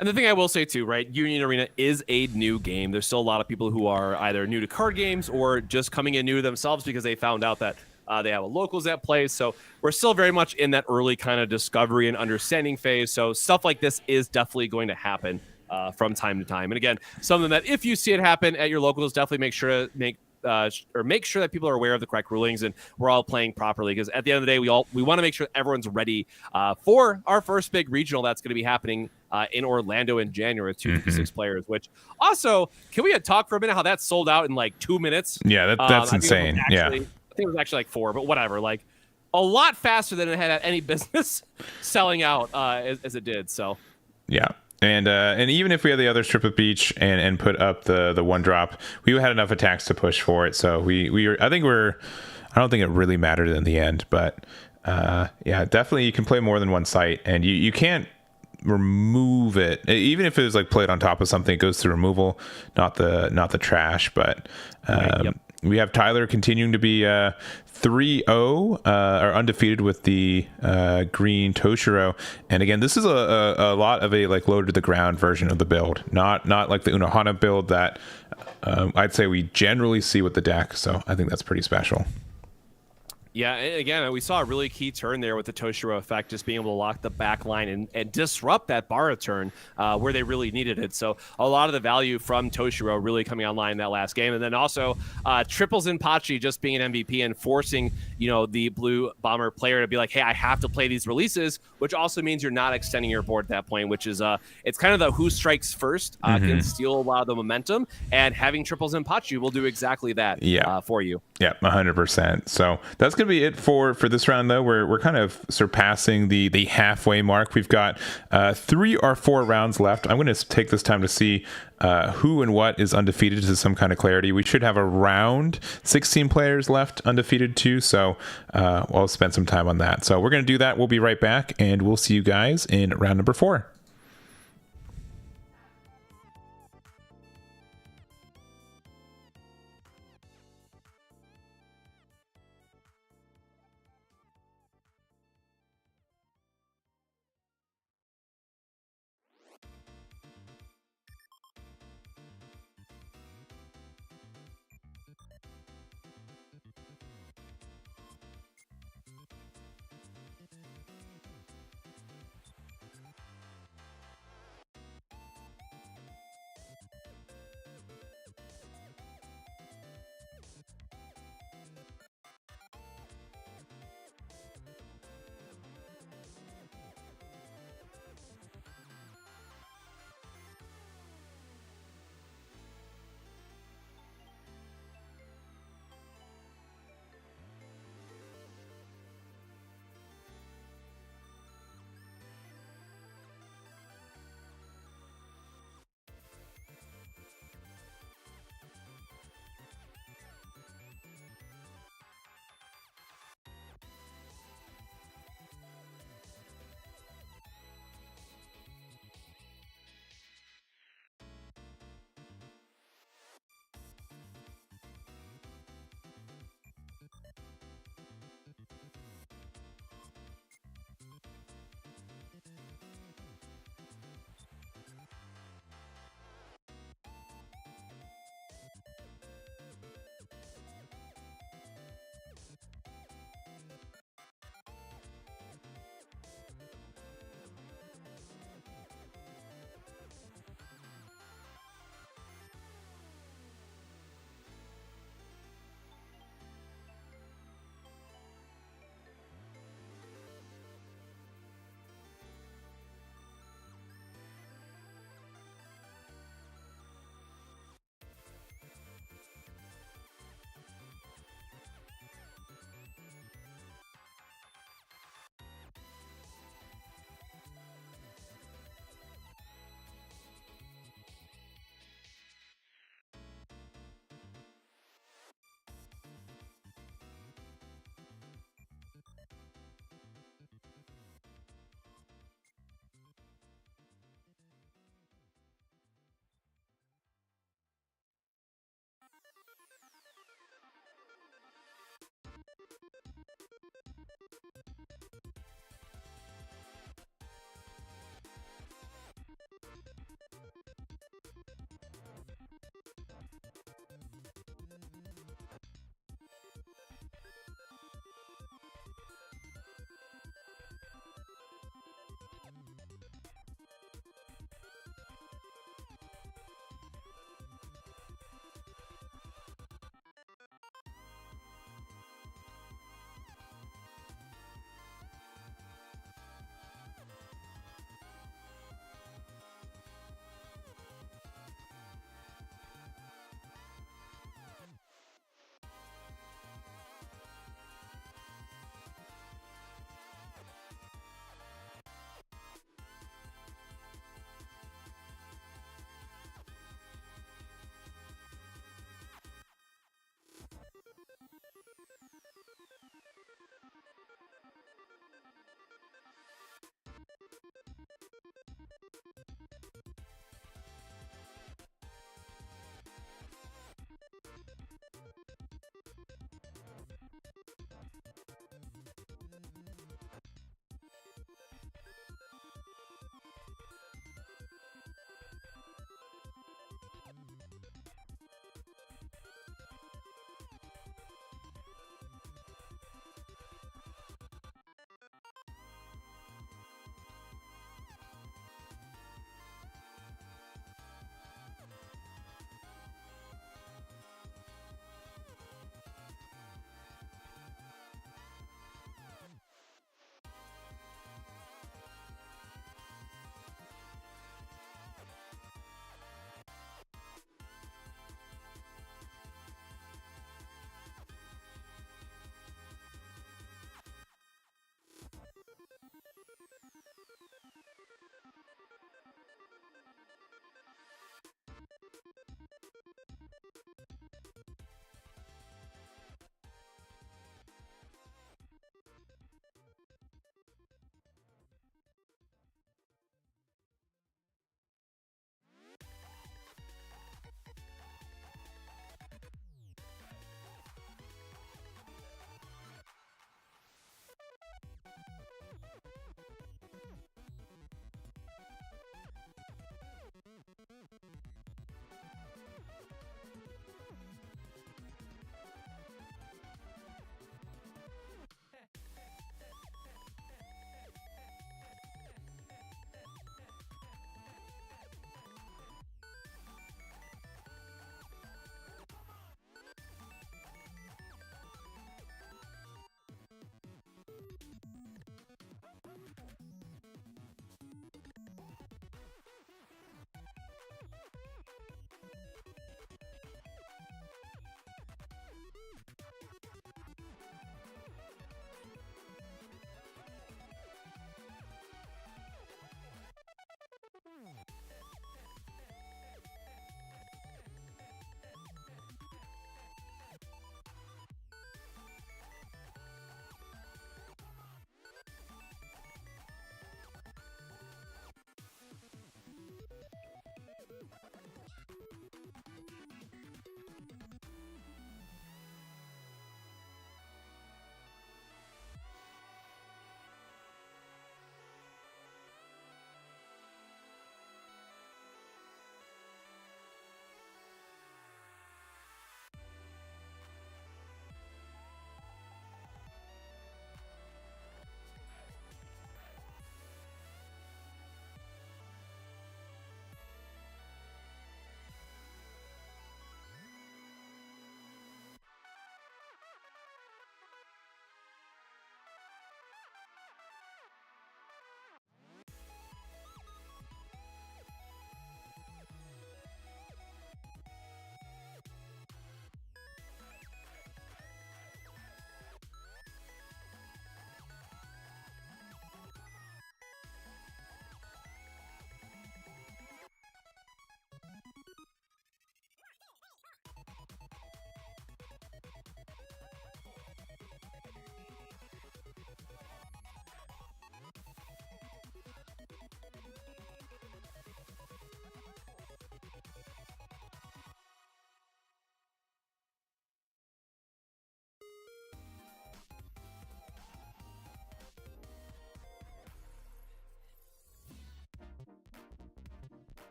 Speaker 2: And the thing I will say too, right? Union Arena is a new game. There's still a lot of people who are either new to card games or just coming in new to themselves because they found out that they have a locals that play. So we're still very much in that early kind of discovery and understanding phase. So stuff like this is definitely going to happen from time to time. And again, something that if you see it happen at your locals, definitely make sure that people are aware of the correct rulings and we're all playing properly. Because at the end of the day, we want to make sure that everyone's ready for our first big regional that's going to be happening in Orlando in January with 256 players. Which also, can we talk for a minute how that sold out in like 2 minutes?
Speaker 1: Yeah, that's insane.
Speaker 2: I think it was actually like 4, but whatever. Like a lot faster than it had any business selling out as it did. So
Speaker 1: yeah. And even if we had the other strip of beach and put up the 1 drop, we had enough attacks to push for it. So I don't think it really mattered in the end, but yeah, definitely you can play more than 1 site and you can't remove it. Even if it was like played on top of something, it goes through removal, not the trash. But we have Tyler continuing to be 3-0 or undefeated with the green Toshiro. And again, this is a lot of a like low to the ground version of the build, not like the Unohana build that I'd say we generally see with the deck. So I think that's pretty special.
Speaker 2: Yeah, again, we saw a really key turn there with the Toshiro effect, just being able to lock the back line and disrupt that Bara turn where they really needed it. So a lot of the value from Toshiro really coming online in that last game. And then also Triples and Pachi just being an MVP and forcing, the Blue Bomber player to be like, hey, I have to play these releases, which also means you're not extending your board at that point, which is it's kind of the who strikes first can steal a lot of the momentum. And having Triples and Pachi will do exactly that for you.
Speaker 1: Yeah, 100%. So that's going to be it for this round, though. We're kind of surpassing the halfway mark. We've got 3 or 4 rounds left. I'm going to take this time to see who and what is undefeated to some kind of clarity. We should have around 16 players left undefeated too, so we'll spend some time on that. So we're going to do that. We'll be right back, and we'll see you guys in round number 4.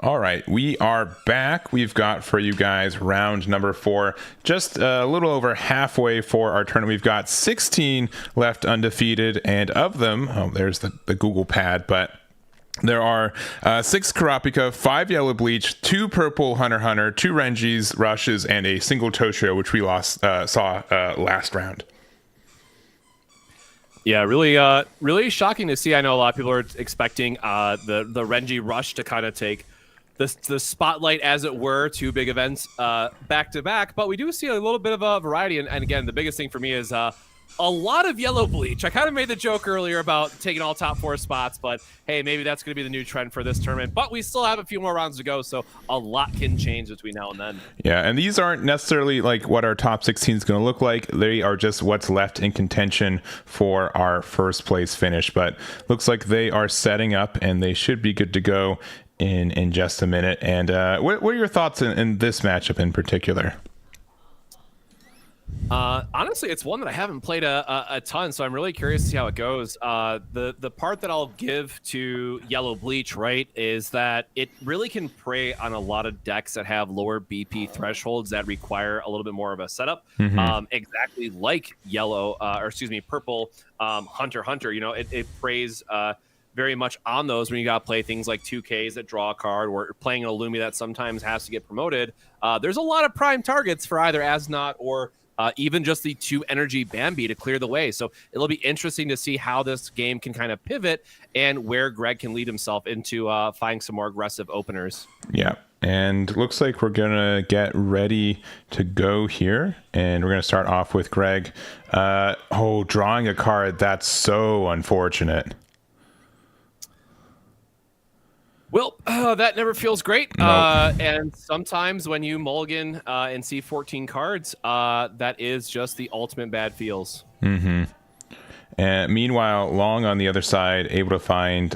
Speaker 1: All right, we are back. We've got for you guys round number 4, just a little over halfway for our tournament. We've got 16 left undefeated, and of them, there's the Google pad, but there are 6 Karapika, 5 Yellow Bleach, 2 Purple Hunter Hunter, 2 Renjis, Rushes, and a single Toshio, which we saw last round.
Speaker 2: Yeah, really shocking to see. I know a lot of people are expecting the Renji Rush to kind of take the spotlight, as it were, 2 big events back to back, but we do see a little bit of a variety. And again, the biggest thing for me is a lot of Yellow Bleach. I kind of made the joke earlier about taking all top 4 spots, but hey, maybe that's going to be the new trend for this tournament. But we still have a few more rounds to go, so a lot can change between now and then.
Speaker 1: Yeah, and these aren't necessarily like what our top 16 is going to look like. They are just what's left in contention for our first place finish. But looks like they are setting up, and they should be good to go in just a minute. And what are your thoughts in this matchup in particular?
Speaker 2: Honestly, it's one that I haven't played a ton, so I'm really curious to see how it goes. The part that I'll give to Yellow Bleach, right, is that it really can prey on a lot of decks that have lower BP thresholds that require a little bit more of a setup. Exactly like Purple Hunter Hunter. You know, it preys very much on those when you got to play things like 2Ks that draw a card, or playing an Illumi that sometimes has to get promoted. There's a lot of prime targets for either Asnot or even just the 2 energy Bambi to clear the way. So it'll be interesting to see how this game can kind of pivot and where Greg can lead himself into finding some more aggressive openers.
Speaker 1: Yeah. And looks like we're going to get ready to go here. And we're going to start off with Greg. Drawing a card. That's so unfortunate.
Speaker 2: Well, that never feels great.
Speaker 1: Nope.
Speaker 2: And sometimes when you mulligan and see 14 cards, that is just the ultimate bad feels.
Speaker 1: Mm-hmm. And meanwhile, Long on the other side, able to find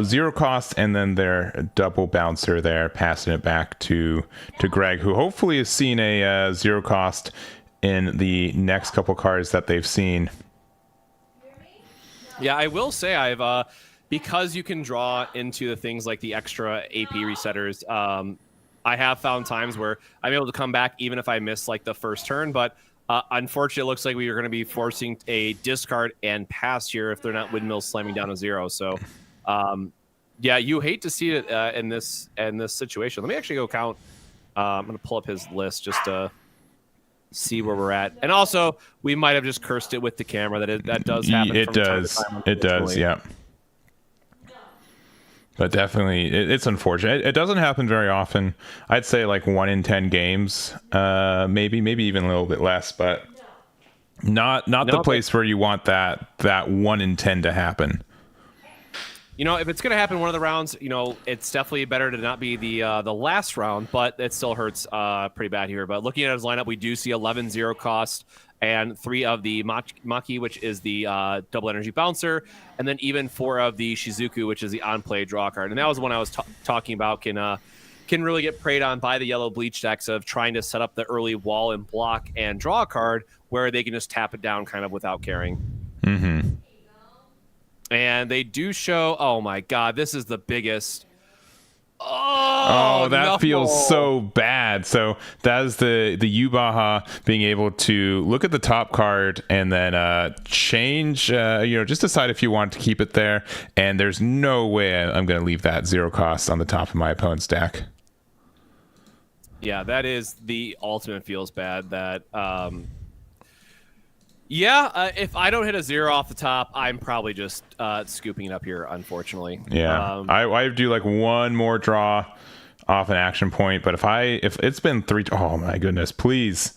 Speaker 1: 0 cost and then their double bouncer there, passing it back to Greg, who hopefully has seen a 0 cost in the next couple cards that they've seen.
Speaker 2: Yeah, I will say I've... because you can draw into the things like the extra AP resetters, I have found times where I'm able to come back even if I miss like the first turn. But unfortunately, it looks like we are going to be forcing a discard and pass here if they're not windmills slamming down a 0. So, yeah, you hate to see it in this situation. Let me actually go count. I'm going to pull up his list just to see where we're at. And also, we might have just cursed it with the camera. That does happen.
Speaker 1: It does. It does. Yeah. But definitely, it's unfortunate. It doesn't happen very often. I'd say like 1 in 10 games, maybe even a little bit less, but not the place where you want that 1 in 10 to happen.
Speaker 2: You know, if it's going to happen one of the rounds, you know, it's definitely better to not be the last round, but it still hurts pretty bad here. But looking at his lineup, we do see 11 0 cost and 3 of the Maki, which is the double energy bouncer, and then even 4 of the Shizuku, which is the on-play draw card. And that was one I was talking about can really get preyed on by the Yellow Bleach decks of trying to set up the early wall and block and draw a card where they can just tap it down kind of without caring.
Speaker 1: Mm-hmm.
Speaker 2: And they do show, oh my god, this is the biggest.
Speaker 1: Oh, that
Speaker 2: no.
Speaker 1: feels so bad. So that is the Yubaha being able to look at the top card and then change, just decide if you want to keep it there. And there's no way I'm going to leave that 0 cost on the top of my opponent's deck.
Speaker 2: Yeah, that is the ultimate feels bad. That if I don't hit a 0 off the top, I'm probably just scooping it up here, unfortunately.
Speaker 1: Yeah, I do like 1 more draw off an action point, but if it's been 3, oh my goodness, please.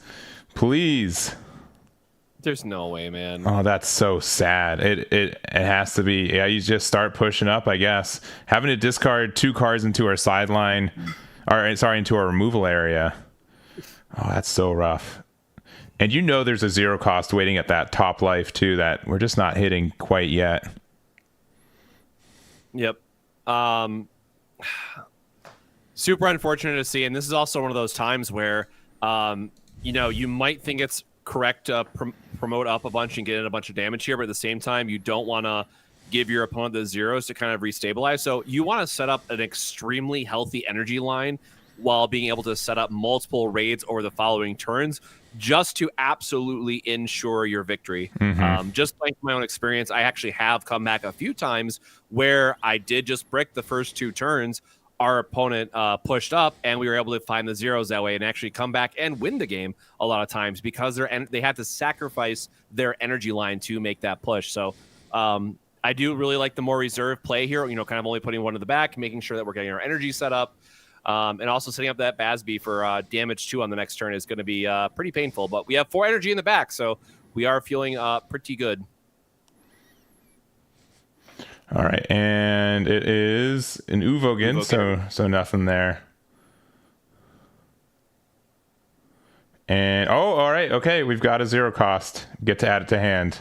Speaker 2: There's no way, man.
Speaker 1: Oh, that's so sad. It has to be. Yeah, you just start pushing up, I guess. Having to discard 2 cards into our sideline, into our removal area. Oh, that's so rough. And there's a 0 cost waiting at that top life too that we're just not hitting quite yet.
Speaker 2: Yep. Super unfortunate to see. And this is also one of those times where, you might think it's correct to promote up a bunch and get in a bunch of damage here, but at the same time, you don't want to give your opponent the zeros to kind of restabilize. So you want to set up an extremely healthy energy line while being able to set up multiple raids over the following turns just to absolutely ensure your victory. Just like my own experience, I actually have come back a few times where I did just brick the first 2 turns. Our opponent pushed up, and we were able to find the zeros that way and actually come back and win the game a lot of times because they had to sacrifice their energy line to make that push. So I do really like the more reserved play here, kind of only putting one in the back, making sure that we're getting our energy set up. And also setting up that Basby for damage 2 on the next turn is going to be pretty painful. But we have 4 energy in the back, so we are feeling pretty good.
Speaker 1: All right, and it is an Uvogin, so nothing there. And all right, okay, we've got a 0 cost. Get to add it to hand.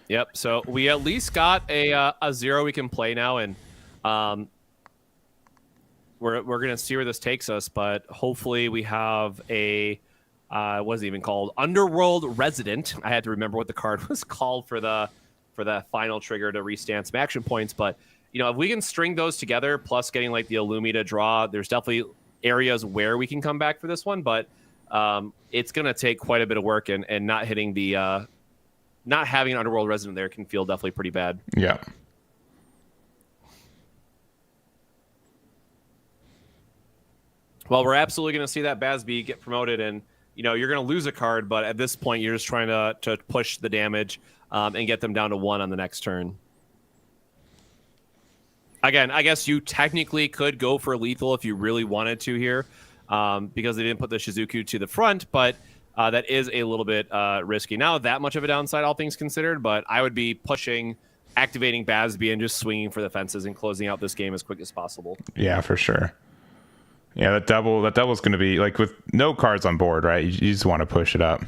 Speaker 2: Yep. So we at least got a 0 we can play now, and we're gonna see where this takes us. But hopefully we have a what is it even called? Underworld Resident. I had to remember what the card was called for that final trigger to restand some action points. But if we can string those together, plus getting like the Illumi to draw, there's definitely areas where we can come back for this one. But it's gonna take quite a bit of work, and not hitting the not having an Underworld Resident there can feel definitely pretty bad.
Speaker 1: Yeah.
Speaker 2: Well, we're absolutely going to see that Basby get promoted, and you're going to lose a card, but at this point, you're just trying to push the damage and get them down to 1 on the next turn. Again, I guess you technically could go for lethal if you really wanted to here, because they didn't put the Shizuku to the front, but that is a little bit risky. Now, that much of a downside, all things considered, but I would be pushing, activating Basby, and just swinging for the fences and closing out this game as quick as possible.
Speaker 1: Yeah, for sure. Yeah, that double's going to be like with no cards on board, right? You just want to push it up.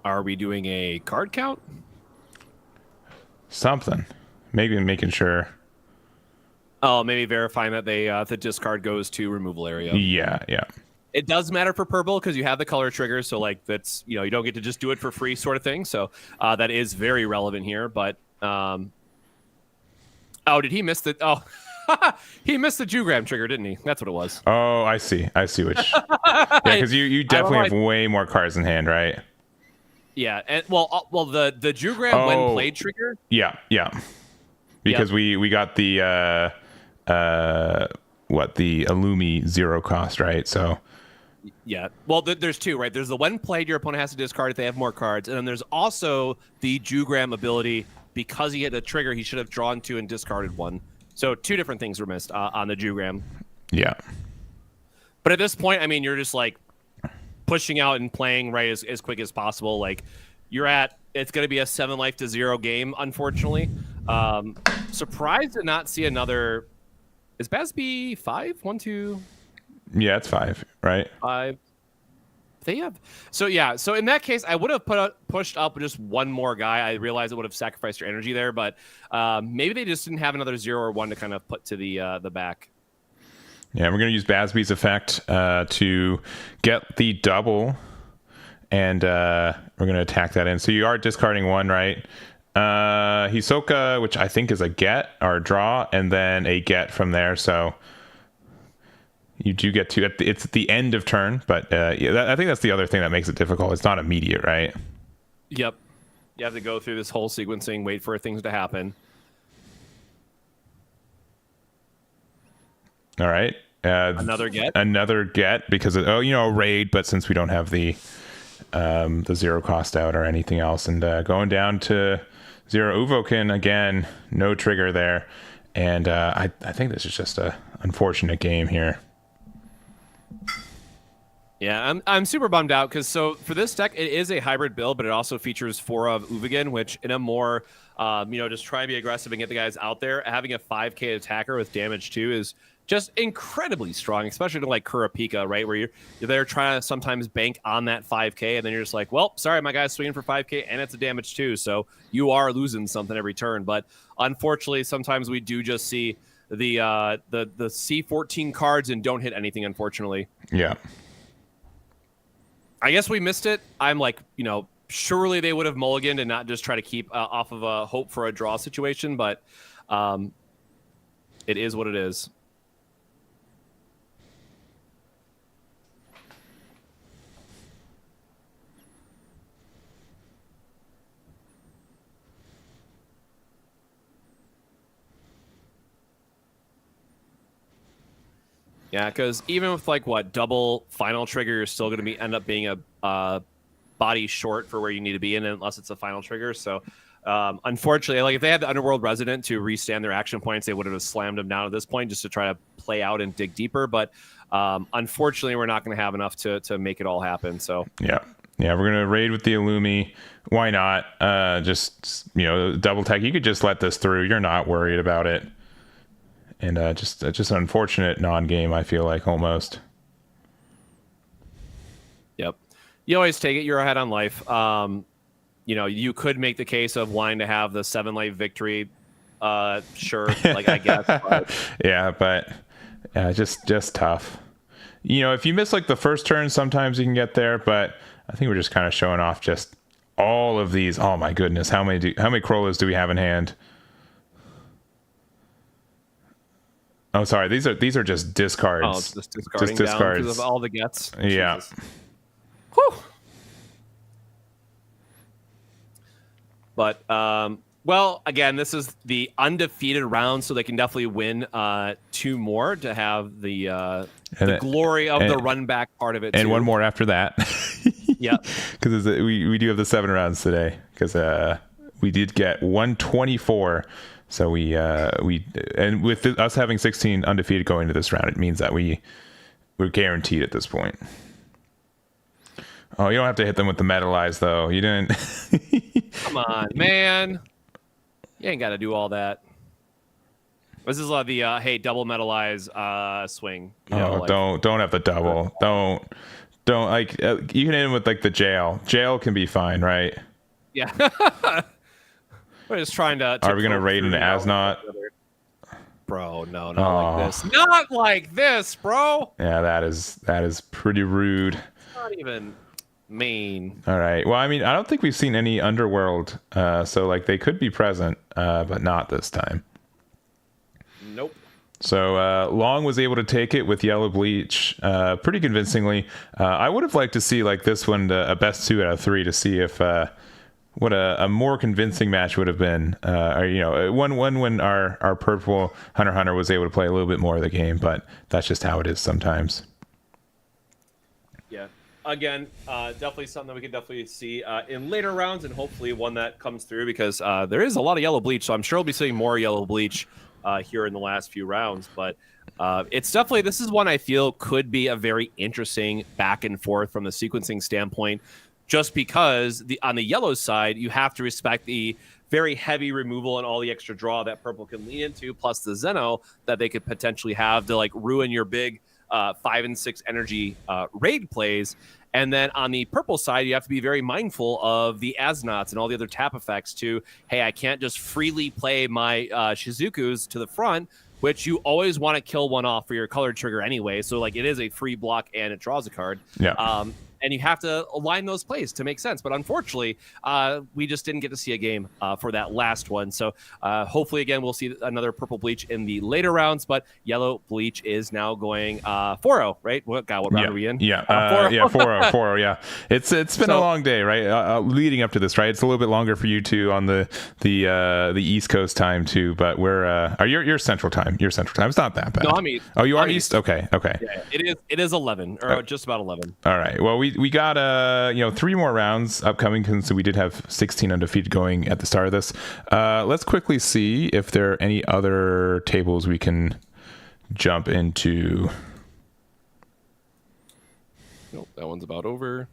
Speaker 2: Are we doing a card count?
Speaker 1: Something. Maybe making sure.
Speaker 2: Oh, maybe verifying that the discard goes to removal area.
Speaker 1: Yeah.
Speaker 2: It does matter for purple because you have the color trigger, so like that's you don't get to just do it for free sort of thing. So that is very relevant here. But oh, did he miss the? Oh, he missed the Jugram trigger, didn't he? That's what it was.
Speaker 1: Oh, I see. Which yeah, because you definitely have way more cards in hand, right?
Speaker 2: Yeah, and well, the Jugram when played trigger.
Speaker 1: Yeah. Because we got the the Illumi 0 cost, right? So
Speaker 2: yeah, well, there's 2, right? There's the when played, your opponent has to discard if they have more cards, and then there's also the Jugram ability. Because he hit a trigger, he should have drawn 2 and discarded 1. So 2 different things were missed on the Jugram.
Speaker 1: Yeah,
Speaker 2: but at this point, I mean, you're just like pushing out and playing right as quick as possible. Like it's going to be a 7 life to 0 game, unfortunately. Surprised to not see another. Is Basby 5? 1, 2.
Speaker 1: Yeah, it's 5, right?
Speaker 2: 5. They have. So yeah. So in that case, I would have pushed up just one more guy. I realized it would have sacrificed your energy there, but maybe they just didn't have another 0 or 1 to kind of put to the back.
Speaker 1: Yeah, we're going to use Basby's effect to get the double, and we're going to attack that in. So you are discarding 1, right? Hisoka, which I think is a get or a draw, and then a get from there. So you do get 2. It's at the end of turn, but yeah, I think that's the other thing that makes it difficult. It's not immediate, right?
Speaker 2: Yep. You have to go through this whole sequencing, wait for things to happen.
Speaker 1: All right.
Speaker 2: Another
Speaker 1: get because of, a raid, but since we don't have the 0 cost out or anything else, and going down to 0 Uvokin again, no trigger there, and I think this is just a unfortunate game here.
Speaker 2: Yeah, I'm super bummed out because for this deck, it is a hybrid build, but it also features 4 of Uvogin, which in a more just try and be aggressive and get the guys out there. Having a 5k attacker with damage 2 is just incredibly strong, especially to like Kurapika, right? Where you're there trying to sometimes bank on that 5K, and then you're just like, well, sorry, my guy's swinging for 5K, and it's a damage too. So you are losing something every turn. But unfortunately, sometimes we do just see the C14 cards and don't hit anything, unfortunately.
Speaker 1: Yeah.
Speaker 2: I guess we missed it. I'm like, surely they would have mulliganed and not just try to keep off of a hope for a draw situation, but it is what it is. Yeah, because even with like double final trigger, you're still going to end up being a body short for where you need to be in, unless it's a final trigger. So unfortunately, like if they had the Underworld Resident to restand their action points, they would have slammed them down at this point just to try to play out and dig deeper. But unfortunately, we're not going to have enough to make it all happen. So
Speaker 1: yeah, we're gonna raid with the Illumi. Why not? Just double tech. You could just let this through. You're not worried about it. And just an unfortunate non-game, I feel like, almost.
Speaker 2: Yep. You always take it. You're ahead on life. You could make the case of wanting to have the 7-life victory. Sure, like I guess. But...
Speaker 1: yeah, but just tough. If you miss like the first turn, sometimes you can get there. But I think we're just kind of showing off just all of these. Oh my goodness, how many Krollas do we have in hand? Oh, sorry. These are just discards.
Speaker 2: Oh, it's just discarding down because of all the gets.
Speaker 1: Yeah.
Speaker 2: Jesus. Whew. But well, again, this is the undefeated round, so they can definitely win 2 more to have the glory of the run back part of it.
Speaker 1: And
Speaker 2: too.
Speaker 1: 1 more after that.
Speaker 2: Yeah,
Speaker 1: because we do have the 7 rounds today. Because we did get 124. So we and with us having 16 undefeated going into this round, it means that we're guaranteed at this point. Oh, you don't have to hit them with the metalize though. You didn't.
Speaker 2: Come on, man. You ain't got to do all that. This is the hey double metalize swing.
Speaker 1: Don't have the double. Don't like you can hit him with like the jail. Jail can be fine, right?
Speaker 2: Yeah. We're just trying to
Speaker 1: are we gonna raid into Aandroidd?
Speaker 2: Bro, no, not like this. Not like this, bro.
Speaker 1: Yeah, that is pretty rude.
Speaker 2: It's not even mean.
Speaker 1: All right. Well, I mean, I don't think we've seen any Underworld, so like they could be present, but not this time.
Speaker 2: Nope.
Speaker 1: So Long was able to take it with Yellow Bleach pretty convincingly. I would have liked to see like this one a best 2 out of 3 to see if what a more convincing match would have been. One when our purple Hunter was able to play a little bit more of the game, but that's just how it is sometimes.
Speaker 2: Yeah. Again, definitely something that we can definitely see in later rounds, and hopefully one that comes through because there is a lot of Yellow Bleach, so I'm sure we'll be seeing more Yellow Bleach here in the last few rounds. But it's definitely, this is one I feel could be a very interesting back and forth from the sequencing standpoint. Just because on the yellow side, you have to respect the very heavy removal and all the extra draw that purple can lean into, plus the Zeno that they could potentially have to like ruin your big 5 and 6 energy raid plays. And then on the purple side, you have to be very mindful of the Aandroids and all the other tap effects too. Hey, I can't just freely play my Shizukus to the front, which you always want to kill one off for your color trigger anyway. So like it is a free block and it draws a card.
Speaker 1: Yeah.
Speaker 2: And you have to align those plays to make sense. But unfortunately, we just didn't get to see a game for that last one. So hopefully, again, we'll see another purple bleach in the later rounds. But yellow bleach is now going 4-0, right? What round are we in?
Speaker 1: Yeah, 4-0, 4-0, yeah. It's been a long day, right? Leading up to this, right? It's a little bit longer for you two on the East Coast time too. But we're you're Central time. You're Central time. It's not that bad.
Speaker 2: No, I'm East.
Speaker 1: Oh, you are East? Okay.
Speaker 2: Yeah, it is 11 or just about 11.
Speaker 1: All right. Well, we got 3 more rounds upcoming since we did have 16 undefeated going at the start of this. Let's quickly see if there are any other tables we can jump into.
Speaker 2: Nope, that one's about over.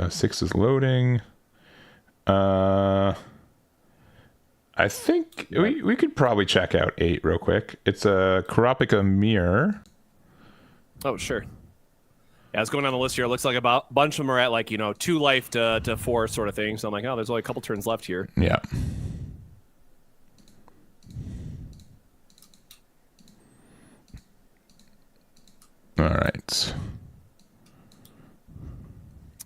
Speaker 1: 6 is loading. I think we could probably check out 8 real quick. It's a Kurapika mirror.
Speaker 2: Oh, sure. Yeah, it's going on the list here. It looks like a bunch of them are at like, 2 life to 4 sort of thing. So I'm like, oh, there's only a couple turns left here.
Speaker 1: Yeah. All right.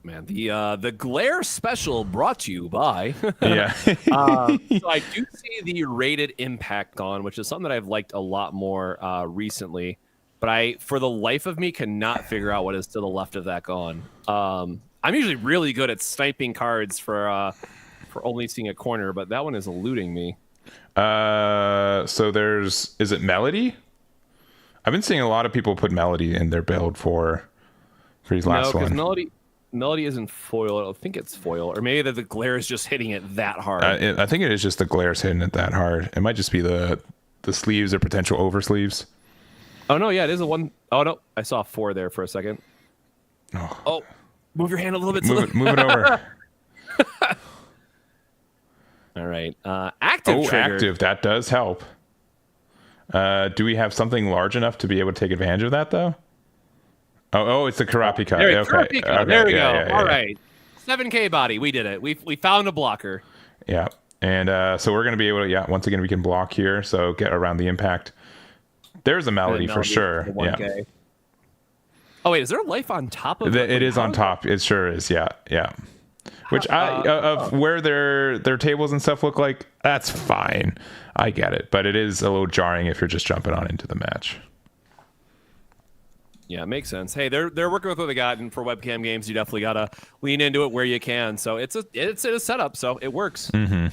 Speaker 2: Man, the glare special brought to you by.
Speaker 1: Yeah.
Speaker 2: So I do see the rated impact gone, which is something that I've liked a lot more recently. But I, for the life of me, cannot figure out what is to the left of that gone. I'm usually really good at sniping cards for only seeing a corner, but that one is eluding me.
Speaker 1: So is it Melody? I've been seeing a lot of people put Melody in their build for his last one.
Speaker 2: No, because Melody isn't foil. I don't think it's foil, or maybe that the glare is just hitting it that hard.
Speaker 1: I think it is just the glare's hitting it that hard. It might just be the sleeves or potential over sleeves.
Speaker 2: Oh no, yeah, it is a one. Oh no, I saw 4 there for a second. Oh, move your hand a little bit.
Speaker 1: Move it over.
Speaker 2: All right, active trigger.
Speaker 1: Active. That does help. Do we have something large enough to be able to take advantage of that though? Oh, it's the Kurapika.
Speaker 2: Kurapika. There we go.
Speaker 1: Yeah.
Speaker 2: All right. 7K body. We did it. We found a blocker.
Speaker 1: Yeah. And so we're going to be able to, once again, we can block here. So get around the impact. There's a Melody for sure. Yeah.
Speaker 2: Oh, wait. Is there a life on top of it?
Speaker 1: It is on top. It sure is. Yeah. Which where their tables and stuff look like, that's fine. I get it. But it is a little jarring if you're just jumping on into the match.
Speaker 2: Yeah, it makes sense. Hey, they're working with what they got, and for webcam games, you definitely gotta lean into it where you can. So it's a setup, so it works.
Speaker 1: Mm-hmm.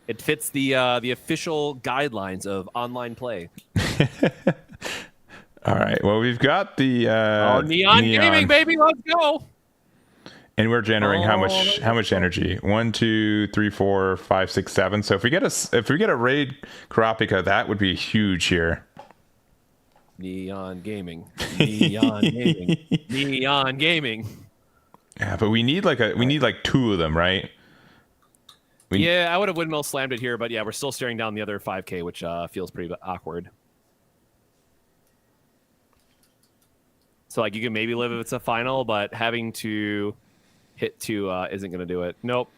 Speaker 2: It fits the official guidelines of online play.
Speaker 1: All right. Well, we've got the
Speaker 2: neon gaming, baby. Let's go.
Speaker 1: And we're generating how much energy? 1, 2, 3, 4, 5, 6, 7. So if we get a raid Kurapika, that would be huge here.
Speaker 2: Neon gaming. Neon gaming.
Speaker 1: Yeah, but we need like 2 of them, right?
Speaker 2: I would have windmill slammed it here, but yeah, we're still staring down the other 5K, which feels pretty awkward. So like you can maybe live if it's a final, but having to hit 2 isn't going to do it. Nope.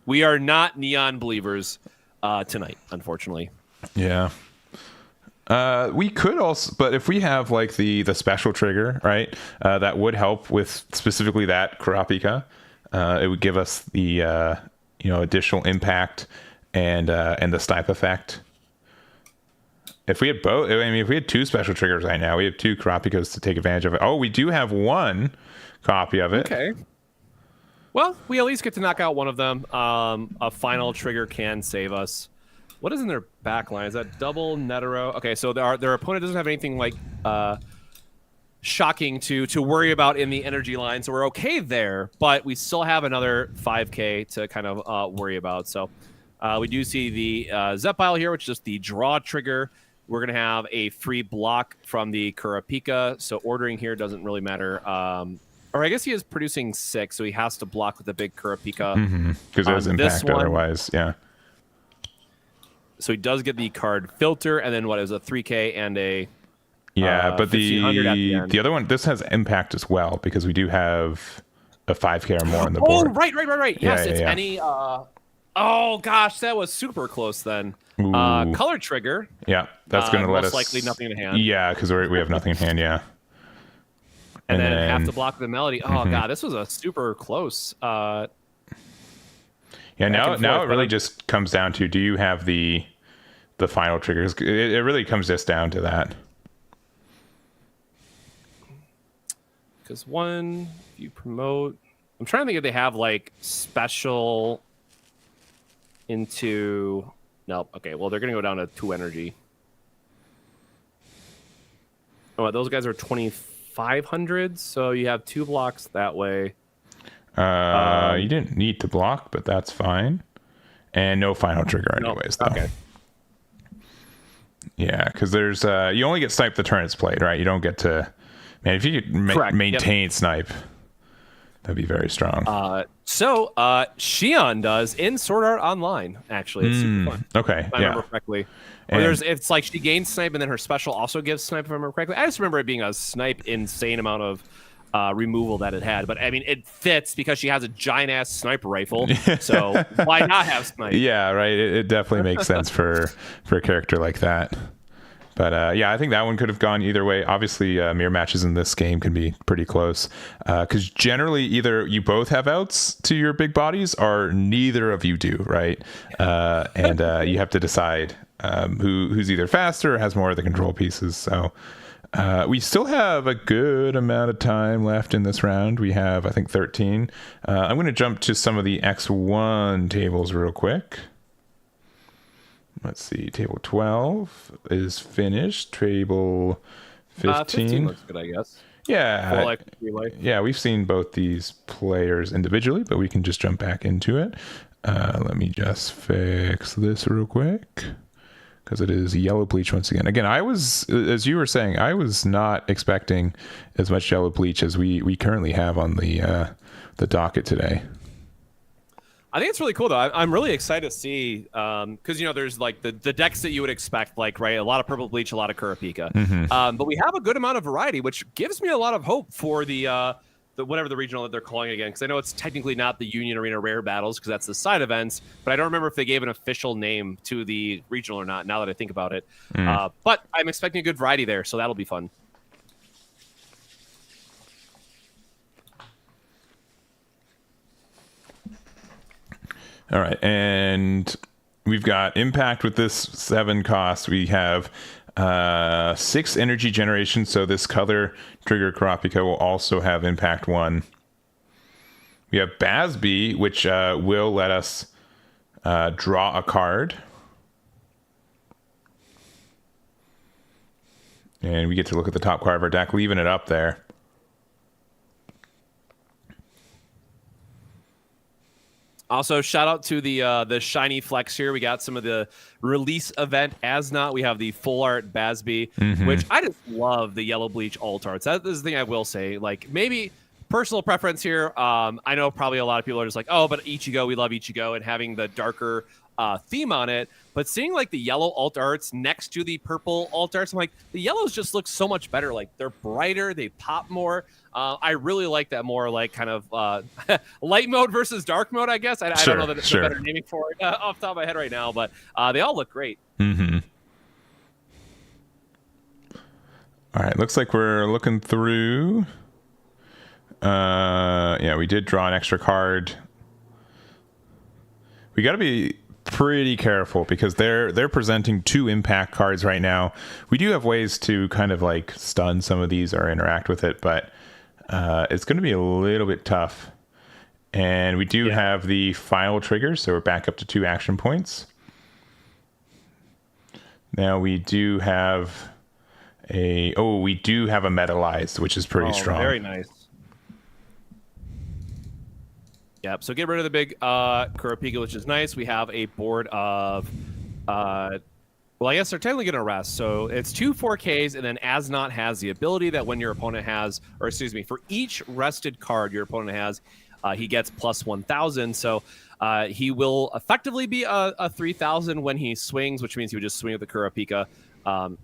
Speaker 2: We are not neon believers tonight, unfortunately.
Speaker 1: Yeah. We could also, but if we have like the special trigger, right, that would help with specifically that Kurapika. It would give us the additional impact and the snipe effect. If we had both, I mean, if we had 2 special triggers right now, we have 2 Kurapikas to take advantage of it. Oh, we do have 1 copy of it.
Speaker 2: Okay. Well, we at least get to knock out one of them. A final trigger can save us. What is in their back line? Is that double Netero? Okay, so their opponent doesn't have anything like shocking to worry about in the energy line, so we're okay there. But we still have another 5K to kind of worry about. So we do see the Zepile here, which is just the draw trigger. We're going to have a free block from the Kurapika, so ordering here doesn't really matter. Or I guess he is producing 6, so he has to block with the big Kurapika.
Speaker 1: Because it has impact otherwise, yeah.
Speaker 2: So he does get the card filter, and then what is a 3K and a
Speaker 1: but
Speaker 2: the
Speaker 1: other one, this has impact as well because we do have a 5K or more on the board.
Speaker 2: Oh, right. Yes, it's any. Oh gosh, that was super close then. Color trigger.
Speaker 1: Yeah, that's going to let us.
Speaker 2: Most likely nothing in hand.
Speaker 1: Yeah, because we have nothing in hand. Yeah.
Speaker 2: And then have to block the Melody. Oh god, this was a super close.
Speaker 1: Now it really just comes down to, do you have the final triggers? It really comes just down to that.
Speaker 2: Because if you promote, I'm trying to think if they have like special into. Nope. Okay, well they're gonna go down to 2 energy. Oh, those guys are 2,500, so you have 2 blocks that way.
Speaker 1: You didn't need to block, but that's fine. And no final trigger anyways, though.
Speaker 2: Okay.
Speaker 1: Yeah, because there's you only get snipe the turn it's played, right? You don't get to, man, if you could maintain snipe, That'd be very strong.
Speaker 2: So Xion does in Sword Art Online. Actually, it's super fun.
Speaker 1: Okay,
Speaker 2: If I remember correctly. Or it's like she gains snipe and then her special also gives snipe, if I remember correctly. I just remember it being a snipe insane amount of removal that it had. But I mean, it fits because she has a giant ass sniper rifle. So why not have snipe?
Speaker 1: Yeah, right. It definitely makes sense for a character like that. But yeah, I think that one could have gone either way. Obviously, mirror matches in this game can be pretty close because generally either you both have outs to your big bodies or neither of you do, right? And you have to decide who's either faster or has more of the control pieces. So we still have a good amount of time left in this round. We have, I think, 13. I'm going to jump to some of the X1 tables real quick. Let's see. Table 12 is finished. Table 15
Speaker 2: looks good, I guess.
Speaker 1: Yeah. Yeah, we've seen both these players individually, but we can just jump back into it. Let me just fix this real quick because it is yellow bleach once again. Again, I was, as you were saying, I was not expecting as much yellow bleach as we currently have on the docket today.
Speaker 2: I think it's really cool, though. I'm really excited to see, because, you know, there's, like, the decks that you would expect, like, right, a lot of Purple Bleach, a lot of Kurapika. But we have a good amount of variety, which gives me a lot of hope for the whatever the regional that they're calling again, because I know it's technically not the Union Arena Rare Battles, because that's the side events, but I don't remember if they gave an official name to the regional or not, now that I think about it. But I'm expecting a good variety there, so that'll be fun.
Speaker 1: All right, and we've got impact with this 7 cost. We have 6 energy generation, so this color trigger Kurapika will also have impact 1. We have Basby, which will let us draw a card. And we get to look at the top card of our deck, leaving it up there.
Speaker 2: Also, shout out to the shiny flex here. We got some of the release event Aandroidd. We have the full art Basby, which I just love the yellow bleach alt arts. That is the thing I will say. Like, maybe personal preference here. I know probably a lot of people are just like, oh, but Ichigo, we love Ichigo, and having the darker theme on it. But seeing like the yellow alt arts next to the purple alt arts, I'm like, the yellows just look so much better. Like, they're brighter, they pop more. I really like that more like kind of light mode versus dark mode, I guess. I don't know that it's a better naming for it off the top of my head right now, but they all look great.
Speaker 1: All right, looks like we're looking through. Yeah, we did draw an extra card. We got to be pretty careful because they're presenting 2 impact cards right now. We do have ways to kind of like stun some of these or interact with it, but it's going to be a little bit tough. And we do have the final trigger, so we're back up to 2 action points. Now we do have a metalized, which is pretty strong.
Speaker 2: Very nice. Yep, so get rid of the big Kurapika, which is nice. We have a board of, well, I guess they're technically going to rest. So it's 2 4Ks, and then Aandroidd has the ability that when your opponent has, or excuse me, for each rested card your opponent has, he gets plus 1,000. So he will effectively be a 3,000 when he swings, which means he would just swing with the Kurapika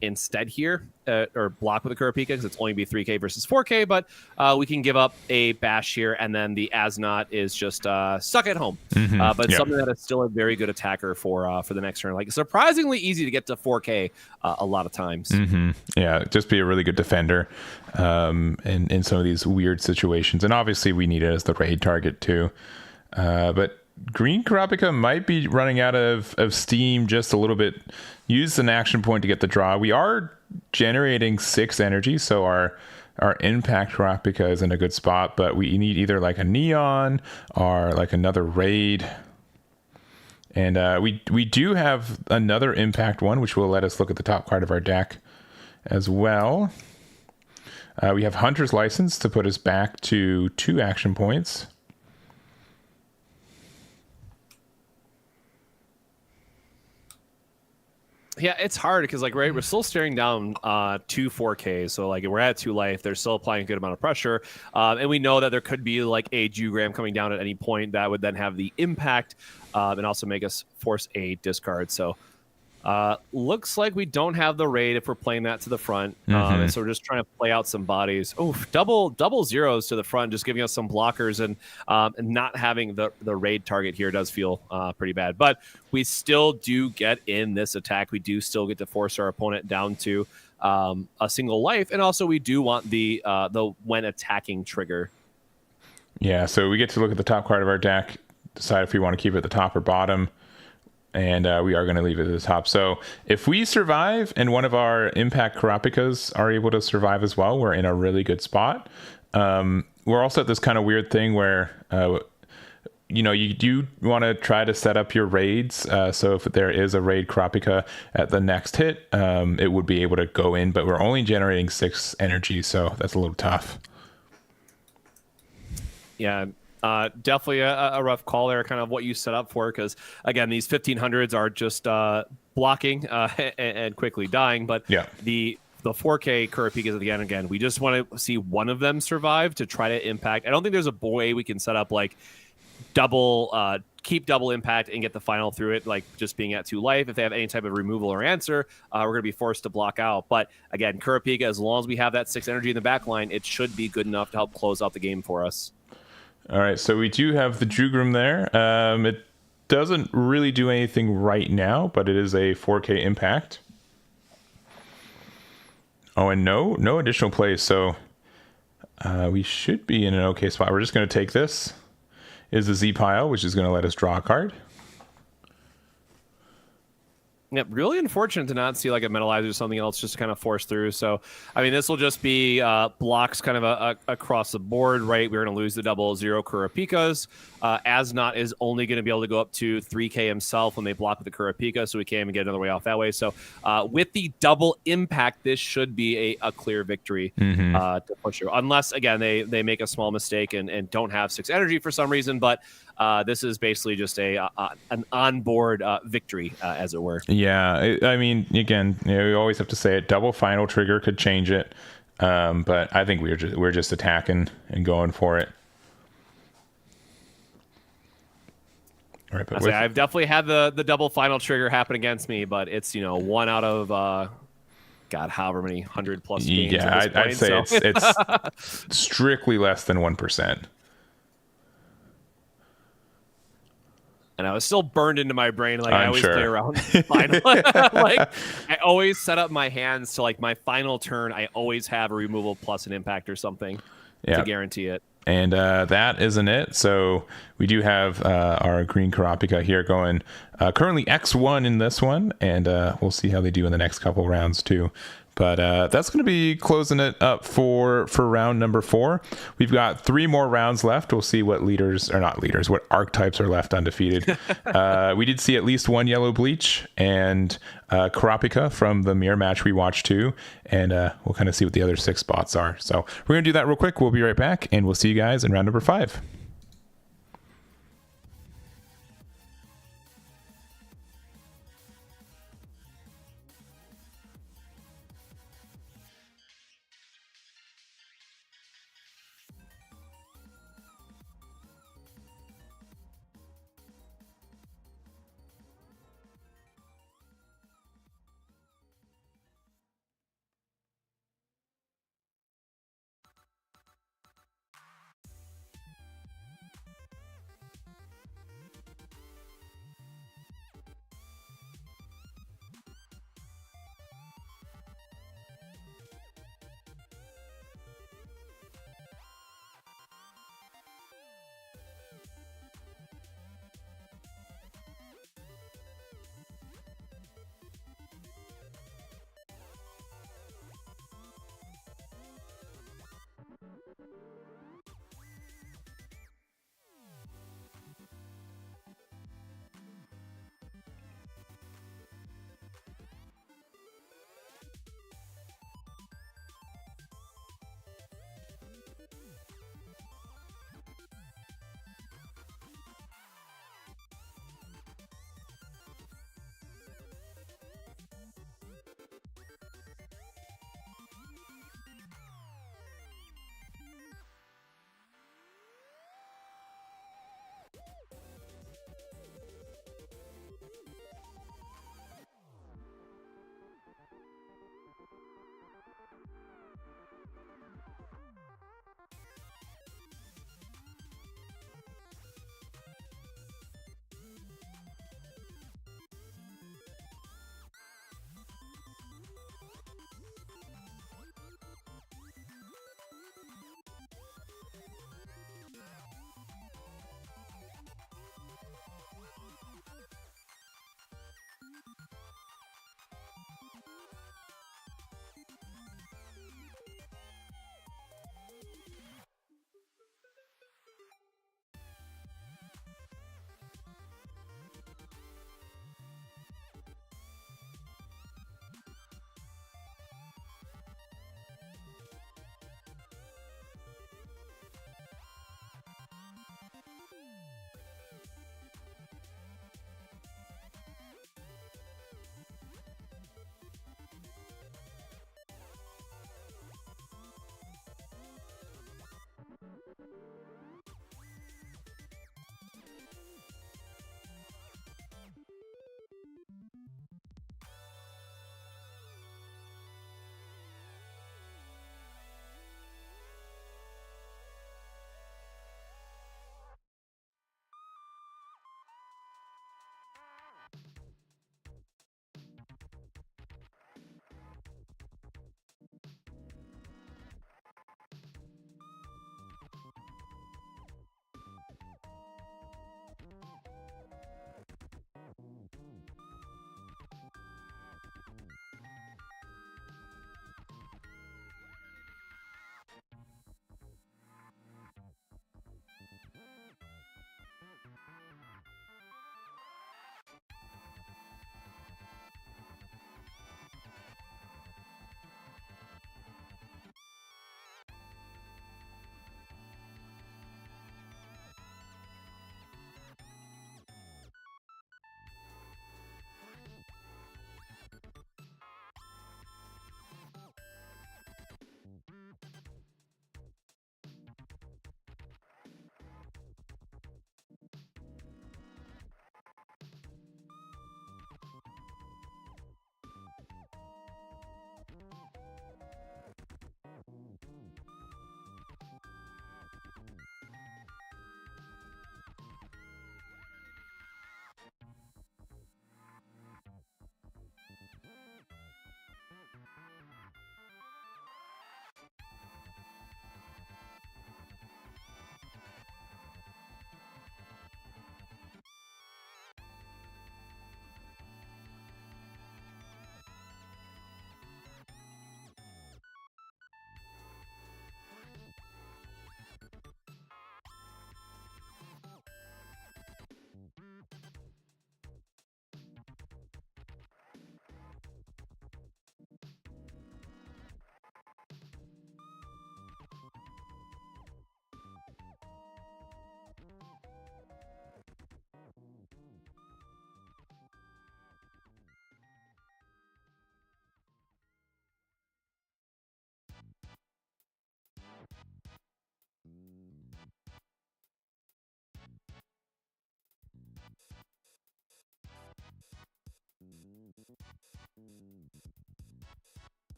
Speaker 2: instead here, or block with the Kurapika, because it's only be 3K versus 4K, but we can give up a bash here, and then the Aandroidd is just stuck at home. But something that is still a very good attacker for the next turn. Like, surprisingly easy to get to 4K a lot of times. Yeah,
Speaker 1: just be a really good defender in some of these weird situations. And obviously we need it as the raid target too. But green Kurapika might be running out of steam just a little bit. Use an action point to get the draw. We are generating 6 energy, so our impact Kurapika is in a good spot, but we need either like a neon or like another raid. And we do have another impact one, which will let us look at the top card of our deck as well. We have Hunter's License to put us back to 2 action points.
Speaker 2: Yeah, it's hard because like we're still staring down 2 4Ks, so like we're at 2 life. They're still applying a good amount of pressure, and we know that there could be like a Jugram coming down at any point that would then have the impact and also make us force a discard. So looks like we don't have the raid if we're playing that to the front, and so we're just trying to play out some bodies. Oh, double zeros to the front, just giving us some blockers, and not having the raid target here does feel pretty bad. But we still do get in this attack. We do still get to force our opponent down to a single life, and also we do want the when attacking trigger.
Speaker 1: Yeah, so we get to look at the top card of our deck, decide if we want to keep it at the top or bottom. And we are going to leave it at the top. So if we survive and one of our impact Karapikas are able to survive as well, we're in a really good spot. We're also at this kind of weird thing where, you do want to try to set up your raids. So if there is a raid Karapika at the next hit, it would be able to go in, but we're only generating 6 energy. So that's a little tough.
Speaker 2: Yeah. Definitely a rough call there, kind of what you set up for, because again, these 1500s are just blocking and quickly dying. But
Speaker 1: yeah,
Speaker 2: the 4K Kurapikas at the end, again, we just want to see one of them survive to try to impact. I don't think there's a way we can set up like keep double impact and get the final through it, like just being at 2 life. If they have any type of removal or answer, we're going to be forced to block out. But again, Kurapika, as long as we have that 6 energy in the back line, it should be good enough to help close out the game for us.
Speaker 1: All right, so we do have the Jugram there. It doesn't really do anything right now, but it is a 4K impact. Oh, and no additional plays, so we should be in an okay spot. We're just going to take this. Is the Z pile, which is going to let us draw a card.
Speaker 2: Yep, really unfortunate to not see like a Metalizer or something else just to kind of force through. So, I mean, this will just be blocks kind of across the board, right? We're going to lose the 00 Kurapikas. Asnot is only going to be able to go up to 3K himself when they block with the Kurapika, so we can't even get another way off that way. So, with the double impact, this should be a clear victory to push through. Unless, again, they make a small mistake and don't have 6 energy for some reason, but this is basically just an onboard victory, as it were.
Speaker 1: Yeah, I mean, again, we always have to say it. Double final trigger could change it, but I think we're just attacking and going for it. All right, but
Speaker 2: I've definitely had the double final trigger happen against me, but it's 1 out of God, however many 100+ games.
Speaker 1: Yeah, I'd say so. it's strictly less than 1%.
Speaker 2: And I was still burned into my brain. Like I always
Speaker 1: sure.
Speaker 2: play around final. Like I always set up my hands to like my final turn. I always have a removal plus an impact or something to guarantee it.
Speaker 1: And that isn't it. So we do have our green Karapika here going currently X1 in this one, and we'll see how they do in the next couple rounds too. But that's going to be closing it up for round number 4. We've got 3 more rounds left. We'll see what what archetypes are left undefeated. We did see at least 1 yellow bleach and Karapika from the mirror match we watched too. And we'll kind of see what the other 6 spots are. So we're going to do that real quick. We'll be right back, and we'll see you guys in round number 5.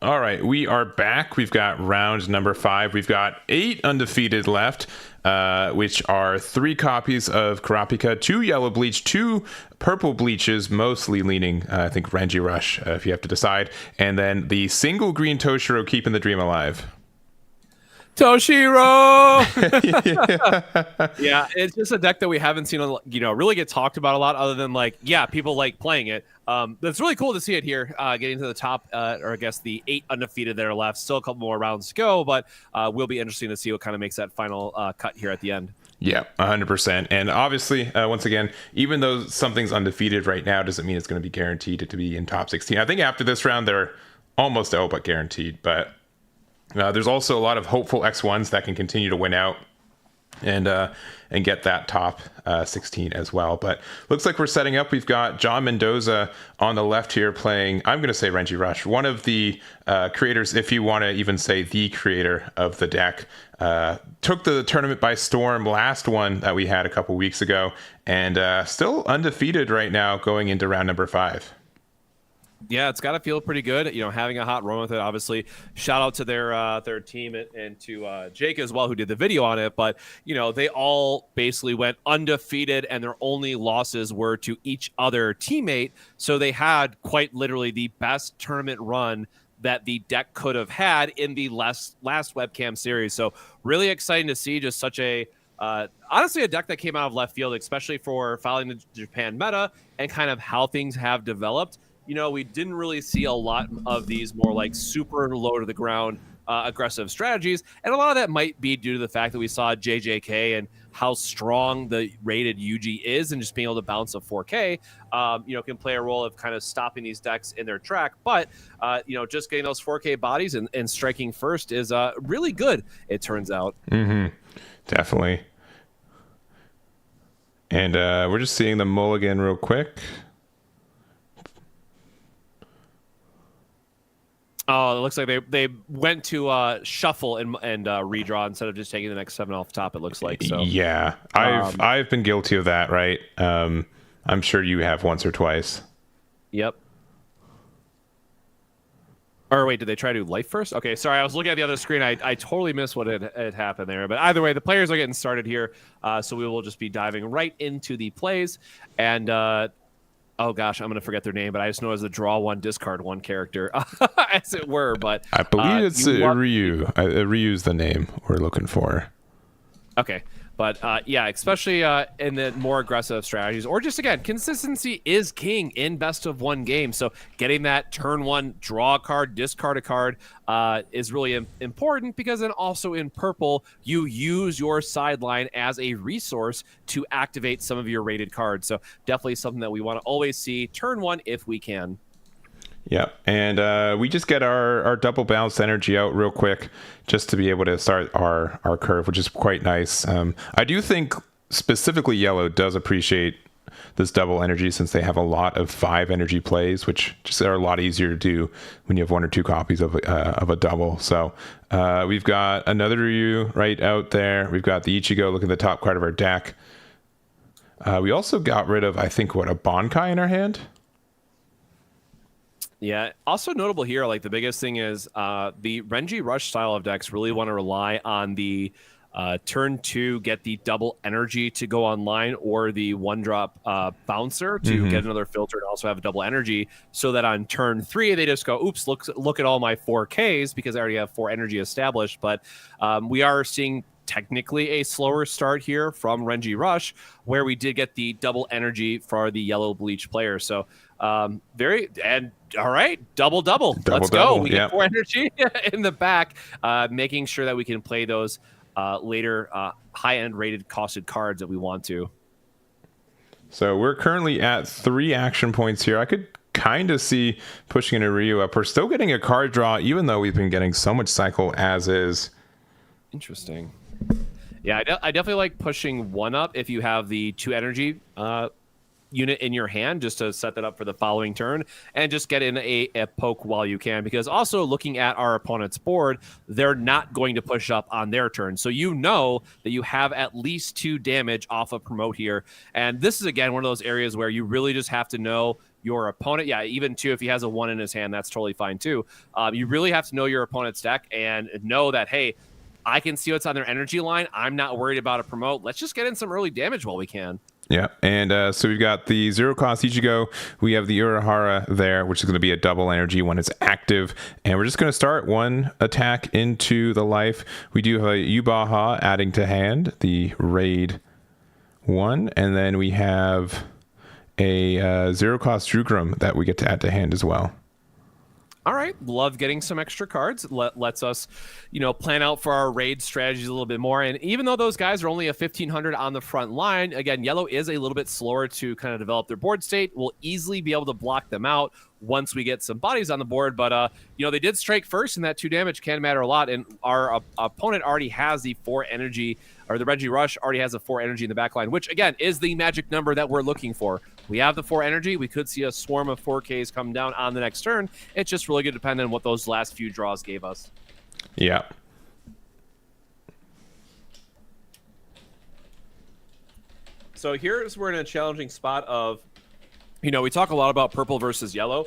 Speaker 1: All right, we are back. We've got round number 5. We've got 8 undefeated left, which are 3 copies of Karapika, 2 yellow bleach, 2 purple bleaches, mostly leaning, I think, Renji Rush, if you have to decide, and then the single green Toshiro keeping the dream alive.
Speaker 2: Toshiro. Yeah, it's just a deck that we haven't seen, really get talked about a lot, other than people like playing it. It's really cool to see it here, getting to the top, or I guess the 8 undefeated that are left. Still a couple more rounds to go, but will be interesting to see what kind of makes that final cut here at the end.
Speaker 1: Yeah, 100%. And obviously, once again, even though something's undefeated right now, doesn't mean it's going to be guaranteed to be in top 16. I think after this round, they're almost out, but guaranteed. But there's also a lot of hopeful X1s that can continue to win out and get that top 16 as well. But looks like we're setting up. We've got John Mendoza on the left here playing, I'm going to say Renji Rush, one of the creators, if you want to even say the creator of the deck. Took the tournament by storm, last one that we had a couple weeks ago, and still undefeated right now going into round number 5.
Speaker 2: Yeah, it's got to feel pretty good, having a hot run with it. Obviously, shout out to their team and to Jake as well, who did the video on it. But, they all basically went undefeated, and their only losses were to each other teammate. So they had quite literally the best tournament run that the deck could have had in the last webcam series. So really exciting to see just such a honestly a deck that came out of left field, especially for following the Japan meta and kind of how things have developed. We didn't really see a lot of these more like super low to the ground aggressive strategies. And a lot of that might be due to the fact that we saw JJK and how strong the rated UG is, and just being able to bounce a 4K, can play a role of kind of stopping these decks in their track. But, just getting those 4K bodies and striking first is really good, it turns out.
Speaker 1: Mm-hmm. Definitely. And we're just seeing the mulligan real quick.
Speaker 2: Oh, it looks like they went to shuffle and redraw instead of just taking the next 7 off top. It looks like so.
Speaker 1: Yeah, I've been guilty of that, right? I'm sure you have once or twice.
Speaker 2: Yep. Or wait, did they try to do life first? Okay, sorry, I was looking at the other screen. I totally missed what had happened there. But either way, the players are getting started here, so we will just be diving right into the plays. And oh gosh, I'm going to forget their name, but I just know as a draw 1, discard 1 character, as it were. But
Speaker 1: I believe it's Ryu. Ryu's the name we're looking for.
Speaker 2: Okay. But yeah, especially in the more aggressive strategies, or just again, consistency is king in best of 1 game. So getting that turn 1 draw a card, discard a card is really important, because then also in purple, you use your sideline as a resource to activate some of your rated cards. So definitely something that we want to always see turn 1 if we can.
Speaker 1: Yeah, and we just get our double balanced energy out real quick just to be able to start our curve, which is quite nice. I do think specifically yellow does appreciate this double energy, since they have a lot of 5 energy plays, which just are a lot easier to do when you have 1 or 2 copies of a double. So we've got another Ryu right out there. We've got the Ichigo. Look at the top card of our deck. We also got rid of, I think, a Bankai in our hand.
Speaker 2: Yeah, also notable here, like the biggest thing is the Renji Rush style of decks really want to rely on the turn 2, get the double energy to go online, or the 1-drop bouncer to get another filter and also have a double energy, so that on turn 3 they just go, oops, look at all my 4Ks, because I already have 4 energy established. But we are seeing technically a slower start here from Renji Rush, where we did get the double energy for the yellow bleach player. So all right, double. Let's go. We get 4 energy in the back, making sure that we can play those later high-end rated costed cards that we want to.
Speaker 1: So we're currently at 3 action points here. I could kind of see pushing a Ryu up. We're still getting a card draw, even though we've been getting so much cycle as is.
Speaker 2: Interesting. Yeah, I definitely like pushing 1 up if you have the 2 energy unit in your hand, just to set that up for the following turn, and just get in a poke while you can, because also looking at our opponent's board, they're not going to push up on their turn, so you know that you have at least 2 damage off of promote here. And this is again one of those areas where you really just have to know your opponent. Yeah, even too, if he has a 1 in his hand, that's totally fine too. You really have to know your opponent's deck and know that, hey, I can see what's on their energy line. I'm not worried about a promote. Let's just get in some early damage while we can.
Speaker 1: Yeah, and so we've got the 0 cost Ichigo. We have the Urahara there, which is going to be a double energy when it's active. And we're just going to start one attack into the life. We do have a Yubaha adding to hand, the raid 1. And then we have a 0 cost Drugrum that we get to add to hand as well.
Speaker 2: All right, love getting some extra cards. Lets us, plan out for our raid strategies a little bit more. And even though those guys are only a 1500 on the front line, again, yellow is a little bit slower to kind of develop their board state. We'll easily be able to block them out once we get some bodies on the board. But, they did strike first, and that 2 damage can matter a lot. And our opponent already has the 4 energy, or the Reggie Rush already has a 4 energy in the back line, which, again, is the magic number that we're looking for. We have the 4 energy. We could see a swarm of 4Ks come down on the next turn. It's just really going to depend on what those last few draws gave us.
Speaker 1: Yeah.
Speaker 2: So here's we're in a challenging spot of, we talk a lot about purple versus yellow.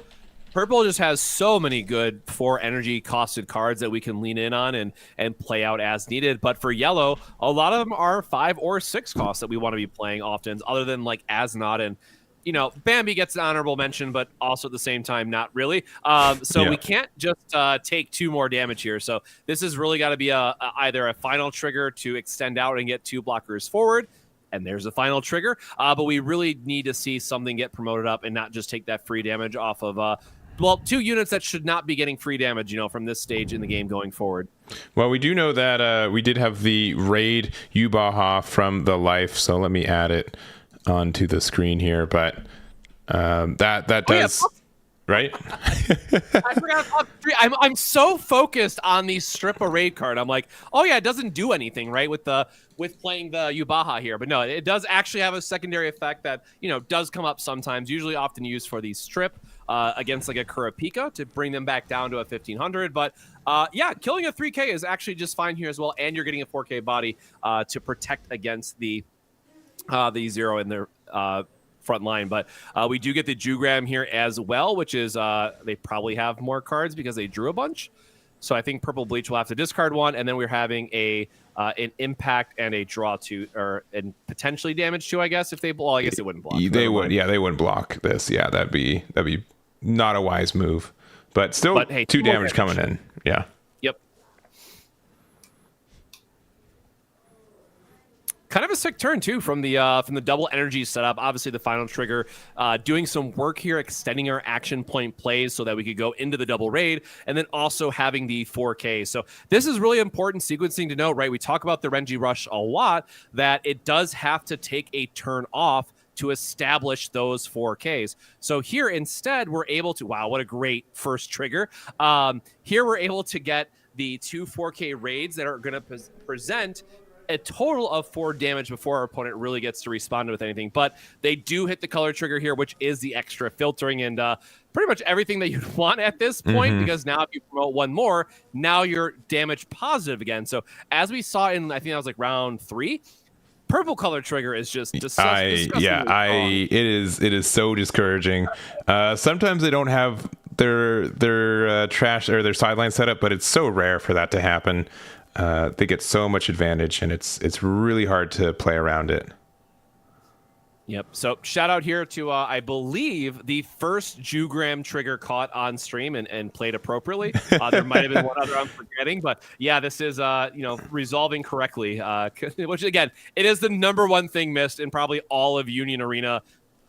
Speaker 2: Purple just has so many good 4 energy costed cards that we can lean in on and play out as needed. But for yellow, a lot of them are 5 or 6 costs that we want to be playing often, other than like Aandroidd and Bambi gets an honorable mention, but also at the same time, not really. We can't just take 2 more damage here. So this has really got to be either a final trigger to extend out and get 2 blockers forward. And there's a final trigger. But we really need to see something get promoted up and not just take that free damage off of, 2 units that should not be getting free damage, from this stage in the game going forward.
Speaker 1: Well, we do know that we did have the raid Yubaha from the life. So let me add it onto the screen here, but that does right.
Speaker 2: I forgot top 3. I'm so focused on the strip a raid card. I'm like, oh yeah, it doesn't do anything, right, with playing the Yubaha here. But no, it does actually have a secondary effect that does come up sometimes, usually often used for the strip against like a Kurapika to bring them back down to a 1500. But killing a 3K is actually just fine here as well, and you're getting a 4K body to protect against the 0 in their front line. But we do get the Jugram here as well, which is they probably have more cards because they drew a bunch. So I think Purple Bleach will have to discard 1, and then we're having an impact and a draw 2, and potentially damage 2, I guess, if they block. Well, I guess they wouldn't block.
Speaker 1: They wouldn't block this. Yeah, that'd be not a wise move. But still, hey, 2 damage coming in. Yeah.
Speaker 2: Kind of a sick turn too from the double energy setup. Obviously, the final trigger, doing some work here, extending our action point plays so that we could go into the double raid, and then also having the 4K. So this is really important sequencing to note, right? We talk about the Renji Rush a lot, that it does have to take a turn off to establish those 4Ks. So here instead, we're able to, wow, what a great first trigger. Here we're able to get the 2 4K raids that are going to present a total of 4 damage before our opponent really gets to respond with anything. But they do hit the color trigger here, which is the extra filtering and pretty much everything that you'd want at this point, because now if you promote 1 more, now you're damage positive again. So as we saw in, I think that was like round 3, purple color trigger is just disgusting.
Speaker 1: It is so discouraging. Sometimes they don't have their trash or their sideline set up, but it's so rare for that to happen. They get so much advantage, and it's really hard to play around it.
Speaker 2: Yep. So shout out here to, I believe, the first Jugram trigger caught on stream and played appropriately. There might have been one other I'm forgetting, but yeah, this is, resolving correctly, which again, it is the #1 thing missed in probably all of Union Arena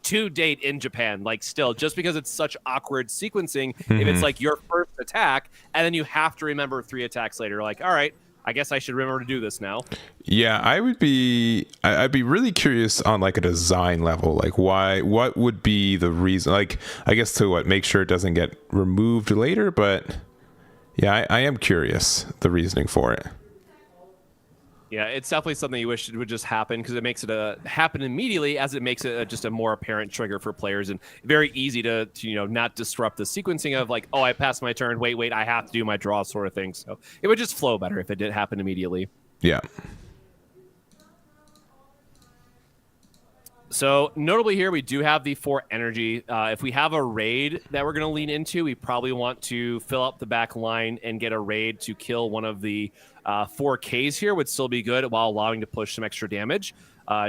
Speaker 2: to date in Japan. Like still, just because it's such awkward sequencing, if it's like your first attack and then you have to remember 3 attacks later, like, all right, I guess I should remember to do this now.
Speaker 1: Yeah, I'd be really curious on like a design level, like what would be the reason, like I guess to make sure it doesn't get removed later, but yeah, I am curious the reasoning for it.
Speaker 2: Yeah, it's definitely something you wish it would just happen, because it makes it happen immediately, as it makes it just a more apparent trigger for players, and very easy to not disrupt the sequencing of like, oh, I passed my turn, wait, I have to do my draw sort of thing. So it would just flow better if it did happen immediately.
Speaker 1: Yeah.
Speaker 2: So notably here, we do have the 4 energy. If we have a raid that we're going to lean into, we probably want to fill up the back line and get a raid to kill one of the 4Ks here would still be good while allowing to push some extra damage.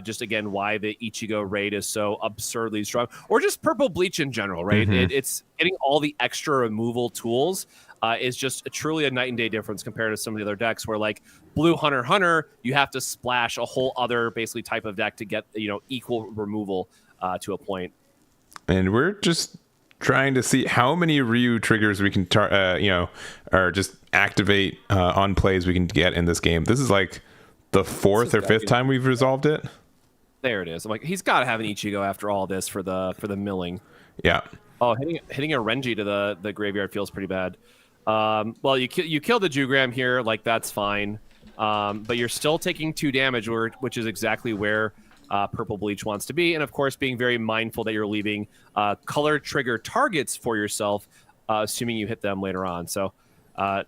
Speaker 2: Just again, why the Ichigo raid is so absurdly strong, or just purple bleach in general, right? It's getting all the extra removal tools is just truly a night and day difference compared to some of the other decks where like blue hunter, you have to splash a whole other basically type of deck to get, equal removal to a point.
Speaker 1: And we're just trying to see how many Ryu triggers we can, or just activate on plays we can get in this game. This is like the 4th or 5th time we've resolved it.
Speaker 2: There it is. I'm like, he's got to have an Ichigo after all this for the milling.
Speaker 1: Yeah.
Speaker 2: Oh, hitting a Renji to the graveyard feels pretty bad. Well, you kill the Jugram here, like that's fine. But you're still taking 2 damage, which is exactly where Purple Bleach wants to be. And of course, being very mindful that you're leaving color trigger targets for yourself, assuming you hit them later on. So,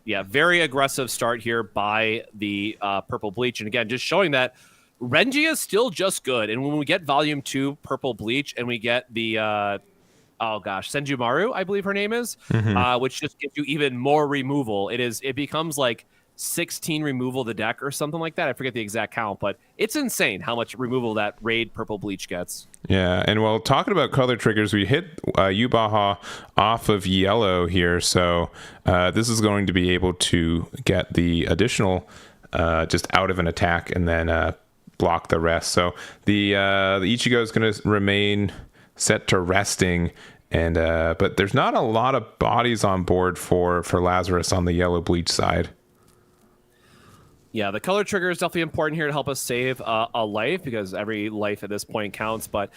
Speaker 2: very aggressive start here by the Purple Bleach. And again, just showing that Renji is still just good. And when we get Volume 2 Purple Bleach and we get the... Senjumaru, I believe her name is, which just gives you even more removal. It becomes like 16 removal the deck or something like that. I forget the exact count, but it's insane how much removal that raid Purple Bleach gets.
Speaker 1: Yeah, and while talking about color triggers, we hit Yubaha off of yellow here, so this is going to be able to get the additional just out of an attack and then block the rest. So the Ichigo is going to remain set to resting, and but there's not a lot of bodies on board for Lazarus on the yellow bleach side.
Speaker 2: Yeah, the color trigger is definitely important here to help us save a life, because every life at this point counts. But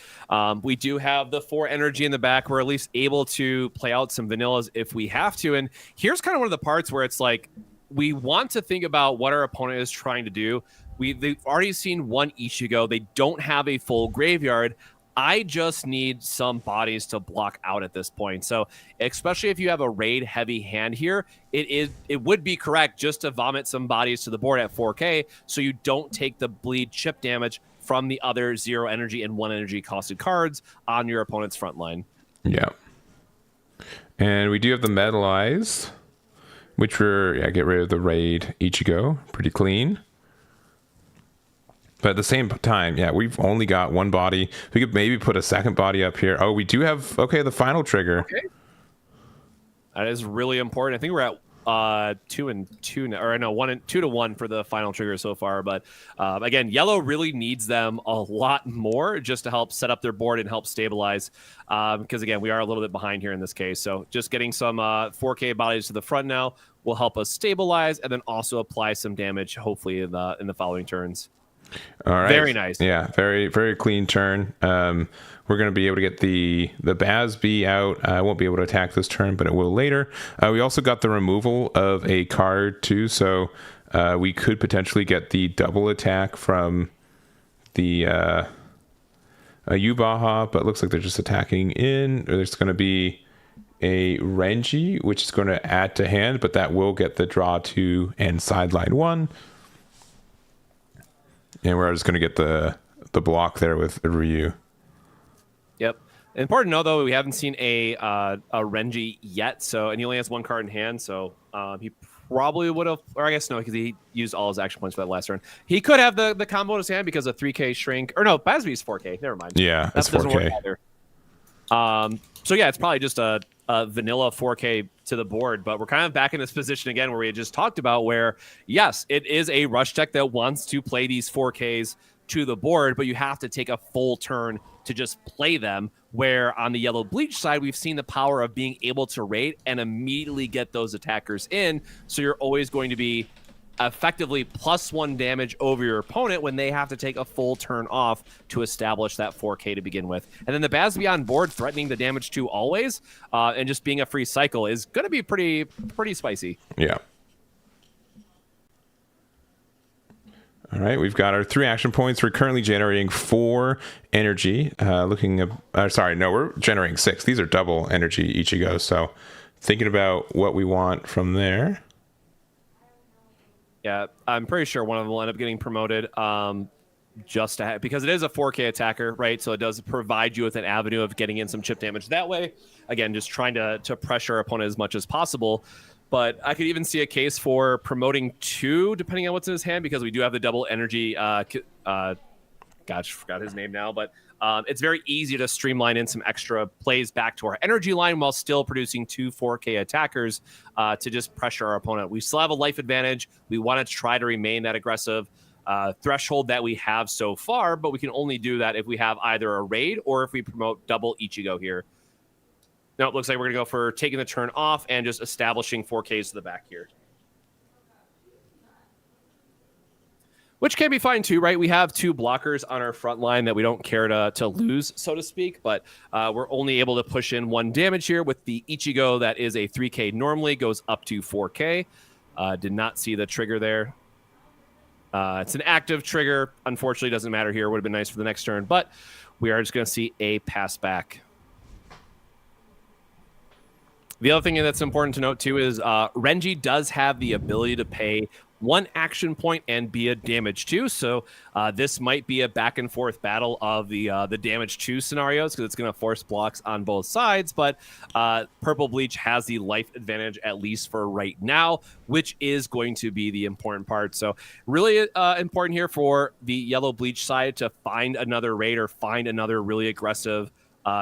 Speaker 2: we do have the 4 energy in the back. We're at least able to play out some vanillas if we have to. And here's kind of one of the parts where it's like we want to think about what our opponent is trying to do. They've already seen one Ichigo. They don't have a full graveyard. I just need some bodies to block out at this point. So especially if you have a raid heavy hand here, it would be correct just to vomit some bodies to the board at 4K so you don't take the bleed chip damage from the other 0 energy and 1 energy costed cards on your opponent's front line.
Speaker 1: Yeah. And we do have the Metal Eyes, which get rid of the raid Ichigo. Pretty clean. But at the same time, we've only got 1 body. We could maybe put a second body up here. Oh, we do have, the final trigger.
Speaker 2: Okay. That is really important. I think we're at 2 and 2 now, or no, 1 and 2 to 1 for the final trigger so far. But again, yellow really needs them a lot more just to help set up their board and help stabilize. Because again, we are a little bit behind here in this case. So just getting some 4K bodies to the front now will help us stabilize and then also apply some damage, hopefully in the following turns.
Speaker 1: All right.
Speaker 2: Very nice.
Speaker 1: Yeah, very, very clean turn. We're going to be able to get the Basby out. I won't be able to attack this turn, but it will later. We also got the removal of a card too, so we could potentially get the double attack from the Yubaha, but it looks like they're just attacking in. There's going to be a Renji, which is going to add to hand, but that will get the draw 2 and sideline 1. And we're just going to get the block there with Ryu.
Speaker 2: Yep. Important to know, though, we haven't seen a Renji yet, and he only has 1 card in hand, so he probably would have, or I guess no, because he used all his action points for that last turn. He could have the combo in his hand because of 3K shrink, or no, Basby's 4K. Never mind.
Speaker 1: Yeah, that's 4K.
Speaker 2: So yeah, it's probably just a vanilla 4K to the board, but we're kind of back in this position again where we had just talked about where, yes, it is a rush deck that wants to play these 4Ks to the board, but you have to take a full turn to just play them, where on the yellow bleach side, we've seen the power of being able to raid and immediately get those attackers in, so you're always going to be effectively +1 damage over your opponent when they have to take a full turn off to establish that 4K to begin with. And then the Basby on board threatening the damage to always and just being a free cycle is going to be pretty spicy.
Speaker 1: Yeah. All right, we've got our 3 action points. We're currently generating 4 energy. We're generating 6. These are double energy Ichigo. So thinking about what we want from there.
Speaker 2: Yeah, I'm pretty sure one of them will end up getting promoted. just to have, because it is a 4K attacker, right? So it does provide you with an avenue of getting in some chip damage that way. Again, just trying to pressure our opponent as much as possible. But I could even see a case for promoting 2, depending on what's in his hand, because we do have the double energy. Gosh, forgot his name now, but it's very easy to streamline in some extra plays back to our energy line while still producing 2 4K attackers to just pressure our opponent. We still have a life advantage. We want to try to remain that aggressive threshold that we have so far, but we can only do that if we have either a raid or if we promote double Ichigo here. Now it looks like we're going to go for taking the turn off and just establishing 4Ks to the back here. Which can be fine too, right? We have 2 blockers on our front line that we don't care to lose, so to speak, but we're only able to push in 1 damage here with the Ichigo that is a 3K normally, goes up to 4K. Did not see the trigger there. It's an active trigger. Unfortunately, doesn't matter here. Would have been nice for the next turn, but we are just going to see a pass back. The other thing that's important to note too is Renji does have the ability to pay 1 action point and be a damage 2. So this might be a back and forth battle of the damage 2 scenarios because it's going to force blocks on both sides. But Purple Bleach has the life advantage, at least for right now, which is going to be the important part. So really important here for the Yellow Bleach side to find another raid or find another really aggressive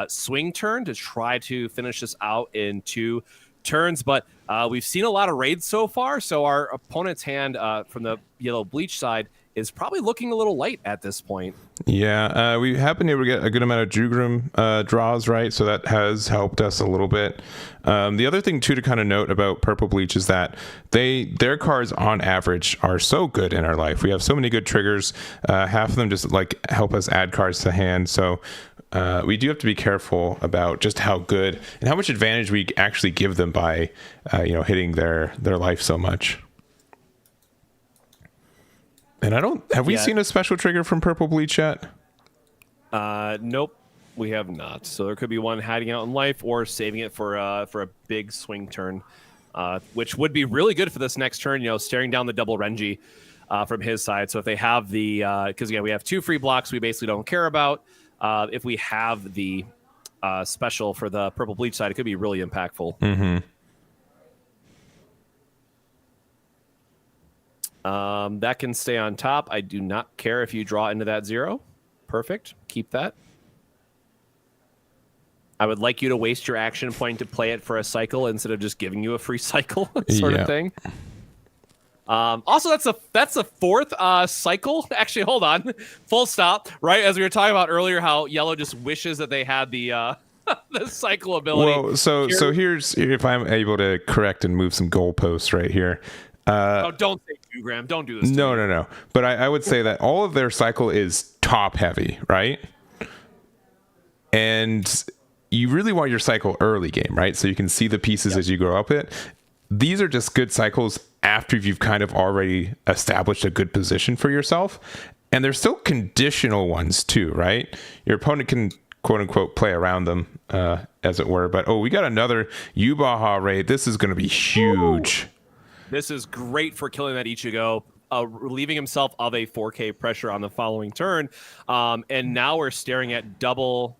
Speaker 2: swing turn to try to finish this out in 2 turns, but we've seen a lot of raids so far, so our opponent's hand from the Yellow Bleach side is probably looking a little light at this point.
Speaker 1: Yeah, we have been able to get a good amount of Jugrim draws, right? So that has helped us a little bit. The other thing, too, to kind of note about Purple Bleach is that their cards, on average, are so good in our life. We have so many good triggers. Half of them just like help us add cards to hand, so we do have to be careful about just how good and how much advantage we actually give them by, hitting their life so much. And have we seen a special trigger from Purple Bleach yet?
Speaker 2: Nope, we have not. So there could be one hiding out in life or saving it for a big swing turn, which would be really good for this next turn. Staring down the double Renji from his side. So if they have because again we have 2 free blocks we basically don't care about. If we have the special for the Purple Bleach side, it could be really impactful.
Speaker 1: Mm-hmm.
Speaker 2: That can stay on top. I do not care if you draw into that 0. Perfect. Keep that. I would like you to waste your action point to play it for a cycle instead of just giving you a free cycle sort of thing. Also, that's the 4th cycle. Actually, hold on. Full stop. Right as we were talking about earlier, how Yellow just wishes that they had the the cycle ability.
Speaker 1: Well, so here's if I'm able to correct and move some goalposts right here.
Speaker 2: Don't say Graham. Don't do this.
Speaker 1: No. But I would say that all of their cycle is top heavy, right? And you really want your cycle early game, right? So you can see the pieces as you grow up it. These are just good cycles after you've kind of already established a good position for yourself. And they're still conditional ones too, right? Your opponent can, quote unquote, play around them, as it were. But, we got another Yubaha raid. This is going to be huge.
Speaker 2: This is great for killing that Ichigo, relieving himself of a 4K pressure on the following turn. And now we're staring at double.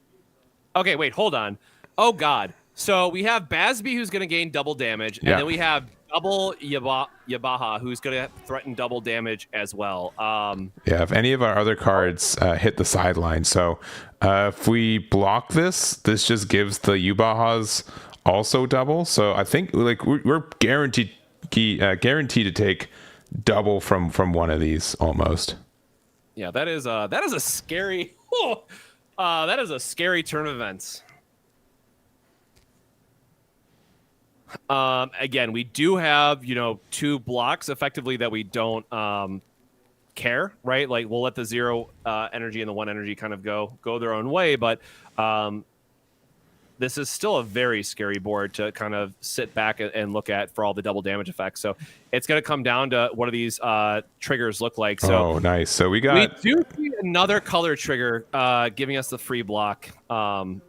Speaker 2: Okay, wait, hold on. Oh, God. So we have Bazby, who's going to gain double damage, and then we have double Yabaha, who's going to threaten double damage as well.
Speaker 1: If any of our other cards hit the sideline. So if we block this just gives the Yubahas also double. So I think we're guaranteed to take double from one of these almost.
Speaker 2: Yeah, that is a scary that is a scary turn of events. Again, we do have 2 blocks effectively that we don't care, right? Like we'll let the 0 energy and the 1 energy kind of go their own way, but this is still a very scary board to kind of sit back and look at for all the double damage effects. So it's going to come down to what do these triggers look like. So
Speaker 1: nice. So we
Speaker 2: do see another color trigger giving us the free block. Oh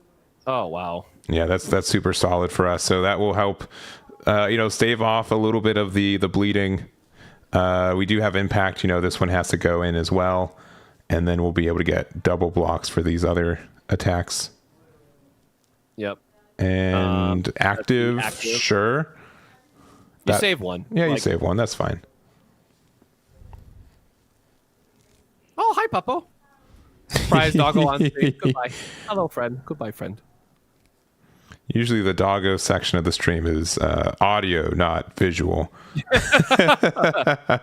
Speaker 2: wow.
Speaker 1: Yeah, that's super solid for us. So that will help, stave off a little bit of the bleeding. We do have impact. This one has to go in as well. and then we'll be able to get double blocks for these other attacks.
Speaker 2: Yep.
Speaker 1: And active, sure.
Speaker 2: You save one.
Speaker 1: Yeah, you save one. That's fine.
Speaker 2: Oh, hi, Puppo. Surprise doggo on stream. Goodbye. Hello, friend. Goodbye, friend.
Speaker 1: Usually the doggo section of the stream is audio, not visual.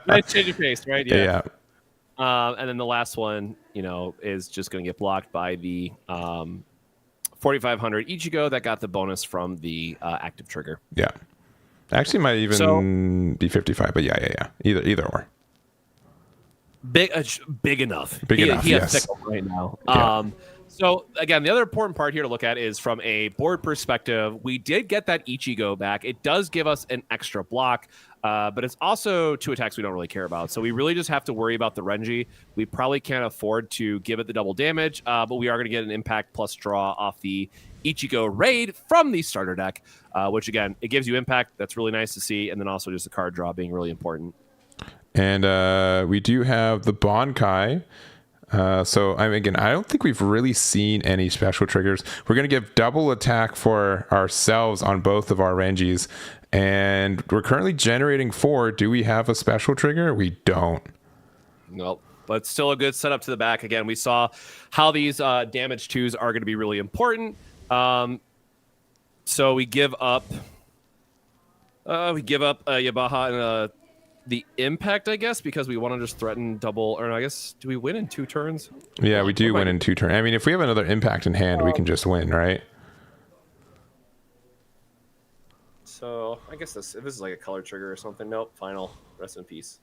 Speaker 2: Nice change of pace, right?
Speaker 1: Yeah.
Speaker 2: And then the last one, is just going to get blocked by the 4,500 Ichigo that got the bonus from the active trigger.
Speaker 1: Yeah. Actually, might even be 55, but yeah. Either or.
Speaker 2: Big enough.
Speaker 1: Big enough,
Speaker 2: He has
Speaker 1: yes.
Speaker 2: sickle right now.
Speaker 1: Yeah.
Speaker 2: So again, the other important part here to look at is from a board perspective. We did get that Ichigo back. It does give us an extra block, but it's also 2 attacks we don't really care about. So we really just have to worry about the Renji. We probably can't afford to give it the double damage, but we are going to get an impact plus draw off the Ichigo raid from the starter deck, which again, it gives you impact. That's really nice to see. And then also just the card draw being really important.
Speaker 1: And we do have the Bankai. So I don't think we've really seen any special triggers. We're going to give double attack for ourselves on both of our Renjis, and we're currently generating 4. Do we have a special trigger? We don't.
Speaker 2: Nope. But still a good setup to the back. Again, we saw how these damage 2s are going to be really important. So we give up Yabaha and the impact, I guess, because we want to just threaten double. Or I guess, do we win in 2 turns?
Speaker 1: Yeah, we do win in 2 turns. I mean, if we have another impact in hand, we can just win, right?
Speaker 2: So I guess if this is like a color trigger or something. Nope. Final. Rest in peace.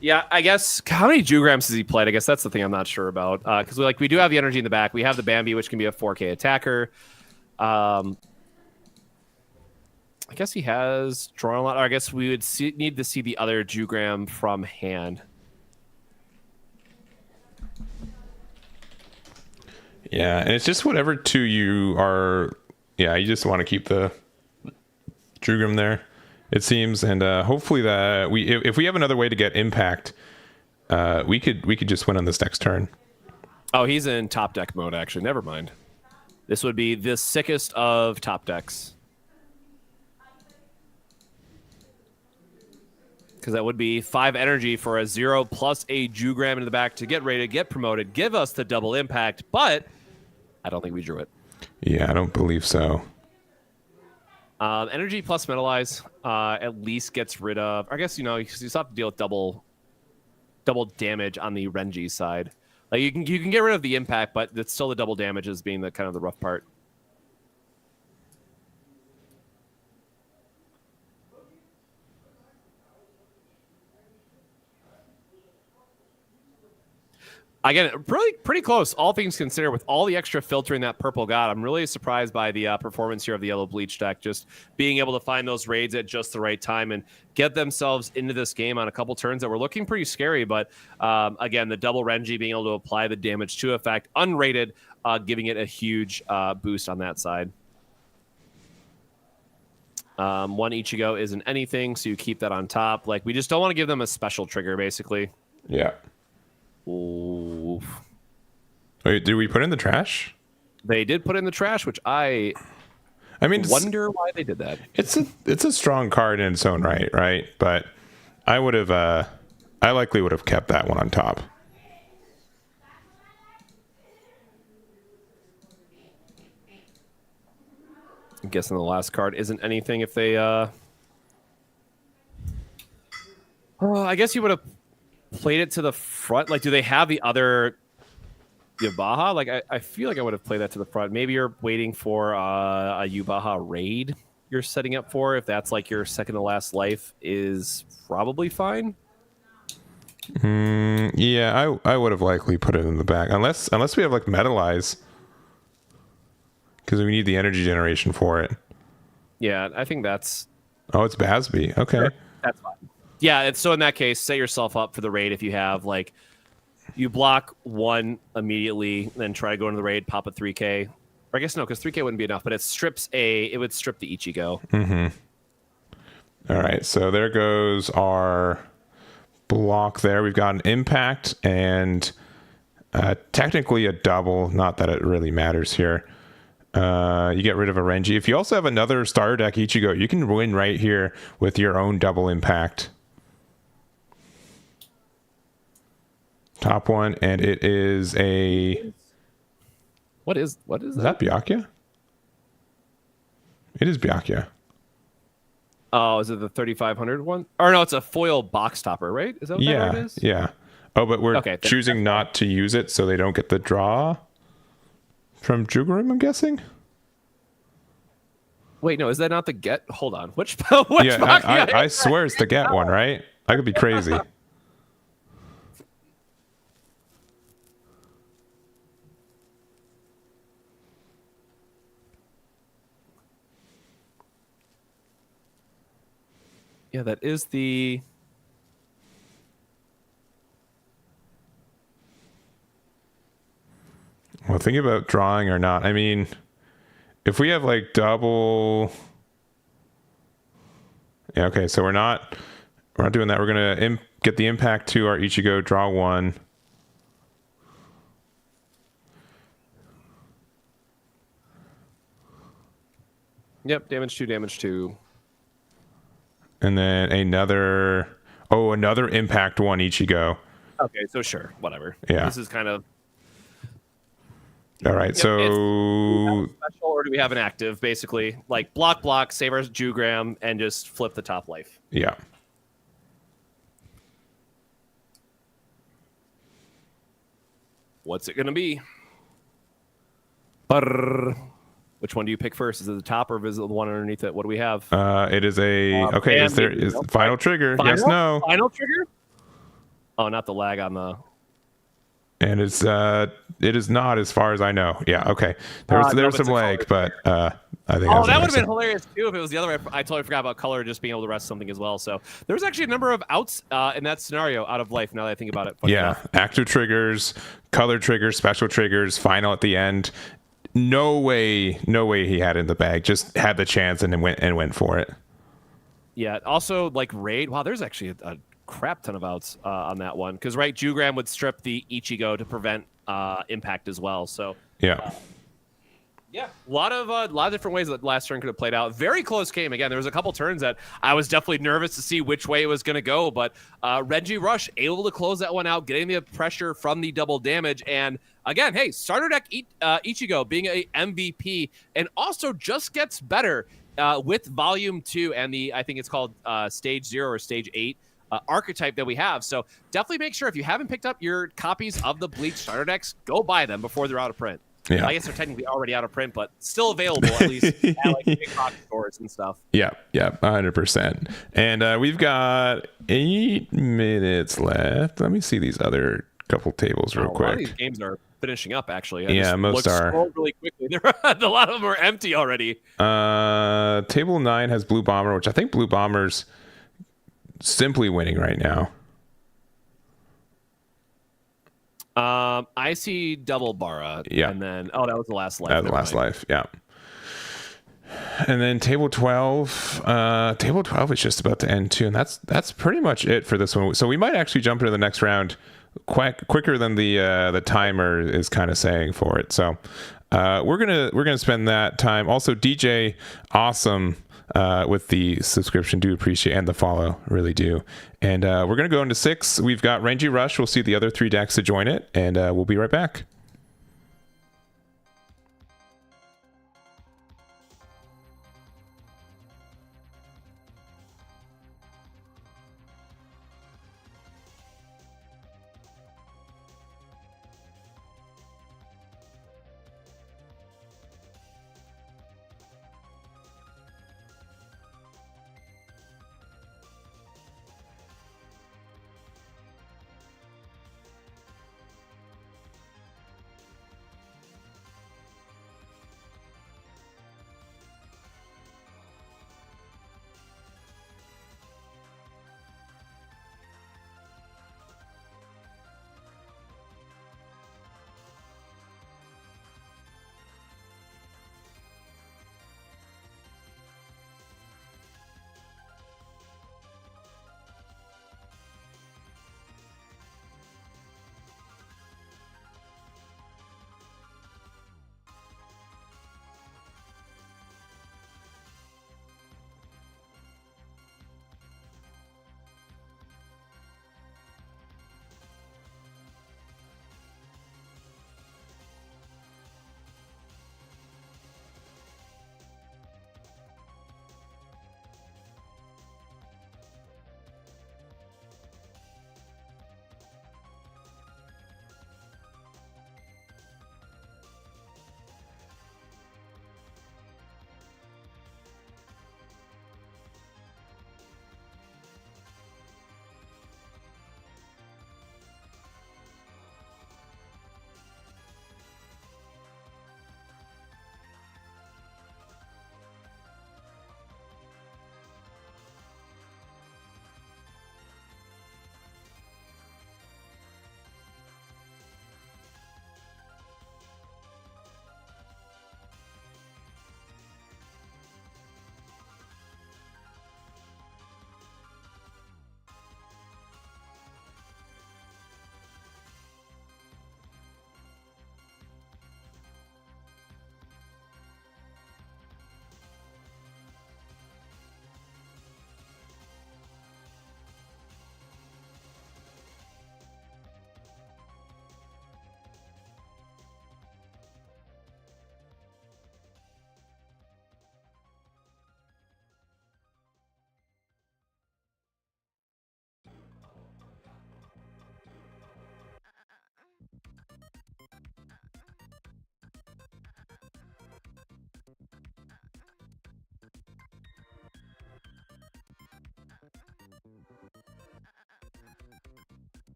Speaker 2: Yeah, I guess how many Jugrams has he played? I guess that's the thing I'm not sure about. Because we do have the energy in the back. We have the Bambi, which can be a 4K attacker. I guess he has drawn a lot. Or I guess we would need to see the other Jugram from hand.
Speaker 1: Yeah, and it's just whatever 2 you are. Yeah, you just want to keep the Jugram there, it seems, and hopefully that if we have another way to get impact, we could just win on this next turn.
Speaker 2: Oh, he's in top deck mode. Actually, never mind. This would be the sickest of top decks. Because that would be 5 energy for a 0 plus a Jugram in the back to get ready to get promoted, give us the double impact, but I don't think we drew it.
Speaker 1: Yeah, I don't believe so.
Speaker 2: Energy plus Metalize at least gets rid of, I guess, you still have to deal with double damage on the Renji side. Like you can get rid of the impact, but it's still the double damage as being the kind of the rough part. Again, pretty close, all things considered, with all the extra filtering that purple got. I'm really surprised by the performance here of the yellow bleach deck, just being able to find those raids at just the right time and get themselves into this game on a couple turns that were looking pretty scary. But again, the double Renji being able to apply the damage 2 effect, unrated, giving it a huge boost on that side. 1 Ichigo isn't anything, so you keep that on top. Like, we just don't want to give them a special trigger, basically.
Speaker 1: Yeah.
Speaker 2: Oof.
Speaker 1: Wait, did we put in the trash?
Speaker 2: They did put in the trash, which I wonder why they did that.
Speaker 1: It's a strong card in its own right? But I likely would have kept that one on top.
Speaker 2: I'm guessing the last card isn't anything if they I guess you would have played it to the front. Like, do they have the other Yubaha? Like, I feel like I would have played that to the front. Maybe you're waiting for a Yubaha raid you're setting up for. If that's like your second to last life, is probably fine.
Speaker 1: Yeah, I would have likely put it in the back. Unless we have like Metalize. Because we need the energy generation for it.
Speaker 2: Yeah, I think that's...
Speaker 1: Oh, it's Basby. Okay.
Speaker 2: Sure, that's fine. Yeah, so in that case, set yourself up for the raid if you have, like, you block 1 immediately, then try to go into the raid, pop a 3K. Or I guess no, because 3K wouldn't be enough, but it would strip the Ichigo.
Speaker 1: Mm-hmm. All right, so there goes our block there. We've got an impact and technically a double. Not that it really matters here. You get rid of a Renji. If you also have another starter deck Ichigo, you can win right here with your own double impact. Top one, and it is a...
Speaker 2: What is
Speaker 1: Is that Byakuya? It is Byakuya.
Speaker 2: Oh, is it the 3500 one? Or no, it's a foil box topper, right? Is that what that is?
Speaker 1: Yeah. Oh, but we're choosing not to use it so they don't get the draw from Jugurim, I'm guessing?
Speaker 2: Wait, no, is that not the get? Hold on. Which
Speaker 1: yeah, I swear it's the get one, right? I could be crazy.
Speaker 2: Yeah, that is the...
Speaker 1: Well, think about drawing or not. I mean, if we have like double... Yeah, okay, so we're not doing that. We're going to get the impact to our Ichigo, draw one.
Speaker 2: Yep, damage 2, damage 2.
Speaker 1: And then another impact one Ichigo.
Speaker 2: Okay, so sure, whatever.
Speaker 1: Yeah.
Speaker 2: This is kind of...
Speaker 1: All right, so...
Speaker 2: Special, or do we have an active, basically? Like, block, save our Jugram, and just flip the top life.
Speaker 1: Yeah.
Speaker 2: What's it going to be? Brrr. Which one do you pick first? Is it the top or is it the one underneath it? What do we have?
Speaker 1: It is a... okay, is final trigger? Final? Yes, no.
Speaker 2: Final trigger? Oh, not the lag on the...
Speaker 1: And it is not, as far as I know. Yeah, okay. There was some lag, but I think...
Speaker 2: Oh, that would have been hilarious, too, if it was the other way. I totally forgot about color just being able to rest something as well. So there's actually a number of outs in that scenario out of life, now that I think about it.
Speaker 1: Funny enough. Active triggers, color triggers, special triggers, final at the end. No way he had it in the bag. Just had the chance and then went for it.
Speaker 2: Yeah, also, like, raid. Wow, there's actually a crap ton of outs on that one. Because, right, Jugram would strip the Ichigo to prevent impact as well. So,
Speaker 1: yeah.
Speaker 2: Yeah, a lot of different ways that last turn could have played out. Very close game. Again, there was a couple turns that I was definitely nervous to see which way it was going to go, but Renji Rush able to close that one out, getting the pressure from the double damage. And again, hey, starter deck Ichigo being a MVP, and also just gets better with Volume 2 and I think it's called Stage 0 or Stage 8 archetype that we have. So definitely make sure if you haven't picked up your copies of the Bleach starter decks, go buy them before they're out of print.
Speaker 1: Yeah.
Speaker 2: I guess they're technically already out of print, but still available at least at like big box stores and stuff.
Speaker 1: Yeah, 100%. And we've got 8 minutes left. Let me see these other couple tables real quick. A lot of
Speaker 2: these games are finishing up, actually.
Speaker 1: Yeah, most are.
Speaker 2: Really quickly. A lot of them are empty already.
Speaker 1: Table 9 has Blue Bomber, which I think Blue Bomber's simply winning right now.
Speaker 2: I see double Bara.
Speaker 1: Yeah.
Speaker 2: And then, that was the last life.
Speaker 1: That was the last life, yeah. And then table 12. Table 12 is just about to end too, and that's pretty much it for this one. So we might actually jump into the next round quicker than the timer is kind of saying for it. So we're gonna spend that time. Also, DJ, awesome. With the subscription, do appreciate, and the follow, really do. And we're going to go into 6. We've got Renji Rush. We'll see the other 3 decks to join it, and we'll be right back.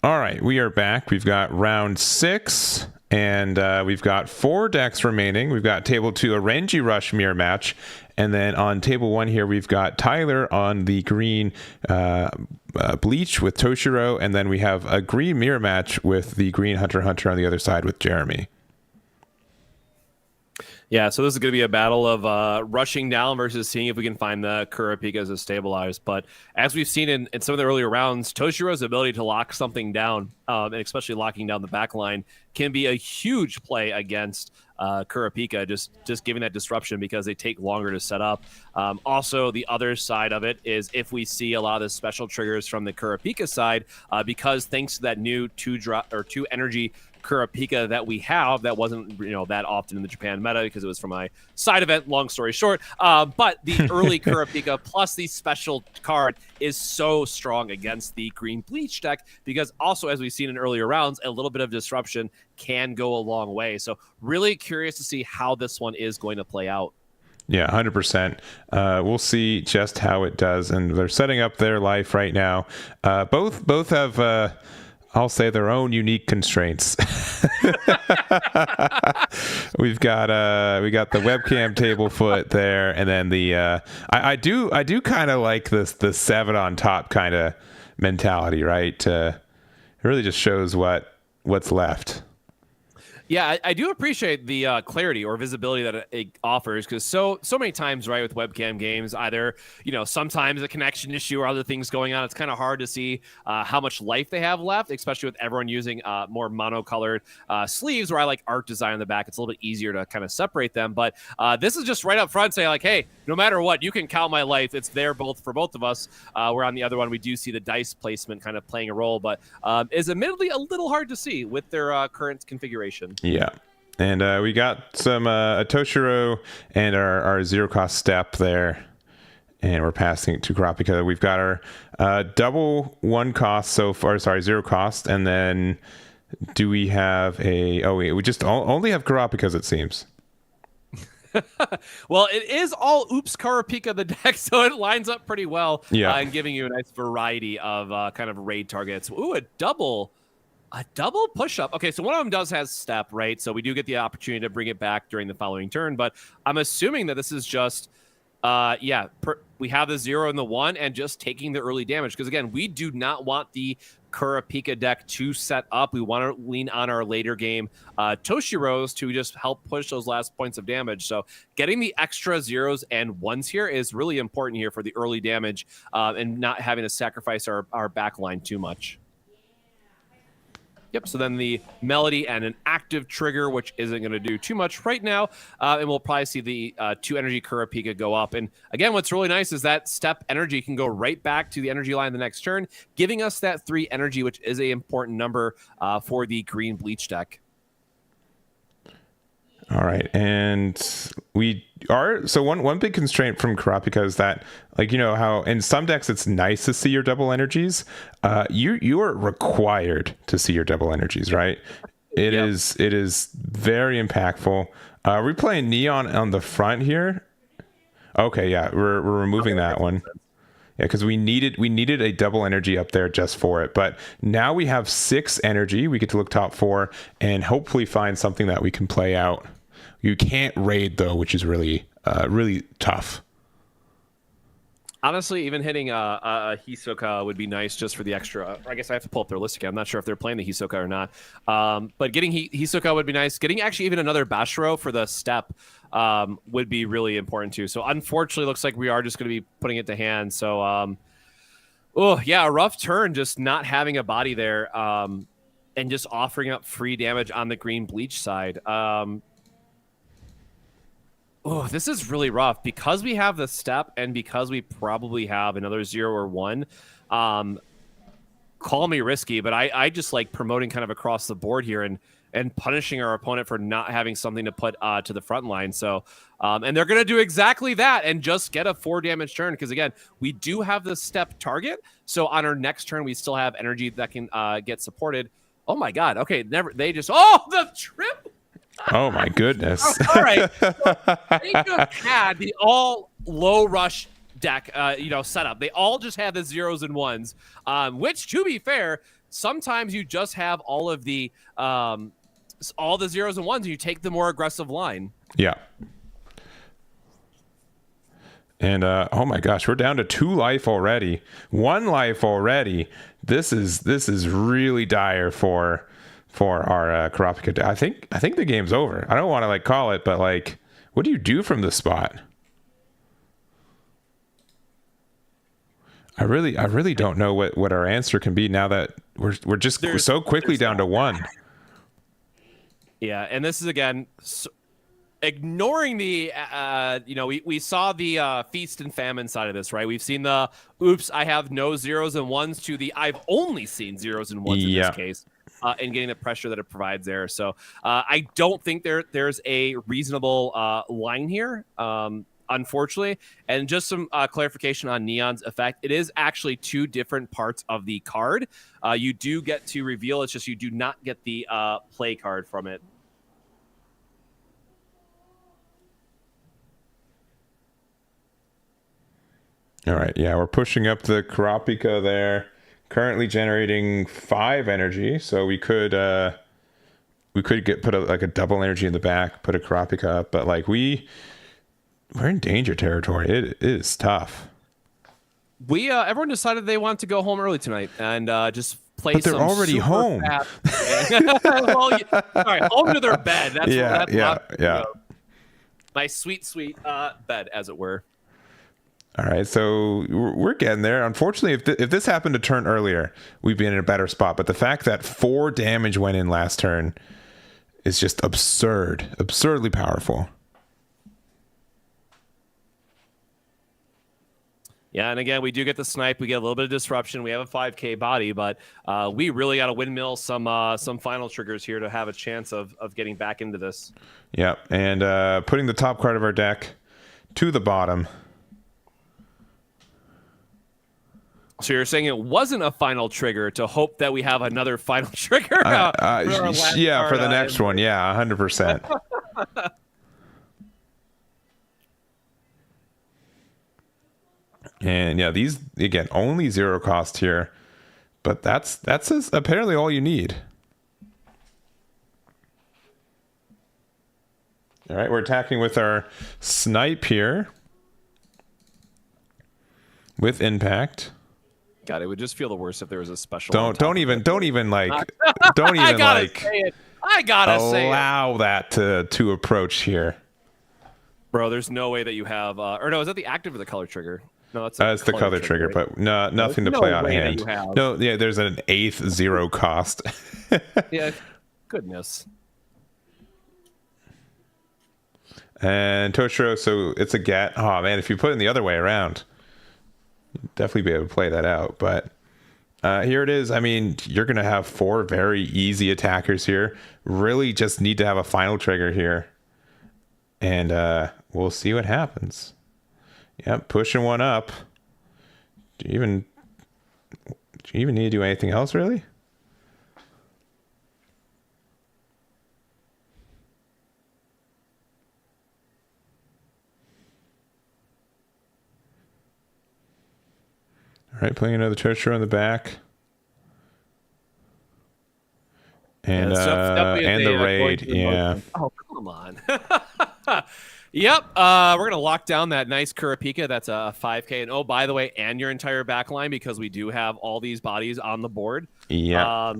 Speaker 1: All right, we are back. We've got round 6, and we've got 4 decks remaining. We've got table 2, a Renji Rush mirror match, and then on table 1 here, we've got Tyler on the green Bleach with Toshiro, and then we have a green mirror match with the green Hunter x Hunter on the other side with Jeremy.
Speaker 2: Yeah, so this is going to be a battle of rushing down versus seeing if we can find the Kurapika as stabilized. But as we've seen in some of the earlier rounds, Toshiro's ability to lock something down, and especially locking down the back line, can be a huge play against Kurapika, just giving that disruption because they take longer to set up. Also, the other side of it is if we see a lot of the special triggers from the Kurapika side, because thanks to that new 2 energy Kurapika that we have that wasn't that often in the Japan meta because it was from my side event, long story short, but the early Kurapika plus the special card is so strong against the green Bleach deck because also, as we've seen in earlier rounds, a little bit of disruption can go a long way. So really curious to see how this one is going to play out.
Speaker 1: Yeah, 100%. We'll see just how it does, and they're setting up their life right now. Both have I'll say their own unique constraints. we got the webcam table foot there, and then the I do kind of like the 7 on top kind of mentality, right? It really just shows what's left.
Speaker 2: Yeah, I do appreciate the clarity or visibility that it offers because so many times, right, with webcam games, either sometimes a connection issue or other things going on, it's kind of hard to see how much life they have left, especially with everyone using more monocolored sleeves where I like art design on the back. It's a little bit easier to kind of separate them, but this is just right up front saying like, hey, no matter what, you can count my life. It's there for both of us. Where on the other one, we do see the dice placement kind of playing a role, but is admittedly a little hard to see with their current configuration.
Speaker 1: Yeah. And we got some a Toshiro and our 0 cost step there. And we're passing it to Kurapika. We've got our double 1 cost so far. Sorry, 0 cost. And then do we have we just only have Kurapika's, it seems.
Speaker 2: Well, it is all Oops Kurapika the deck, so it lines up pretty well.
Speaker 1: Yeah.
Speaker 2: And giving you a nice variety of kind of raid targets. Ooh, a double push-up. Okay, so one of them does has step, right? So we do get the opportunity to bring it back during the following turn, but I'm assuming that this is just, we have the 0 and the 1 and just taking the early damage. Because again, we do not want the Kurapika deck to set up. We want to lean on our later game Toshiros to just help push those last points of damage. So getting the extra 0s and 1s here is really important here for the early damage and not having to sacrifice our back line too much. Yep, so then the Melody and an active trigger, which isn't going to do too much right now. And we'll probably see the 2 energy Kurapika go up. And again, what's really nice is that step energy can go right back to the energy line the next turn, giving us that 3 energy, which is an important number for the green Bleach deck.
Speaker 1: All right, and one big constraint from Kurapika is that, like, how in some decks it's nice to see your double energies. You are required to see your double energies, right? It is very impactful. Are we playing Neon on the front here? Okay, yeah, we're removing that one. Yeah, because we needed a double energy up there just for it. But now we have 6 energy. We get to look top 4 and hopefully find something that we can play out. You can't raid though, which is really tough.
Speaker 2: Honestly, even hitting a Hisoka would be nice just for the extra. I guess I have to pull up their list again. I'm not sure if they're playing the Hisoka or not. But getting Hisoka would be nice. Getting actually even another Bashiro for the step would be really important too. So unfortunately, it looks like we are just going to be putting it to hand. So, a rough turn just not having a body there. and just offering up free damage on the green bleach side. Oh, this is really rough because we have the step and because we probably have another 0 or 1. Call me risky, but I just like promoting kind of across the board here and punishing our opponent for not having something to put to the front line. So, and they're going to do exactly that and just get a 4 damage turn because, again, we do have the step target. So on our next turn, we still have energy that can get supported. Oh, my God. Okay, they just... Oh, the trip!
Speaker 1: Oh, my goodness.
Speaker 2: All right. So they just had the all low rush deck, setup. They all just had the 0s and 1s, which, to be fair, sometimes you just have all the 0s and 1s and you take the more aggressive line.
Speaker 1: Yeah. And oh my gosh, we're down to 2 life already. 1 life already. This is really dire for our Karapika. I think the game's over. I don't want to like call it, but like, what do you do from this spot? I really don't know what our answer can be now that we're just so quickly down to 1.
Speaker 2: Yeah, and this is again ignoring the we saw the feast and famine side of this, right? We've seen the oops, I have no 0s and 1s to the I've only seen 0s and 1s in this case. And getting the pressure that it provides there. So I don't think there's a reasonable line here, unfortunately. And just some clarification on Neon's effect. It is actually 2 different parts of the card. You do get to reveal. It's just you do not get the play card from it.
Speaker 1: All right. Yeah, we're pushing up the Karapika there. Currently generating 5 energy, so we could put a double energy in the back, put a Karapika up, but like we're in danger territory. It is tough.
Speaker 2: Everyone decided they want to go home early tonight and just play.
Speaker 1: But they're already home.
Speaker 2: Well, sorry, home to their bed. That's
Speaker 1: yeah.
Speaker 2: My sweet bed, as it were.
Speaker 1: All right, so we're getting there. Unfortunately, if this happened to turn earlier, we'd be in a better spot. But the fact that 4 damage went in last turn is just absurdly powerful.
Speaker 2: Yeah, and again, we do get the snipe. We get a little bit of disruption. We have a 5K body, but we really got to windmill some final triggers here to have a chance of getting back into this.
Speaker 1: Yep, and putting the top card of our deck to the bottom.
Speaker 2: So you're saying it wasn't a final trigger to hope that we have another final trigger?
Speaker 1: For the next one. Yeah, 100%. And yeah, these, again, only 0 cost here. But that's apparently all you need. All right, we're attacking with our snipe here. With impact.
Speaker 2: God, it would just feel the worst if there was a special.
Speaker 1: Don't even like
Speaker 2: I gotta say
Speaker 1: allow that to approach here,
Speaker 2: bro. There's no way that you have or no, is that the active or the color trigger? No,
Speaker 1: that's the color trigger, right? But nothing to play on hand. No, yeah, there's an 8th 0 cost.
Speaker 2: Yeah, goodness.
Speaker 1: And Toshiro, so it's a get. Oh man, if you put it in the other way around, you'd definitely be able to play that out. But here it is. I mean, you're going to have 4 very easy attackers here. Really just need to have a final trigger here. And we'll see what happens. Yep, pushing one up. Do you even need to do anything else, really? All right, playing another Toshiro on the back. And the raid, yeah.
Speaker 2: Oh, come on. Yep, we're going to lock down that nice Kurapika. That's a 5K. And oh, by the way, and your entire back line, because we do have all these bodies on the board.
Speaker 1: Yeah.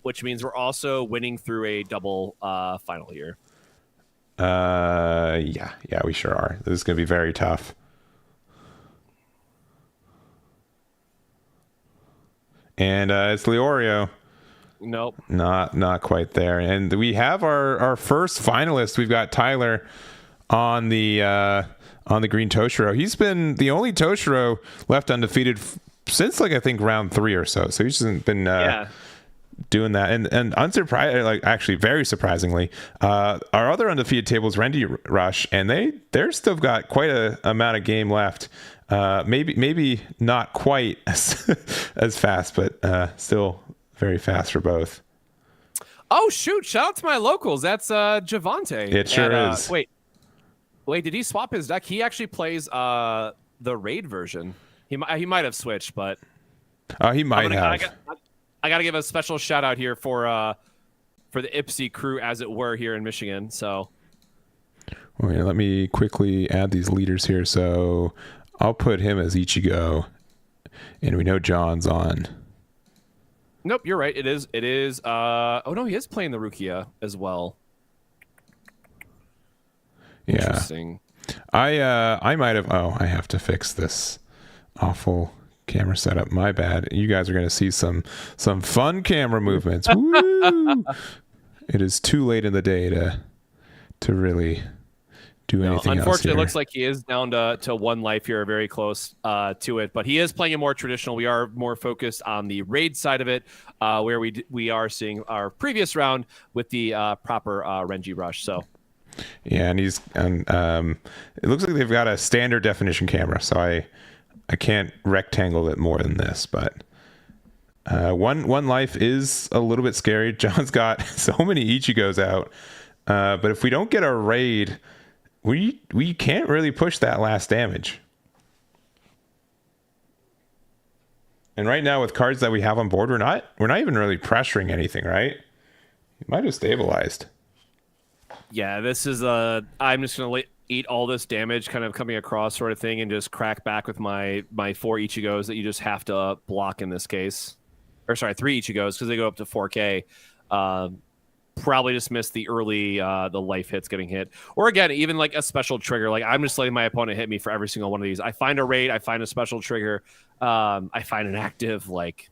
Speaker 2: Which means we're also winning through a double final here.
Speaker 1: Yeah, we sure are. This is going to be very tough. And it's Leorio.
Speaker 2: Nope.
Speaker 1: Not quite there. And we have our first finalist. We've got Tyler on the green Toshiro. He's been the only Toshiro left undefeated since I think round 3 or so. So he's just been doing that. And unsurprisingly, actually very surprisingly, our other undefeated table is Renji Rush, and they're still got quite a amount of game left. Maybe not quite as fast, but still very fast for both.
Speaker 2: Oh shoot! Shout out to my locals. That's Javante.
Speaker 1: It sure is.
Speaker 2: Wait, did he swap his deck? He actually plays the raid version. He might have switched, but
Speaker 1: he might have.
Speaker 2: I got to give a special shout out here for the Ipsy crew, as it were, here in Michigan. So,
Speaker 1: okay, let me quickly add these leaders here. So I'll put him as Ichigo, and we know John's on.
Speaker 2: Nope, you're right. It is. Oh no, he is playing the Rukia as well.
Speaker 1: Yeah.
Speaker 2: Interesting.
Speaker 1: I might have. Oh, I have to fix this awful camera setup. My bad. You guys are going to see some fun camera movements. Woo! It is too late in the day to really do anything else.
Speaker 2: Unfortunately,
Speaker 1: here.
Speaker 2: it looks like he is down to 1 life here, very close to it. But he is playing a more traditional. We are more focused on the raid side of it, where we are seeing our previous round with the proper Renji Rush. So.
Speaker 1: Yeah, and it looks like they've got a standard definition camera, so I can't rectangle it more than this, but one life is a little bit scary. John's got so many Ichigos out, but if we don't get a raid, we can't really push that last damage. And right now with cards that we have on board, we're not even really pressuring anything, right? It might have stabilized.
Speaker 2: Yeah, this is I'm just gonna eat all this damage kind of coming across sort of thing, and just crack back with my 4 Ichigos that you just have to block in this case. Or sorry, 3 Ichigos, because they go up to 4K. Probably just miss the early the life hits getting hit. Or again, even like a special trigger. Like I'm just letting my opponent hit me for every single one of these. I find a raid, I find a special trigger, I find an active, like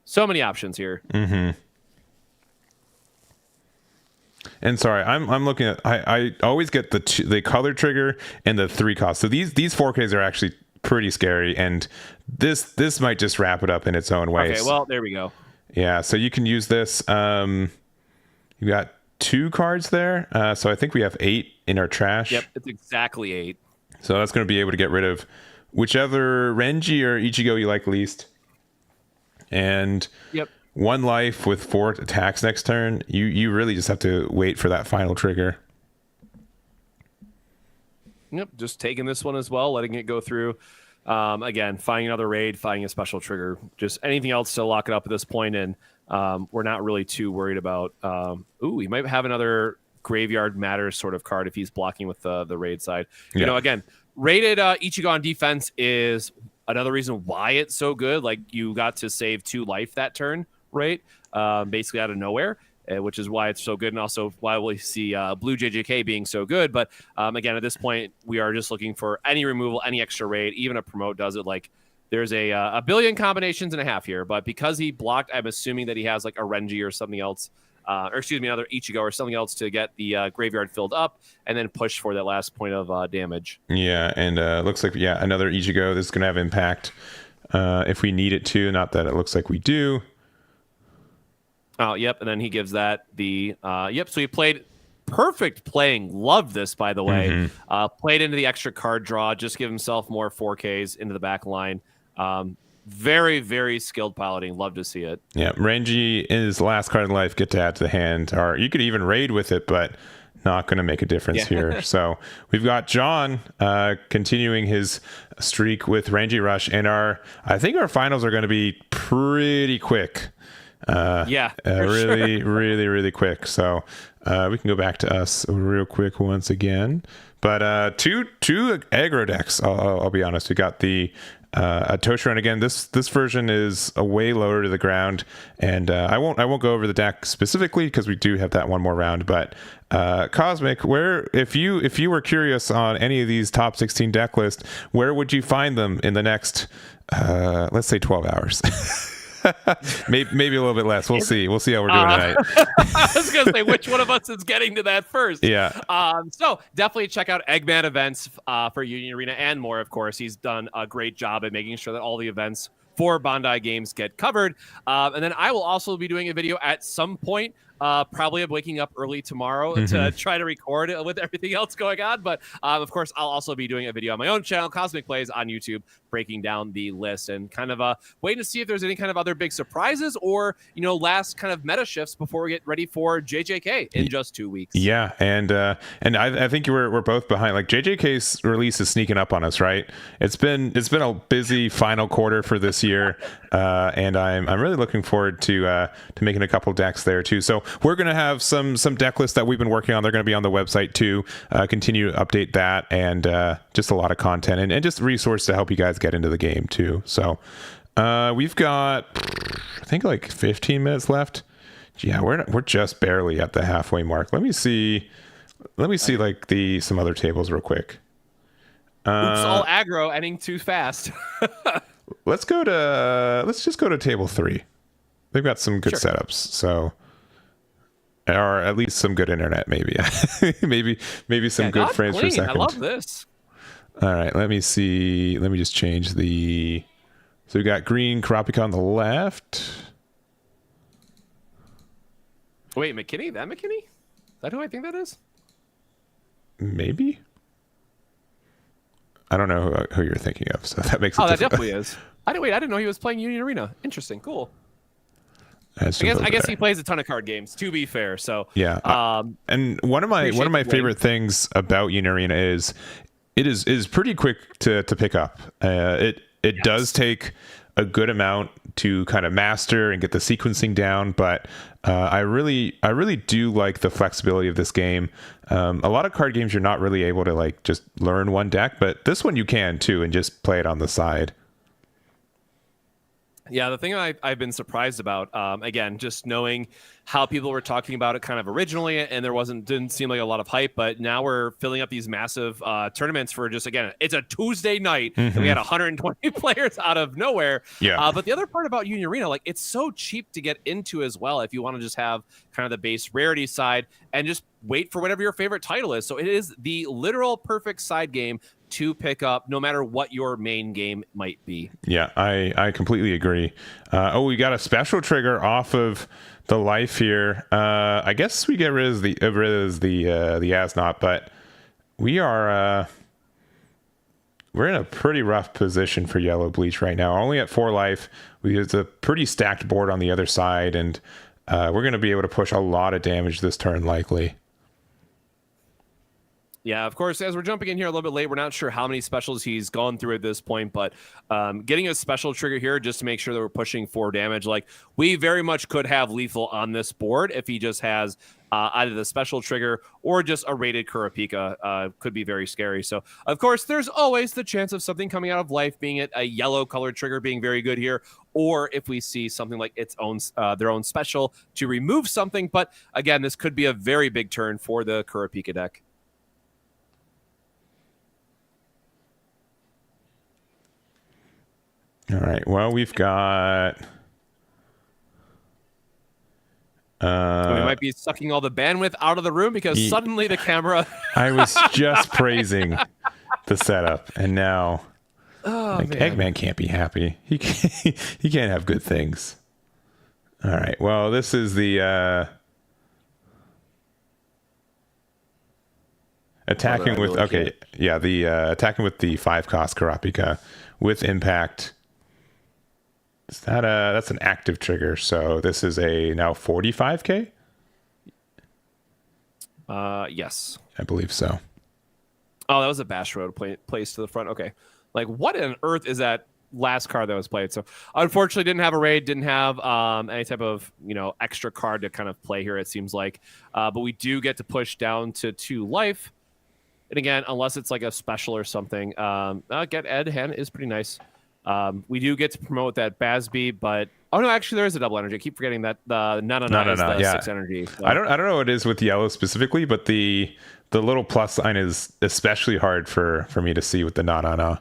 Speaker 2: so many options here.
Speaker 1: Mm-hmm. And sorry, I'm looking at. I always get the color trigger and the 3 cost. So these 4Ks are actually pretty scary, and this might just wrap it up in its own way.
Speaker 2: Okay, well there we go.
Speaker 1: Yeah, so you can use this. You got 2 cards there, so I think we have 8 in our trash.
Speaker 2: Yep, it's exactly 8.
Speaker 1: So that's going to be able to get rid of whichever Renji or Ichigo you like least. And
Speaker 2: yep.
Speaker 1: 1 life with 4 attacks next turn. You really just have to wait for that final trigger.
Speaker 2: Yep, just taking this one as well, letting it go through. Again, finding another raid, finding a special trigger, just anything else to lock it up at this point, and we're not really too worried about. He might have another Graveyard Matters sort of card if he's blocking with the raid side.
Speaker 1: Yeah.
Speaker 2: You know, again, rated Ichigo on defense is another reason why it's so good. Like you got to save 2 life that turn. Right, basically out of nowhere, which is why it's so good, and also why we see blue JJK being so good. But again, at this point, we are just looking for any removal, any extra raid, even a promote does it. Like there's a billion combinations and a half here, but because he blocked, I'm assuming that he has like a Renji or something else, another Ichigo or something else to get the graveyard filled up and then push for that last point of damage.
Speaker 1: Yeah, and looks like another Ichigo. This is going to have impact if we need it to. Not that it looks like we do.
Speaker 2: Oh, yep. And then he gives that yep. So he played perfect playing. Loved this, by the way. Mm-hmm. Played into the extra card draw. Just give himself more 4Ks into the back line. Very, very skilled piloting. Love to see it. Yeah.
Speaker 1: Renji in his last card in life, get to add to the hand. Or you could even raid with it, but not going to make a difference here. So we've got John continuing his streak with Renji Rush. And I think our finals are going to be pretty quick. Really quick. So we can go back to us real quick once again. But two aggro decks. I'll be honest. We got the Toshiro, and again, this version is a way lower to the ground, and I won't go over the deck specifically because we do have that one more round. But Cosmic, where if you were curious on any of these top 16 deck lists, where would you find them in the next let's say 12 hours? Maybe a little bit less. We'll see. We'll see how we're doing tonight.
Speaker 2: I was gonna say which one of us is getting to that first.
Speaker 1: Yeah.
Speaker 2: So definitely check out Eggman events for Union Arena and more. Of course, he's done a great job at making sure that all the events for Bandai games get covered. And then I will also be doing a video at some point. Probably I'm waking up early tomorrow to try to record it with everything else going on. But of course, I'll also be doing a video on my own channel, Cosmic Plays on YouTube, breaking down the list and kind of waiting to see if there's any kind of other big surprises or, last kind of meta shifts before we get ready for JJK in just 2 weeks.
Speaker 1: Yeah. And I think we're both behind. Like JJK's release is sneaking up on us, right? It's been a busy final quarter for this year. And I'm really looking forward to making a couple decks there too. So we're going to have some deck lists that we've been working on. They're going to be on the website too. Continue to update that and just a lot of content and just resource to help you guys get into the game too. So we've got, I think, like 15 minutes left. Yeah, we're just barely at the halfway mark. Let me see like some other tables real quick.
Speaker 2: Oops, all aggro, ending too fast.
Speaker 1: Let's just go to table 3. They've got some good setups, so, or at least some good internet, maybe. maybe some good frames per second.
Speaker 2: I love this.
Speaker 1: All right, let me see. Let me just change the. So we got green Karapika on the left.
Speaker 2: Wait, McKinney? That McKinney? Is that who I think that is?
Speaker 1: Maybe. I don't know who you're thinking of, so that makes it
Speaker 2: that definitely is. I didn't know he was playing Union Arena. Interesting, cool. I guess he plays a ton of card games, to be fair. So
Speaker 1: yeah, and one of my favorite things about Union Arena is it is pretty quick to pick up. It does take a good amount to kind of master and get the sequencing down, but I really do like the flexibility of this game. A lot of card games you're not really able to like just learn one deck, but this one you can too, and just play it on the side.
Speaker 2: Yeah, the thing I've been surprised about, again, just knowing how people were talking about it kind of originally, and there didn't seem like a lot of hype, but now we're filling up these massive tournaments for just, again, it's a Tuesday night, and we had 120 players out of nowhere.
Speaker 1: Yeah.
Speaker 2: But the other part about Union Arena, like, it's so cheap to get into as well if you want to just have kind of the base rarity side and just wait for whatever your favorite title is. So it is the literal perfect side game to pick up no matter what your main game might be.
Speaker 1: Yeah, I completely agree. We got a special trigger off of the life here. I guess we get rid of the Aandroidd, but we're in a pretty rough position for Yellow Bleach right now. Only at 4 life. It's a pretty stacked board on the other side, and we're going to be able to push a lot of damage this turn likely.
Speaker 2: Yeah, of course, as we're jumping in here a little bit late, we're not sure how many specials he's gone through at this point, but getting a special trigger here just to make sure that we're pushing 4 damage. Like, we very much could have lethal on this board if he just has either the special trigger or just a rated Kurapika. Could be very scary. So, of course, there's always the chance of something coming out of life, being it a yellow color trigger being very good here, or if we see something like their own special to remove something. But, again, this could be a very big turn for the Kurapika deck.
Speaker 1: All right. Well, we've got.
Speaker 2: We might be sucking all the bandwidth out of the room because suddenly the camera.
Speaker 1: I was just praising the setup, and now Eggman can't be happy. He can't have good things. All right. Well, this is the attacking with attacking with the 5-cost Kurapika with impact. Is that that's an active trigger, so this is a now 45k?
Speaker 2: Yes.
Speaker 1: I believe so.
Speaker 2: Oh, that was a Bash Road placed to the front. Okay. Like, what on earth is that last card that was played? So, unfortunately, didn't have a raid, didn't have any type of, extra card to kind of play here, it seems like. But we do get to push down to 2 life. And again, unless it's like a special or something, get Ed hand is pretty nice. We do get to promote that Bazby, but no, actually there is a double energy. I keep forgetting that the no, is the 6 energy. So.
Speaker 1: I don't know what it is with yellow specifically, but the little plus sign is especially hard for me to see with the no.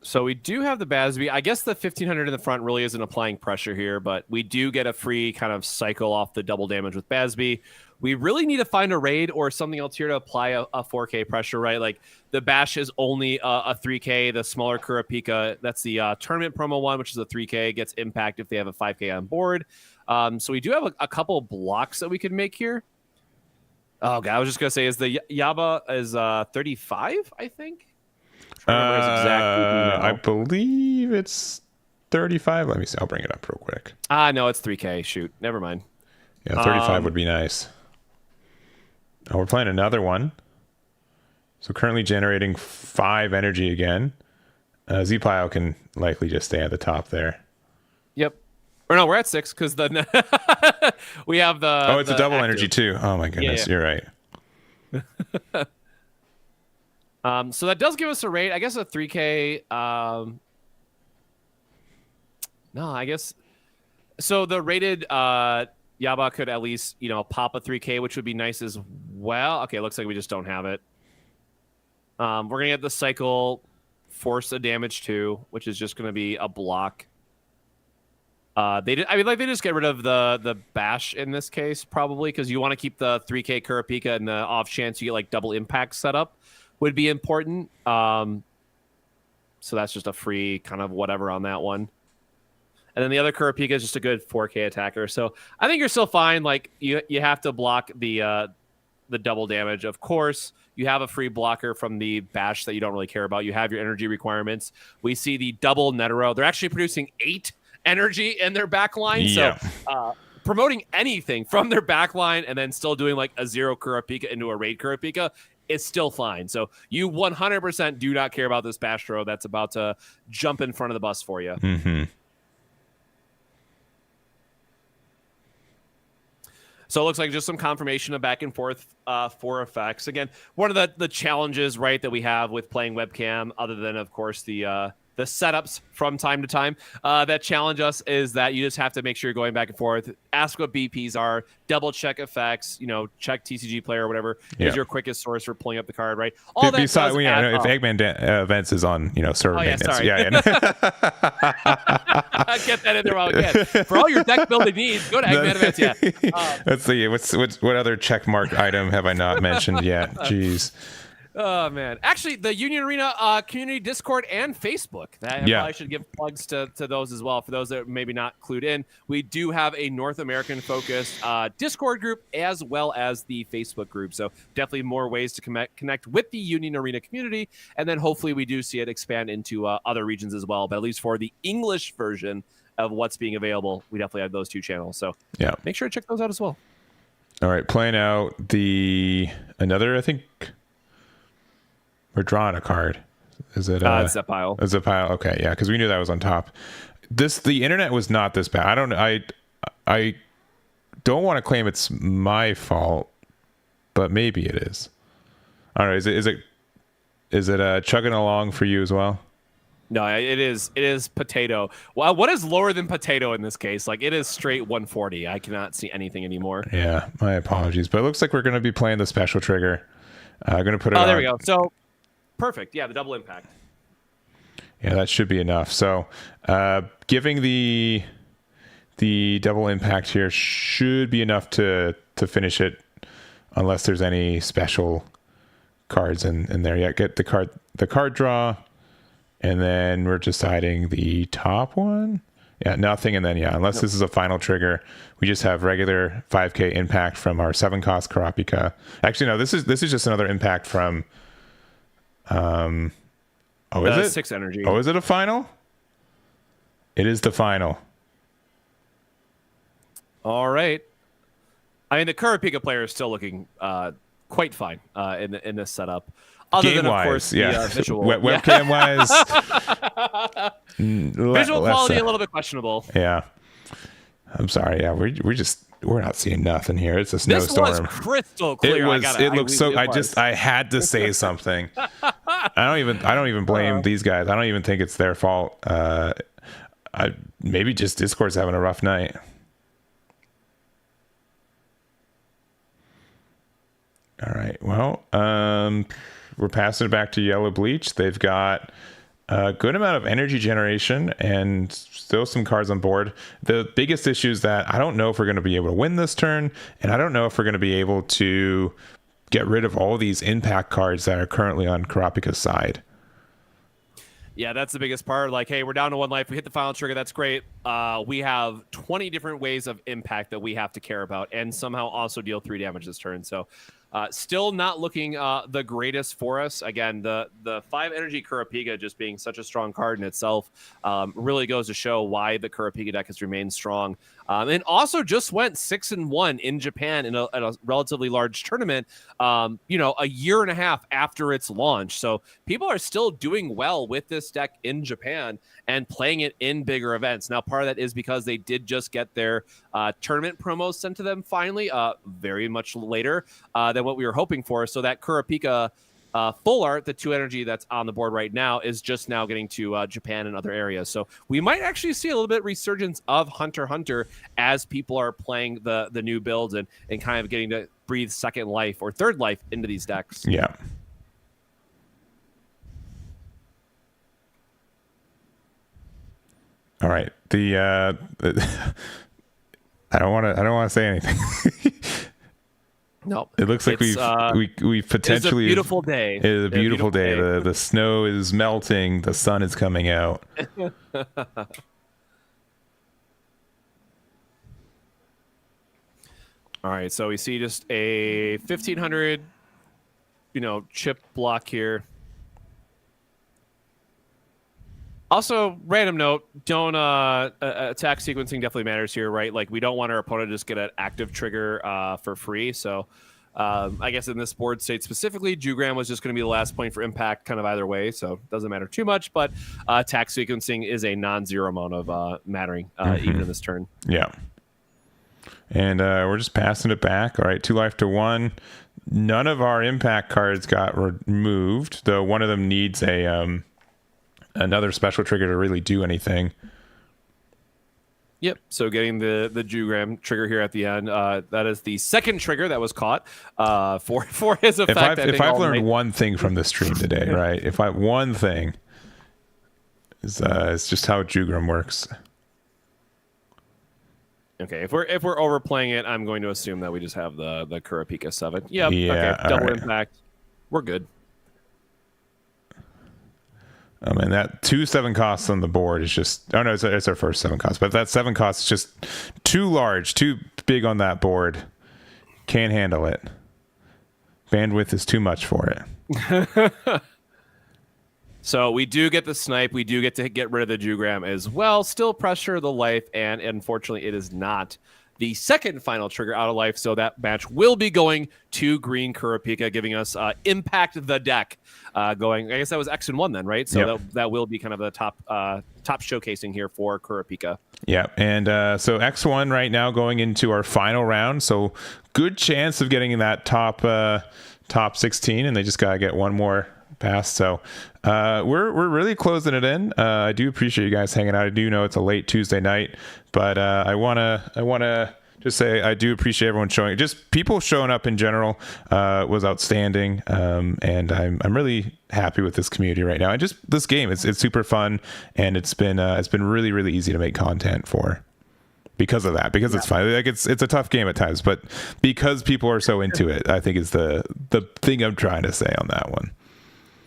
Speaker 2: So we do have the Basby. I guess the 1500 in the front really isn't applying pressure here, but we do get a free kind of cycle off the double damage with Basby. We really need to find a raid or something else here to apply a 4K pressure, right? Like the Bash is only a 3K. The smaller Kurapika, that's the tournament promo one, which is a 3K, gets impact if they have a 5K on board. So we do have a couple blocks that we could make here. Oh, God, I was just going to say, is the Yaba is 35, I think?
Speaker 1: I believe it's 35. Let me see. I'll bring it up real quick.
Speaker 2: No, it's 3K. Shoot. Never mind.
Speaker 1: Yeah, 35 would be nice. Oh, we're playing another one. So currently generating 5 energy again. Z-Pile can likely just stay at the top there.
Speaker 2: Yep. Or no, we're at 6 because the we have the.
Speaker 1: Oh, it's a double energy too. Oh my goodness, You're right.
Speaker 2: So that does give us a rate. I guess a 3K. No, I guess. So the rated Yaba could at least, pop a 3K, which would be nice as well. Okay, looks like we just don't have it. We're going to get the cycle, force a damage 2, which is just going to be a block. They just get rid of the Bash in this case, probably, because you want to keep the 3K Kurapika and the off chance you get like double impact setup would be important. So that's just a free kind of whatever on that one. And then the other Kurapika is just a good 4K attacker. So I think you're still fine. Like you have to block the double damage. Of course, you have a free blocker from the Bash that you don't really care about. You have your energy requirements. We see the double Netero. They're actually producing 8 energy in their backline.
Speaker 1: Yeah.
Speaker 2: So promoting anything from their backline and then still doing like a 0 Kurapika into a raid Kurapika is still fine. So you 100% do not care about this Bash throw that's about to jump in front of the bus for you.
Speaker 1: Mm-hmm.
Speaker 2: So it looks like just some confirmation of back and forth for effects. Again, one of the challenges, right, that we have with playing webcam, other than, of course, the setups from time to time that challenge us, is that you just have to make sure you're going back and forth, ask what BPs are, double check effects, check TCG player or whatever is your quickest source for pulling up the card, right? All that
Speaker 1: besides, if Eggman events is on, server maintenance.
Speaker 2: Sorry.
Speaker 1: Yeah.
Speaker 2: Get that in there while we can. For all your deck building needs, go to Eggman events. Yeah.
Speaker 1: Let's see. What other check mark item have I not mentioned yet? Jeez.
Speaker 2: Oh, man. Actually, the Union Arena community Discord and Facebook. I should give plugs to those as well. For those that are maybe not clued in, we do have a North American-focused Discord group as well as the Facebook group. So definitely more ways to connect with the Union Arena community. And then hopefully we do see it expand into other regions as well. But at least for the English version of what's being available, we definitely have those 2 channels. So make sure to check those out as well.
Speaker 1: All right. Playing out another, I think... We're drawing a card. Is it?
Speaker 2: It's Z-Pile.
Speaker 1: It's Z-Pile. Okay, yeah, because we knew that was on top. The internet was not this bad. I don't want to claim it's my fault, but maybe it is. All right, is it chugging along for you as well?
Speaker 2: No, it is potato. Well, what is lower than potato in this case? Like, it is straight 140. I cannot see anything anymore.
Speaker 1: Yeah, my apologies, but it looks like we're going to be playing the special trigger. I'm going to put it on.
Speaker 2: Oh, there we go. So. Perfect. Yeah, the double impact.
Speaker 1: Yeah, that should be enough. So, giving the double impact here should be enough to finish it, unless there's any special cards in there. Yeah, get the card draw, and then we're deciding the top one. Yeah, nothing, and then unless this is a final trigger, we just have regular 5K impact from our 7-cost Kurapika. Actually, no, this is just another impact from. Is it
Speaker 2: 6 energy?
Speaker 1: Oh, is it a final? It is the final.
Speaker 2: All right. I mean, the Kurapika player is still looking quite fine in this setup. Other than, of course, the visual.
Speaker 1: Webcam wise,
Speaker 2: visual quality a little bit questionable.
Speaker 1: Yeah, I'm sorry. Yeah, we're not seeing nothing here. It's a snowstorm.
Speaker 2: This was crystal clear.
Speaker 1: It looks so. I had to say something. I don't even blame these guys. I don't even think it's their fault. Maybe just Discord's having a rough night. All right. Well, we're passing it back to Yellow Bleach. They've got a good amount of energy generation and still some cards on board. The biggest issue is that I don't know if we're going to be able to win this turn, and I don't know if we're going to be able to get rid of all these impact cards that are currently on Karapika's side.
Speaker 2: Yeah, that's the biggest part. Like, hey, we're down to 1 life. We hit the final trigger. That's great. We have 20 different ways of impact that we have to care about, and somehow also deal 3 damage this turn. So still not looking the greatest for us. Again, the 5 energy Kurapika just being such a strong card in itself really goes to show why the Kurapika deck has remained strong. And also just went 6-1 in Japan in a relatively large tournament, a year and a half after its launch. So people are still doing well with this deck in Japan and playing it in bigger events. Now, part of that is because they did just get their tournament promos sent to them finally, very much later than what we were hoping for. So that Kurapika full art, the 2 energy that's on the board right now, is just now getting to Japan and other areas. So we might actually see a little bit resurgence of Hunter x Hunter as people are playing the new builds and kind of getting to breathe second life or third life into these decks.
Speaker 1: Yeah. All right. I don't want to say anything.
Speaker 2: No,
Speaker 1: it looks like we've potentially.
Speaker 2: It's a beautiful day.
Speaker 1: It is a beautiful day. The snow is melting. The sun is coming out.
Speaker 2: All right, so we see just a 1500, chip block here. Also, random note, don't attack sequencing definitely matters here, right? Like, we don't want our opponent to just get an active trigger for free. So I guess in this board state specifically, Jugram was just going to be the last point for impact kind of either way. So it doesn't matter too much, but attack sequencing is a non-zero amount of mattering even in this turn.
Speaker 1: Yeah. And we're just passing it back. All right, 2 life to 1. None of our impact cards got removed, though one of them needs a another special trigger to really do anything.
Speaker 2: Yep. So getting the Jugram trigger here at the end. That is the second trigger that was caught for his effect.
Speaker 1: If I've learned one thing from this stream today, right? One thing is it's just how Jugram works.
Speaker 2: Okay, if we're overplaying it, I'm going to assume that we just have the Kurapika 7. Yep.
Speaker 1: Yeah.
Speaker 2: Okay. Double impact. We're good.
Speaker 1: And that 2/7 costs on the board is just it's our first 7 cost, but that 7 cost is just too large, too big on that board. Can't handle it. Bandwidth is too much for it.
Speaker 2: So we do get the snipe. We do get to get rid of the Jugram as well. Still pressure the life, and unfortunately, it is not the second final trigger out of life. So that match will be going to Green Kurapika, giving us Impact the Deck. Going, I guess that was X1 then, right? So
Speaker 1: yep.
Speaker 2: that will be kind of the top showcasing here for Kurapika.
Speaker 1: Yeah, and so X1 right now going into our final round. So good chance of getting in that top 16, and they just gotta get one more pass. So we're really closing it in. I do appreciate you guys hanging out. I do know it's a late Tuesday night, but I wanna just say I do appreciate everyone showing. Just people showing up in general was outstanding, and I'm really happy with this community right now. And just this game, it's super fun, and it's been really really easy to make content for. Because of that, because it's fun. Like it's a tough game at times, but because people are so into it, I think is the thing I'm trying to say on that one.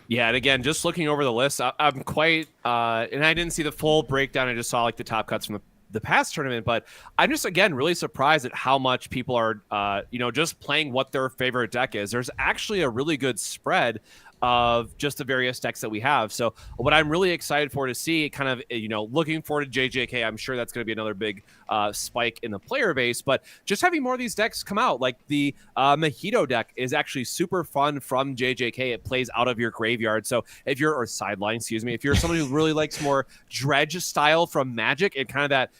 Speaker 2: Yeah, and again, just looking over the list, I'm quite, and I didn't see the full breakdown. I just saw like the top cuts from the past tournament, but I'm just, again, really surprised at how much people are, just playing what their favorite deck is. There's actually a really good spread of just the various decks that we have. So what I'm really excited for to see, kind of, looking forward to JJK, I'm sure that's going to be another big spike in the player base, but just having more of these decks come out, like the Mojito deck is actually super fun from JJK. It plays out of your graveyard. So if you're, or sideline, excuse me, if you're somebody who really likes more dredge style from Magic and kind of that,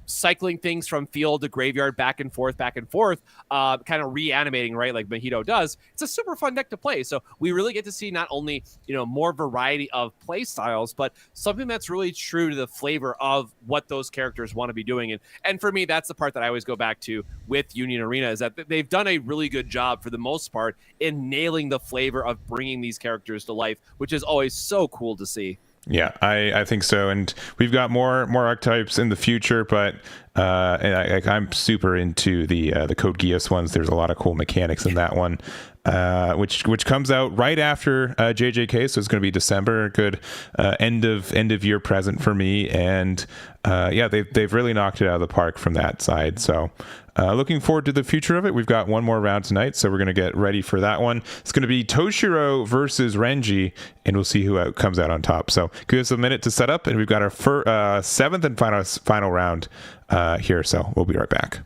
Speaker 2: cycling things from field to graveyard back and forth, kind of reanimating, right? Like Mojito does. It's a super fun deck to play. So we really get to see not only, more variety of play styles, but something that's really true to the flavor of what those characters want to be doing. And for me, that's the part that I always go back to with Union Arena, is that they've done a really good job for the most part in nailing the flavor of bringing these characters to life, which is always so cool to see.
Speaker 1: Yeah, I think so, and we've got more archetypes in the future, but I'm super into the Code Geass ones. There's a lot of cool mechanics in that one, which comes out right after JJK, so it's going to be December. Good end of year present for me, and yeah, they've really knocked it out of the park from that side. So. Looking forward to the future of it. We've got one more round tonight, so we're going to get ready for that one. It's going to be Toshiro versus Renji, and we'll see who comes out on top. So give us a minute to set up, and we've got our seventh and final round here. So we'll be right back.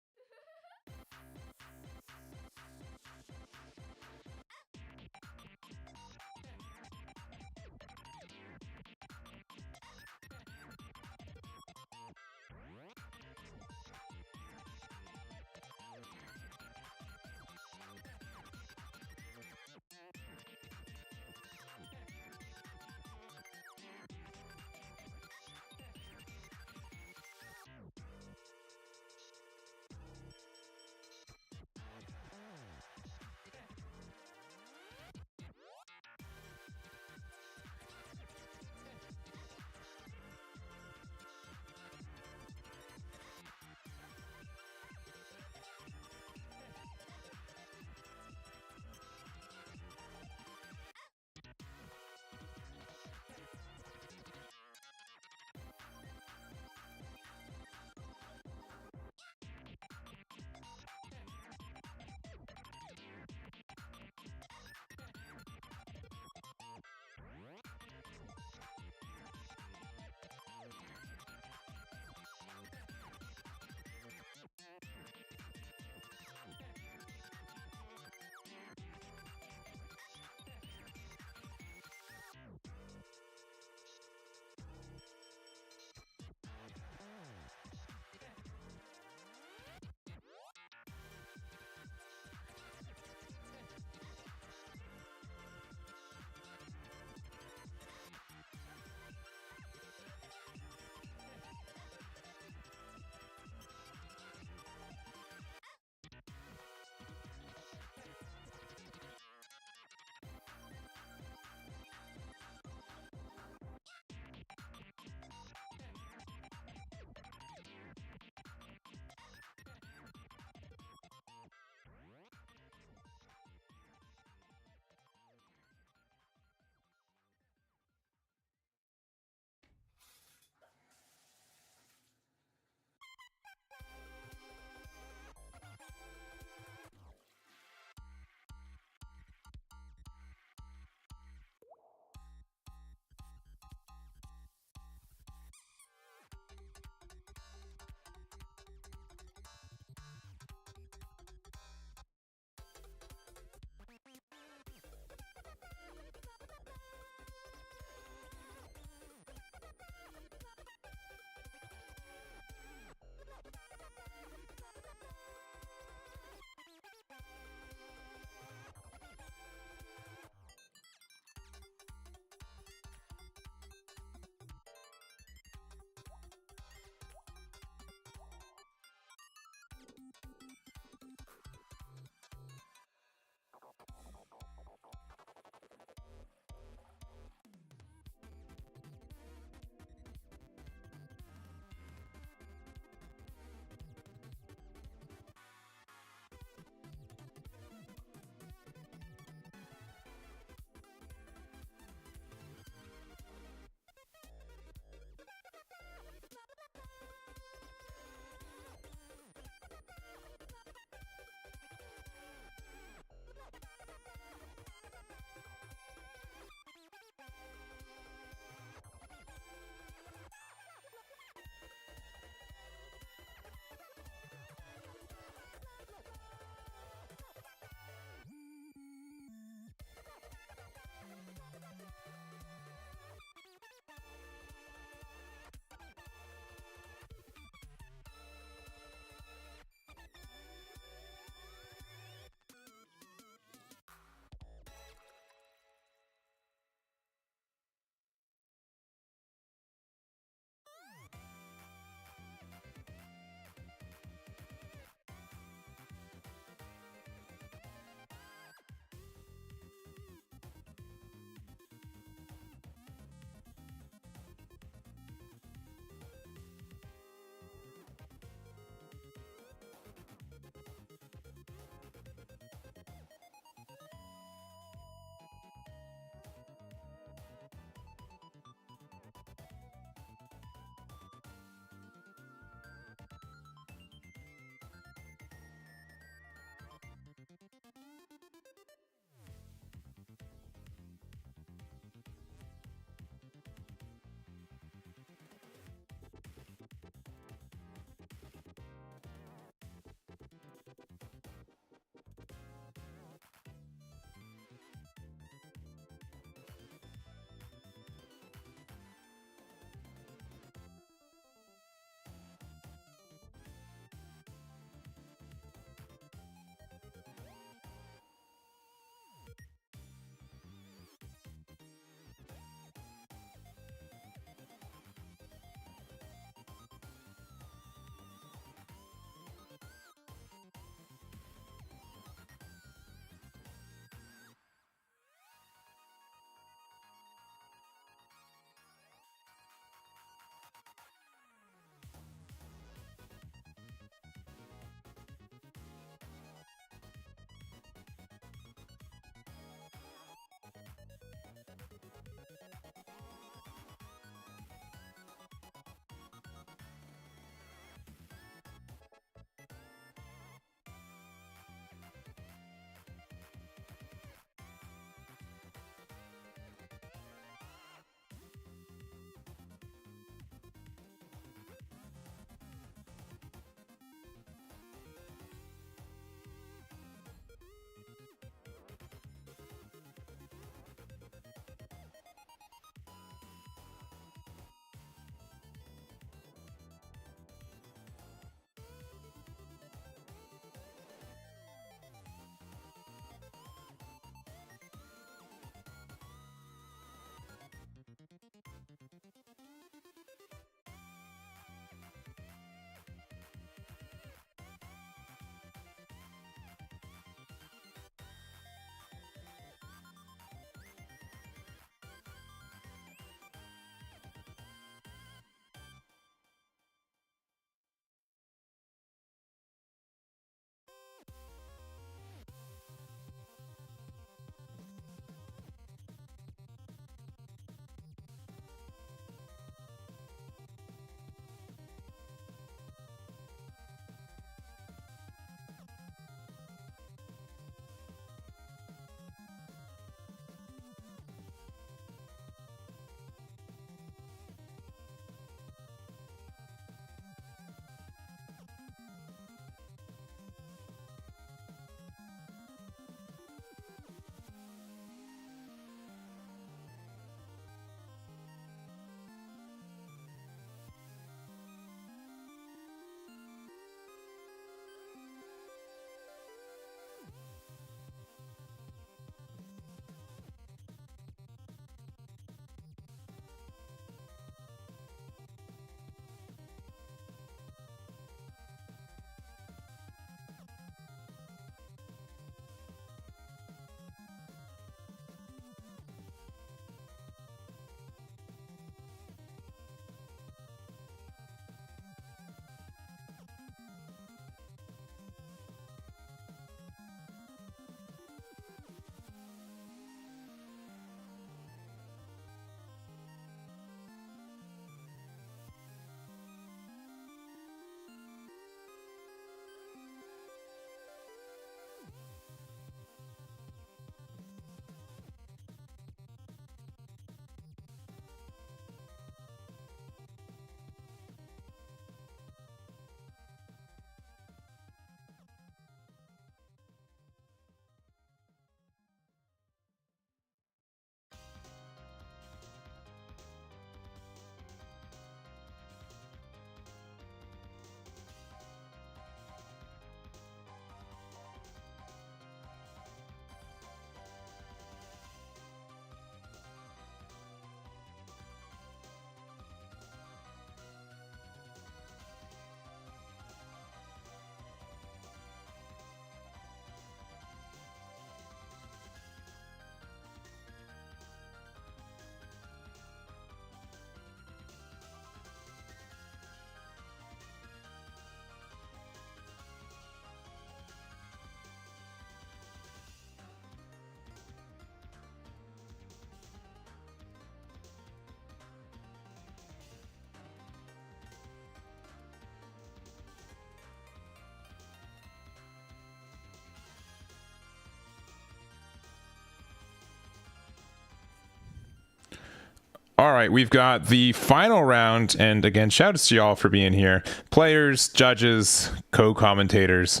Speaker 1: right, we've got the final round, and again, shout outs to y'all for being here. Players, judges, co-commentators,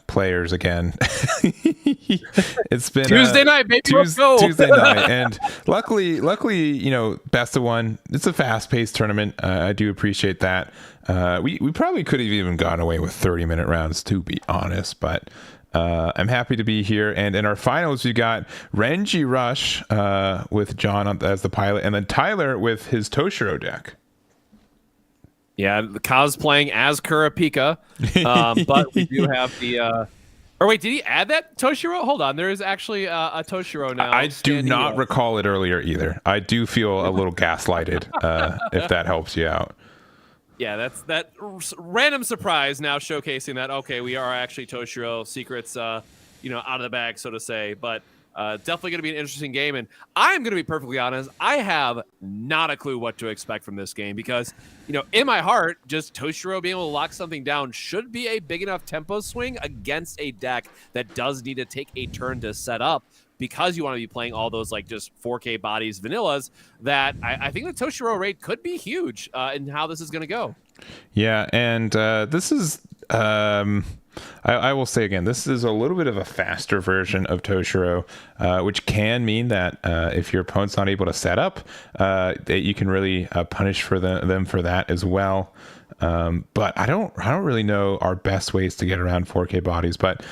Speaker 1: players again. It's been
Speaker 2: Tuesday night, baby. Let's go.
Speaker 1: Tuesday night, and luckily, best of one. It's a fast-paced tournament. I do appreciate that. We probably could have even gone away with 30-minute rounds, to be honest, but. I'm happy to be here. And in our finals, we got Renji Rush with John as the pilot, and then Tyler with his Toshiro deck.
Speaker 2: Yeah, cosplaying as Kurapika. But we do have the... Or wait, did he add that Toshiro? Hold on, there is actually a Toshiro now.
Speaker 1: I do not recall it earlier either. I do feel a little gaslighted, if that helps you out.
Speaker 2: Yeah, that's that random surprise now showcasing that, okay, we are actually Toshiro secrets, out of the bag, so to say. But definitely going to be an interesting game. And I'm going to be perfectly honest, I have not a clue what to expect from this game because, in my heart, just Toshiro being able to lock something down should be a big enough tempo swing against a deck that does need to take a turn to set up. Because you want to be playing all those like just 4K bodies vanillas, that I think the Toshiro rate could be huge in how this is going to go.
Speaker 1: Yeah, and this is I will say again, this is a little bit of a faster version of Toshiro, which can mean that if your opponent's not able to set up, that you can really punish for them for that as well. But I don't really know our best ways to get around 4K bodies. But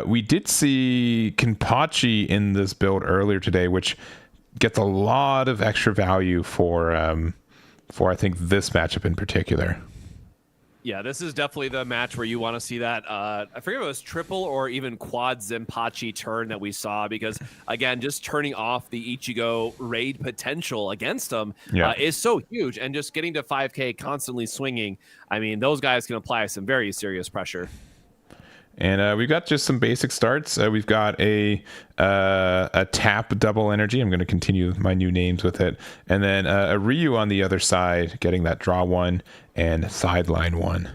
Speaker 1: we did see Kenpachi in this build earlier today, which gets a lot of extra value for I think this matchup in particular.
Speaker 2: Yeah, this is definitely the match where you want to see that. I forget if it was triple or even quad Zenpachi turn that we saw, because, again, just turning off the Ichigo raid potential against them is so huge. And just getting to 5K constantly swinging, I mean, those guys can apply some very serious pressure.
Speaker 1: And we've got just some basic starts. We've got a tap double energy. I'm going to continue my new names with it. And then a Ryu on the other side, getting that draw one and sideline one.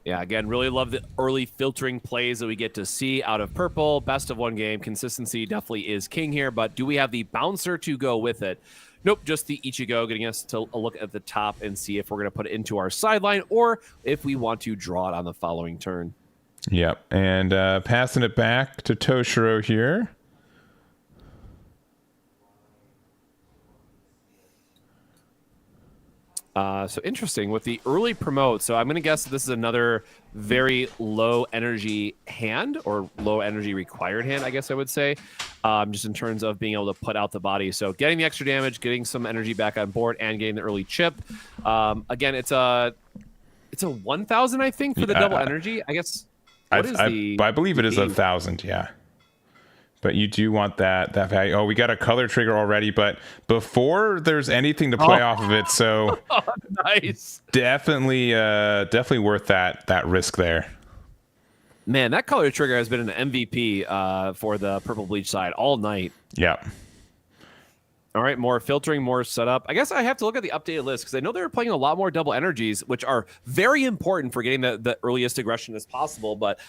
Speaker 2: Yeah, again, really love the early filtering plays that we get to see out of purple. Best of one game. Consistency definitely is king here. But do we have the bouncer to go with it? Nope, just the Ichigo, getting us to look at the top and see if we're going to put it into our sideline or if we want to draw it on the following turn.
Speaker 1: Yep, and passing it back to Toshiro here.
Speaker 2: So interesting with the early promote. So I'm going to guess that this is another very low energy hand, or low energy required hand, I guess I would say, just in terms of being able to put out the body. So getting the extra damage, getting some energy back on board, and getting the early chip. Again, it's a 1,000, I think, for the double energy. I guess. I
Speaker 1: believe it is 1,000. Yeah. But you do want that value. Oh, we got a color trigger already, but before there's anything to play off of it, so
Speaker 2: nice.
Speaker 1: Definitely worth that risk there.
Speaker 2: Man, that color trigger has been an MVP for the Purple Bleach side all night.
Speaker 1: Yeah.
Speaker 2: All right, more filtering, more setup. I guess I have to look at the updated list because I know they're playing a lot more double energies, which are very important for getting the earliest aggression as possible, but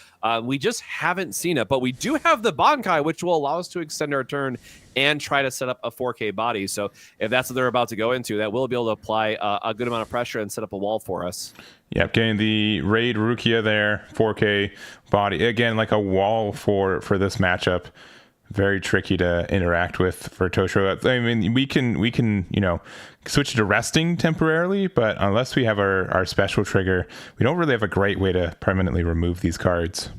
Speaker 2: we just haven't seen it. But we do have the Bankai, which will allow us to extend our turn and try to set up a 4K body. So if that's what they're about to go into, that will be able to apply a good amount of pressure and set up a wall for us.
Speaker 1: Yep, getting the Raid Rukia there, 4K body. Again, like a wall for this matchup. Very tricky to interact with for Toshiro. I mean, we can switch to resting temporarily, but unless we have our special trigger, we don't really have a great way to permanently remove these cards.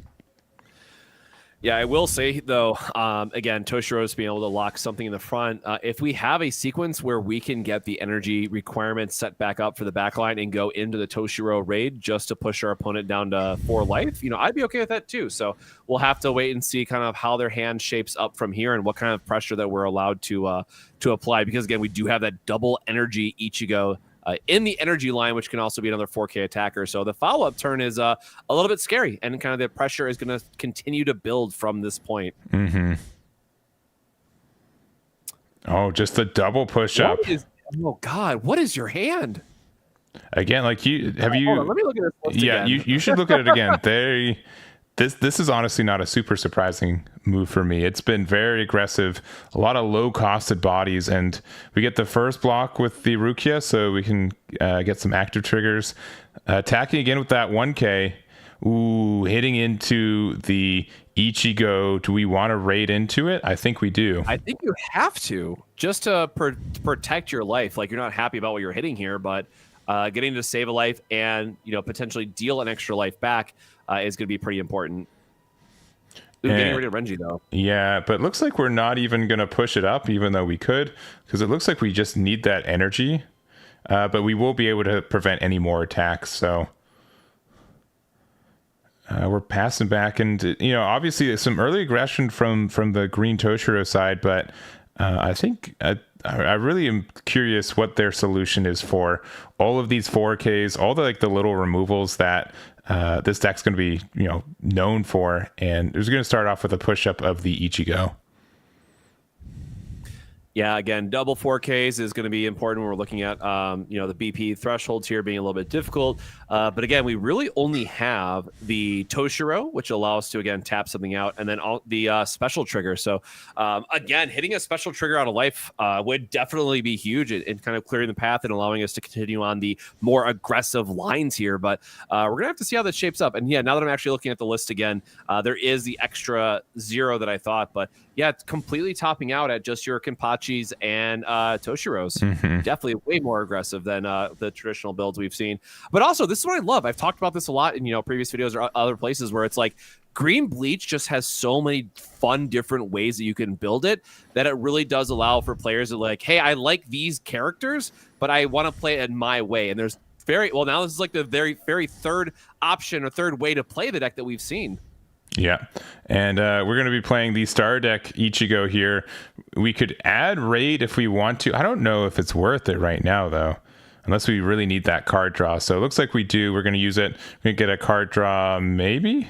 Speaker 2: Yeah, I will say, though, again, Toshiro's being able to lock something in the front. If we have a sequence where we can get the energy requirements set back up for the backline and go into the Toshiro raid just to push our opponent down to 4 life, I'd be okay with that too. So we'll have to wait and see kind of how their hand shapes up from here and what kind of pressure that we're allowed to apply. Because, again, we do have that double energy Ichigo in the energy line, which can also be another 4K attacker. So the follow-up turn is a little bit scary, and kind of the pressure is going to continue to build from this point.
Speaker 1: Mm-hmm. Oh, just the double push-up.
Speaker 2: Oh, God, what is your hand?
Speaker 1: Again, like
Speaker 2: Hold on, let me look at this list
Speaker 1: again.
Speaker 2: again.
Speaker 1: You should look at it again. this is honestly not a super surprising move for me. It's been very aggressive, a lot of low costed bodies, and we get the first block with the Rukia, so we can get some active triggers. Attacking again with that 1K. Ooh, hitting into the Ichigo. Do we want to raid into it? I think we do.
Speaker 2: I think you have to, just to protect your life. Like, you're not happy about what you're hitting here, but getting to save a life and, you know, potentially deal an extra life back is going to be pretty important. Ooh, getting rid of Renji, though.
Speaker 1: Yeah, but it looks like we're not even going to push it up, even though we could, because it looks like we just need that energy. But we will be able to prevent any more attacks, so... we're passing back, and you know, obviously some early aggression from the green Toshiro side, but I think I really am curious what their solution is for all of these 4Ks, all the the little removals that this deck's going to be, you know, known for, and it was going to start off with a push up of the Ichigo.
Speaker 2: Yeah, again, double 4Ks is going to be important when we're looking at, you know, the BP thresholds here being a little bit difficult. But again, we really only have the Toshiro, which allows us to, again, tap something out, and then all the special trigger. So, again, hitting a special trigger out of life would definitely be huge in kind of clearing the path and allowing us to continue on the more aggressive lines here. But we're going to have to see how this shapes up. And yeah, now that I'm actually looking at the list again, there is the extra 0 that I thought. But yeah, it's completely topping out at just your Kenpachis and Toshiros.
Speaker 1: Mm-hmm.
Speaker 2: Definitely way more aggressive than the traditional builds we've seen. But also, this is what I love. I've talked about this a lot in, you know, previous videos or other places where it's like Green Bleach just has so many fun different ways that you can build it that it really does allow for players to like, hey, I like these characters, but I want to play it in my way. And there's now this is like the very third option or third way to play the deck that we've seen.
Speaker 1: Yeah, and we're going to be playing the Star Deck Ichigo here. We could add Raid if we want to. I don't know if it's worth it right now, though, unless we really need that card draw. So it looks like we do. We're going to use it. We're going to get a card draw, maybe?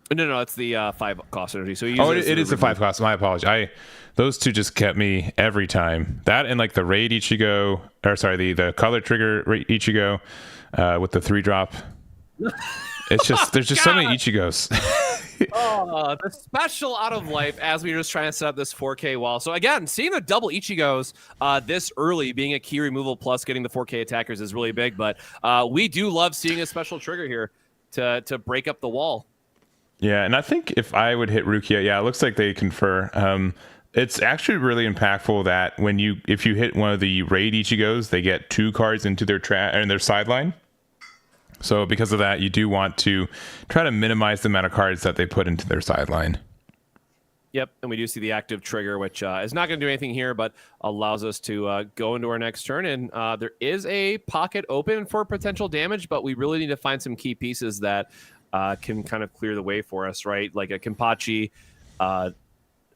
Speaker 2: No, it's the 5 cost energy. So
Speaker 1: it is the 5 cost. My apologies. Those two just kept me every time. That and like the Raid Ichigo, or sorry, the color trigger Ichigo with the 3-drop. It's just there's just so many Ichigos.
Speaker 2: The special out of life as we were just trying to set up this 4K wall. So again, seeing the double Ichigos this early, being a key removal plus getting the 4K attackers is really big. But we do love seeing a special trigger here to break up the wall.
Speaker 1: Yeah, and I think if I would hit Rukia, yeah, it looks like they confer. It's actually really impactful that if you hit one of the Raid Ichigos, they get 2 cards into their sideline. So because of that, you do want to try to minimize the amount of cards that they put into their sideline.
Speaker 2: Yep, and we do see the active trigger, which is not going to do anything here, but allows us to go into our next turn. And there is a pocket open for potential damage, but we really need to find some key pieces that can kind of clear the way for us, right? Like a Kenpachi,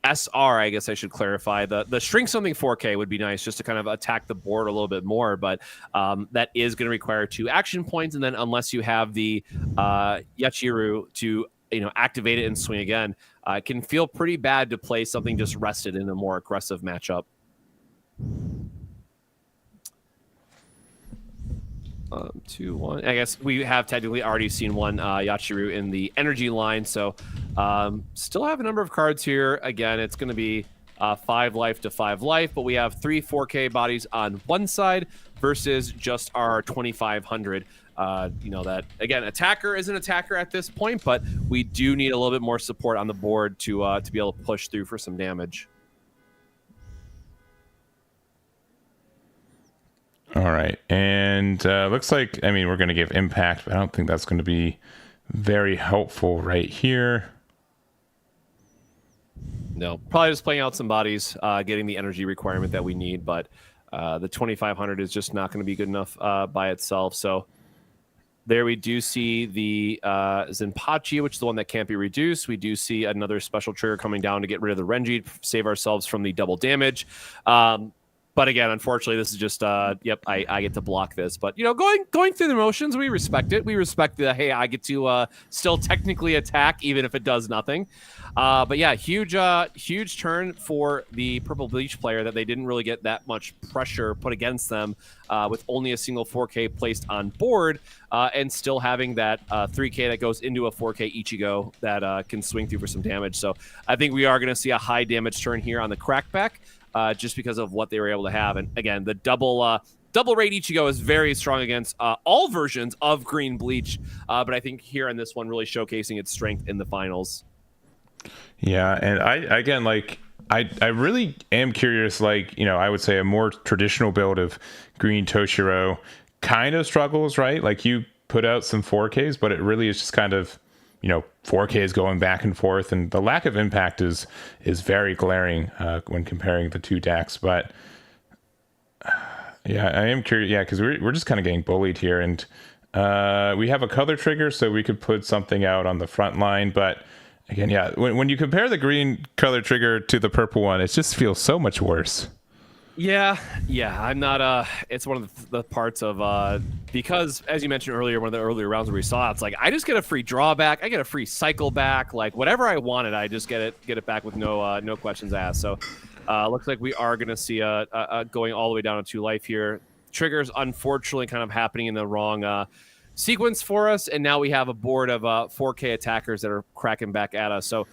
Speaker 2: SR, I guess I should clarify. The shrink something 4K would be nice just to kind of attack the board a little bit more, but that is going to require 2 action points, and then unless you have the Yachiru to activate it and swing again, it can feel pretty bad to play something just rested in a more aggressive matchup. 2, 1. I guess we have technically already seen one Yachiru in the energy line, so still have a number of cards here. Again, it's going to be 5 life to 5 life, but we have 3 4K bodies on one side versus just our 2500. That again, attacker is an attacker at this point, but we do need a little bit more support on the board to be able to push through for some damage.
Speaker 1: All right, and looks like, we're going to give impact, but I don't think that's going to be very helpful right here.
Speaker 2: No, probably just playing out some bodies, getting the energy requirement that we need, but the 2500 is just not going to be good enough by itself. So there we do see the Zenpachi, which is the one that can't be reduced. We do see another special trigger coming down to get rid of the Renji, save ourselves from the double damage. But again, unfortunately, this is just yep, I get to block this. But going through the motions, we respect it. We respect the hey, I get to still technically attack even if it does nothing. But yeah, huge turn for the Purple Bleach player that they didn't really get that much pressure put against them with only a single 4K placed on board and still having that 3K that goes into a 4K Ichigo that can swing through for some damage. So I think we are going to see a high damage turn here on the crackback. Just because of what they were able to have. And again, the double rate Ichigo is very strong against all versions of Green Bleach. But I think here in this one, really showcasing its strength in the finals.
Speaker 1: Yeah, and I really am curious. I would say a more traditional build of Green Toshiro kind of struggles, right? Like you put out some 4Ks, but it really is just kind of 4Ks going back and forth, and the lack of impact is very glaring when comparing the two decks. But yeah, I am curious. Yeah, because we're just kind of getting bullied here, and we have a color trigger, so we could put something out on the front line. But again, yeah, when you compare the green color trigger to the purple one, it just feels so much worse.
Speaker 2: Yeah, I'm not. It's one of the parts of because, as you mentioned earlier, one of the earlier rounds where we saw it's like I just get a free drawback, I get a free cycle back, like whatever I wanted, I just get it back with no questions asked. So, looks like we are gonna see a going all the way down to 2 life here. Triggers unfortunately kind of happening in the wrong sequence for us, and now we have a board of 4K attackers that are cracking back at us. So.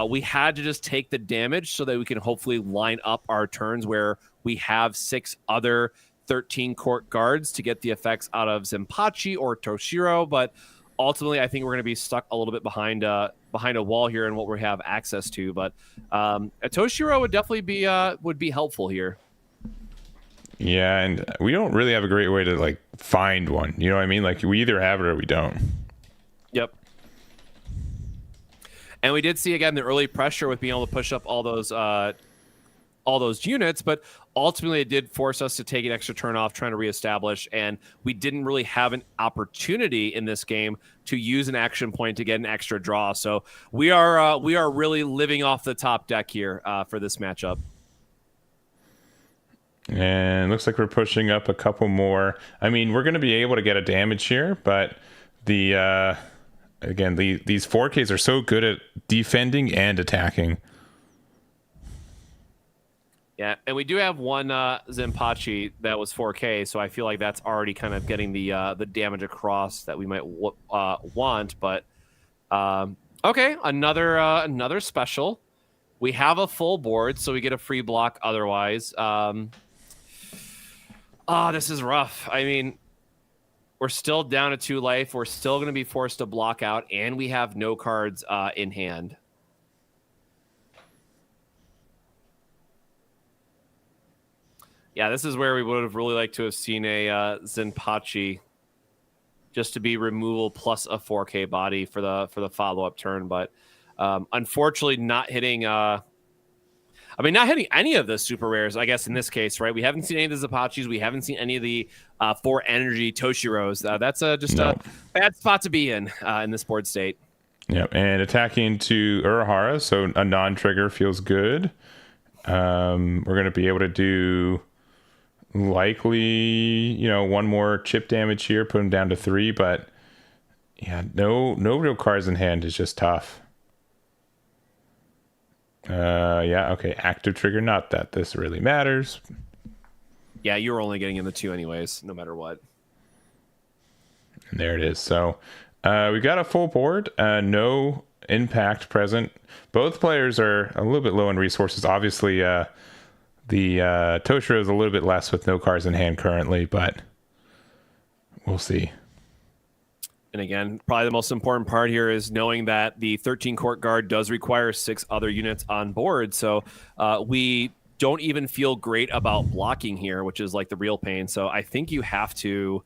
Speaker 2: We had to just take the damage so that we can hopefully line up our turns where we have 6 other 13 court guards to get the effects out of Zenpachi or Toshiro. But ultimately, I think we're going to be stuck a little bit behind a wall here in what we have access to. But a Toshiro would definitely be helpful here.
Speaker 1: Yeah, and we don't really have a great way to find one. You know what I mean? Like we either have it or we don't.
Speaker 2: Yep. And we did see again the early pressure with being able to push up all those units, but ultimately it did force us to take an extra turn off trying to reestablish, and we didn't really have an opportunity in this game to use an action point to get an extra draw. So we are really living off the top deck here for this matchup.
Speaker 1: And looks like we're pushing up a couple more. I mean, we're going to be able to get a damage here, but the again, these 4Ks are so good at defending and attacking.
Speaker 2: Yeah, and we do have one Zenpachi that was 4K, so I feel like that's already kind of getting the damage across that we might want. But okay, another special. We have a full board, so we get a free block otherwise. This is rough. I mean, we're still down to 2 life. We're still going to be forced to block out, and we have no cards in hand. Yeah, this is where we would have really liked to have seen a Zenpachi just to be removal plus a 4K body for the follow-up turn. But unfortunately, not hitting not hitting any of the super rares, I guess, in this case, right? We haven't seen any of the Zapachis. We haven't seen any of the 4 energy Toshiros. That's just a bad spot to be in this board state.
Speaker 1: Yeah, and attacking to Urahara, so a non-trigger feels good. We're going to be able to do likely, one more chip damage here, put him down to 3, but yeah, no real cards in hand is just tough. Yeah, okay, active trigger, not that this really matters.
Speaker 2: Yeah, you were only getting in the 2 anyways, no matter what.
Speaker 1: And there it is. So we got a full board, no impact present. Both players are a little bit low in resources. Obviously, the Toshiro is a little bit less with no cards in hand currently, but we'll see.
Speaker 2: And again, probably the most important part here is knowing that the 13 court guard does require 6 other units on board. So we don't even feel great about blocking here, which is like the real pain. So I think you have to...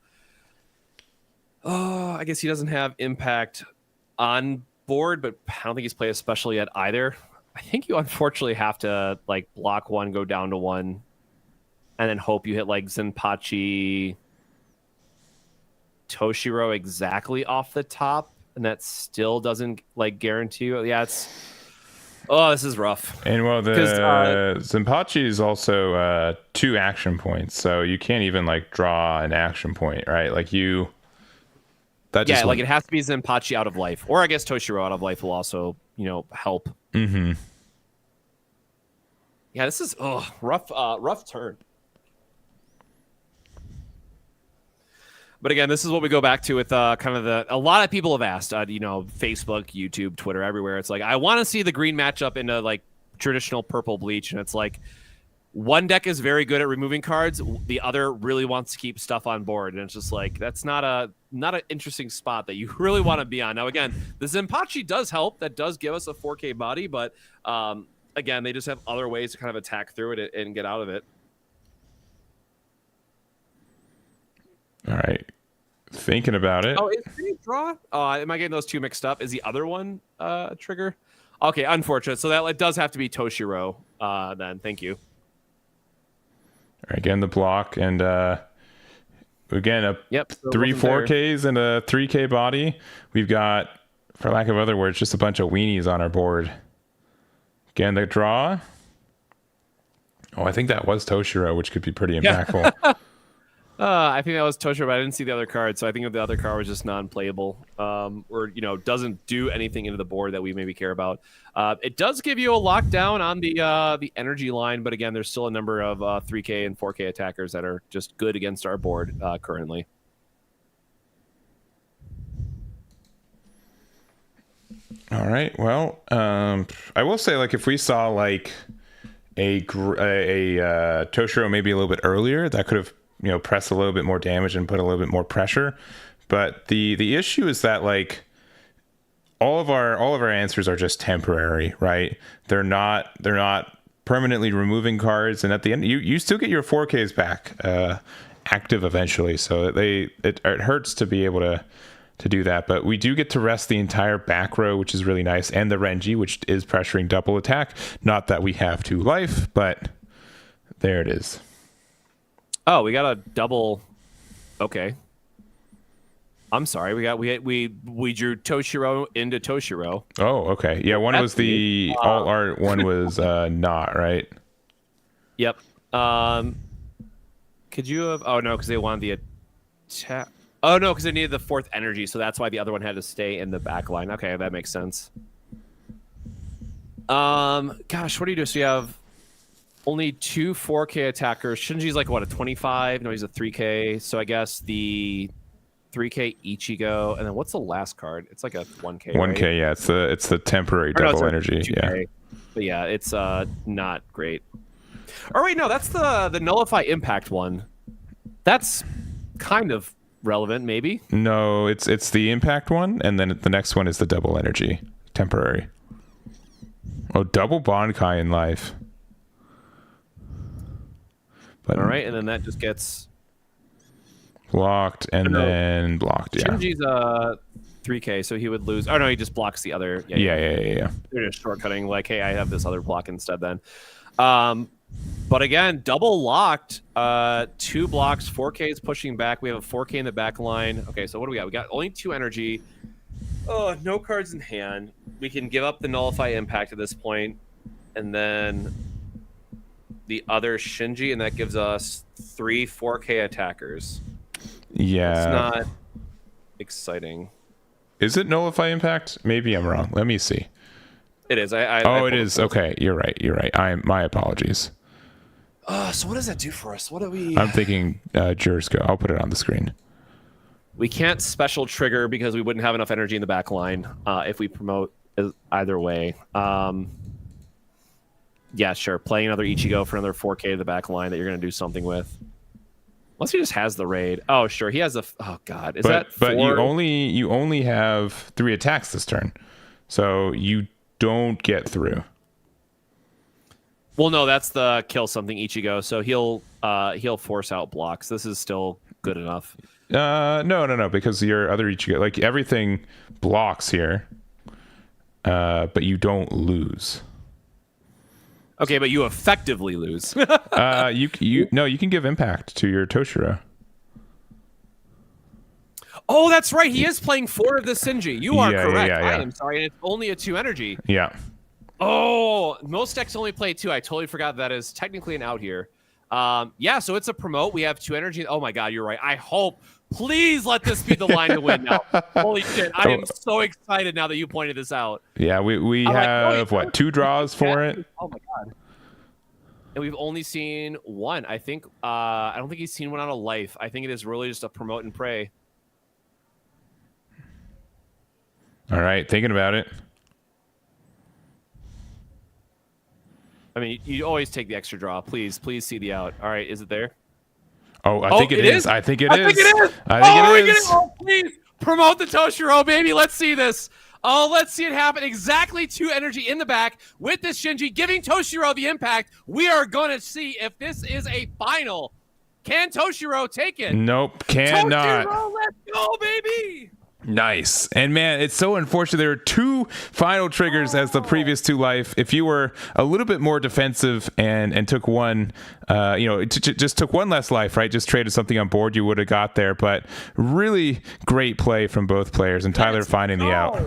Speaker 2: I guess he doesn't have impact on board, but I don't think he's played a special yet either. I think you unfortunately have to block 1, go down to 1, and then hope you hit Zenpachi... Toshiro exactly off the top, and that still doesn't guarantee you. Yeah, Oh, this is rough.
Speaker 1: And well, the
Speaker 2: 'Cause,
Speaker 1: Zenpachi is also 2 action points, so you can't even like draw an action point, right? Like that
Speaker 2: Yeah,
Speaker 1: just
Speaker 2: like it has to be Zenpachi out of life, or I guess Toshiro out of life will also, help.
Speaker 1: Mm-hmm.
Speaker 2: Yeah, this is rough turn. But again, this is what we go back to with kind of a lot of people have asked, Facebook, YouTube, Twitter, everywhere. It's like, I want to see the green matchup into like traditional purple bleach. And it's like, one deck is very good at removing cards. The other really wants to keep stuff on board. And it's just like, that's not an interesting spot that you really want to be on. Now, again, the Zenpachi does help. That does give us a 4K body. But again, they just have other ways to kind of attack through it and get out of it.
Speaker 1: All right. Thinking about it.
Speaker 2: Oh, is it draw? Am I getting those two mixed up? Is the other one trigger? Okay, unfortunate. So that it does have to be Toshiro then. Thank you.
Speaker 1: All right, again, the block. And again,
Speaker 2: So
Speaker 1: 3 4Ks and a 3K body. We've got, for lack of other words, just a bunch of weenies on our board. Again, the draw. Oh, I think that was Toshiro, which could be pretty impactful.
Speaker 2: I think that was Toshiro, but I didn't see the other card, so I think the other card was just non-playable, or doesn't do anything into the board that we maybe care about. It does give you a lockdown on the energy line, but again, there's still a number of 3K and 4K attackers that are just good against our board currently.
Speaker 1: All right. Well, I will say, like, if we saw like a Toshiro maybe a little bit earlier, that could have press a little bit more damage and put a little bit more pressure. But the issue is that like all of our answers are just temporary, right? They're not permanently removing cards, and at the end you still get your 4Ks back active eventually. So it hurts to be able to do that, but we do get to rest the entire back row, which is really nice, and the Renji, which is pressuring double attack. Not that we have 2 life, but there it is.
Speaker 2: Oh, we got a double. Okay. I'm sorry. We drew Toshiro into Toshiro.
Speaker 1: Oh, okay. Yeah, one was the alt art, one was not, right?
Speaker 2: Yep. Could you have? Oh no, because they wanted the attack. Oh no, because they needed the 4th energy, so that's why the other one had to stay in the back line. Okay, that makes sense. Gosh, what do you do? So you have only 2 4K attackers. Shinji's like what, a 25? No, he's a 3K. So I guess the 3K Ichigo, and then what's the last card? It's like a 1K.
Speaker 1: 1K, right? Yeah. It's the temporary double energy. 2K. Yeah.
Speaker 2: But yeah, it's not great. Or wait, no, that's the nullify impact one. That's kind of relevant, maybe.
Speaker 1: No, it's the impact one, and then the next one is the double energy temporary. Oh, double Bankai in life. But
Speaker 2: all right, and then that just gets
Speaker 1: blocked and then blocked. Yeah.
Speaker 2: Shinji's 3K, so he would lose. Oh no, he just blocks the other.
Speaker 1: Yeah.
Speaker 2: They're just shortcutting. Like, hey, I have this other block instead. Then, but again, double locked. 2 blocks. 4K is pushing back. We have a 4K in the back line. Okay, so what do we got? We got only 2 energy. Oh, no cards in hand. We can give up the nullify impact at this point, and then the other Shinji, and that gives us 3 4K attackers.
Speaker 1: Yeah.
Speaker 2: It's not exciting.
Speaker 1: Is it nullify impact? Maybe I'm wrong. Let me see.
Speaker 2: It is.
Speaker 1: It is. Okay, you're right. My apologies.
Speaker 2: So what does that do for us? What do we...
Speaker 1: I'm thinking Jursko. I'll put it on the screen.
Speaker 2: We can't special trigger because we wouldn't have enough energy in the back line if we promote either way. Yeah, sure. Playing another Ichigo for another 4K to the back line that you're going to do something with. Unless he just has the raid. Oh, sure. He has the... Oh, God. But
Speaker 1: you only have 3 attacks this turn. So you don't get through.
Speaker 2: Well, no, that's the kill something Ichigo. So he'll force out blocks. This is still good enough.
Speaker 1: No, because your other Ichigo, like everything blocks here, but you don't lose.
Speaker 2: Okay, but you effectively lose.
Speaker 1: You can give impact to your Toshiro.
Speaker 2: Oh, that's right. He is playing 4 of the Shinji. You are correct.
Speaker 1: Yeah.
Speaker 2: I am sorry, and it's only a 2 energy.
Speaker 1: Yeah.
Speaker 2: Oh, most decks only play 2. I totally forgot that is technically an out here. Yeah, so it's a promote. We have 2 energy. Oh my god, you're right. I hope. Please let this be the line to win now. Holy shit. I am so excited now that you pointed this out.
Speaker 1: Yeah, we have, what, 2 draws for it?
Speaker 2: Oh my god. And we've only seen 1. I think, I don't think he's seen 1 on a life. I think it is really just a promote and pray.
Speaker 1: All right, thinking about it.
Speaker 2: I mean, you always take the extra draw. Please see the out. All right, is it there?
Speaker 1: Oh, I think it is. I think it is.
Speaker 2: I think it is.
Speaker 1: I think it is.
Speaker 2: Oh, please promote the Toshiro, baby. Let's see this. Oh, let's see it happen. Exactly 2 energy in the back with this Shinji giving Toshiro the impact. We are going to see if this is a final. Can Toshiro take it?
Speaker 1: Nope, cannot.
Speaker 2: Toshiro, let's go, baby.
Speaker 1: Nice. And man, it's so unfortunate. There are 2 final triggers as the previous 2 life. If you were a little bit more defensive and took 1, just took 1 less life, right? Just traded something on board, you would have got there. But really great play from both players, and Tyler finding the out.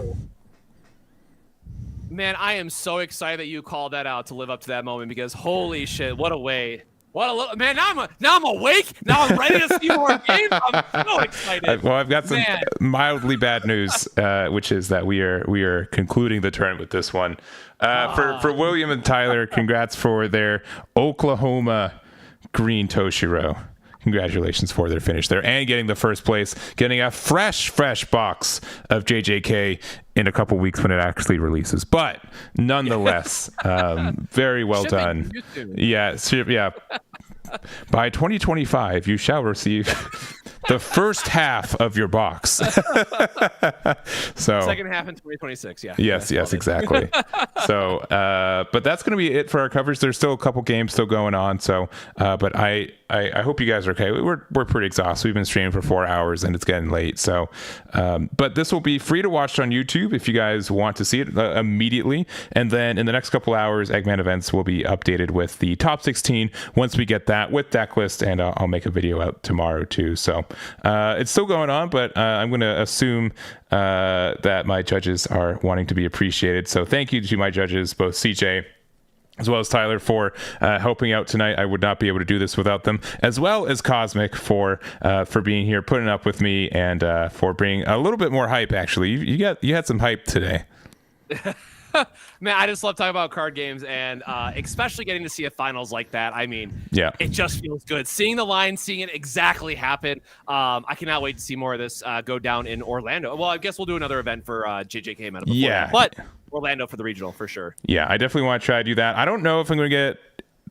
Speaker 2: Man, I am so excited that you called that out to live up to that moment, because holy shit, what a way. What a little, man! Now I'm awake. Now I'm ready to see more games. I'm so excited.
Speaker 1: Well, I've got some mildly bad news, which is that we are concluding the turn with this one. For William and Tyler, congrats for their Oklahoma green Toshiro. Congratulations for their finish there, and getting the first place, getting a fresh box of JJK in a couple weeks when it actually releases. But nonetheless, very well done. Yeah. By 2025, you shall receive the first half of your box. So
Speaker 2: second half in 2026. Yeah.
Speaker 1: Yes, exactly. So, but that's going to be it for our coverage. There's still a couple games still going on. So, but I hope you guys are okay. We're pretty exhausted. We've been streaming for 4 hours and it's getting late. So, but this will be free to watch on YouTube if you guys want to see it immediately. And then in the next couple hours, Eggman Events will be updated with the top 16 once we get that with deck list, and I'll make a video out tomorrow too. So it's still going on, but I'm going to assume that my judges are wanting to be appreciated. So thank you to my judges, both CJ as well as Tyler, for helping out tonight. I would not be able to do this without them, as well as Cosmic for being here, putting up with me, and for bringing a little bit more hype. Actually, you had some hype today.
Speaker 2: Man, I just love talking about card games, and especially getting to see a finals like that. I mean,
Speaker 1: yeah,
Speaker 2: it just feels good. Seeing the line, seeing it exactly happen. I cannot wait to see more of this go down in Orlando. Well, I guess we'll do another event for JJK Meta before that, but Orlando for the regional for sure. Yeah,
Speaker 1: I definitely want to try to do that. I don't know if I'm going to get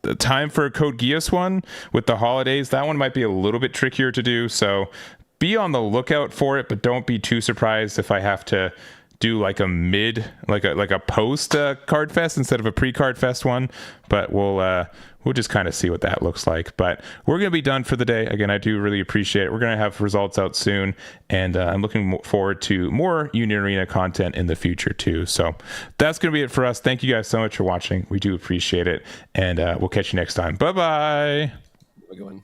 Speaker 1: the time for a Code Geass one with the holidays. That one might be a little bit trickier to do, so be on the lookout for it, but don't be too surprised if I have to do like a post card fest instead of a pre-card fest one. But we'll just kind of see what that looks like. But we're gonna be done for the day. Again, I do really appreciate it. We're gonna have results out soon, and I'm looking forward to more Union Arena content in the future too. So that's gonna be it for us. Thank you guys so much for watching. We do appreciate it, and we'll catch you next time. Bye bye.
Speaker 2: We're going.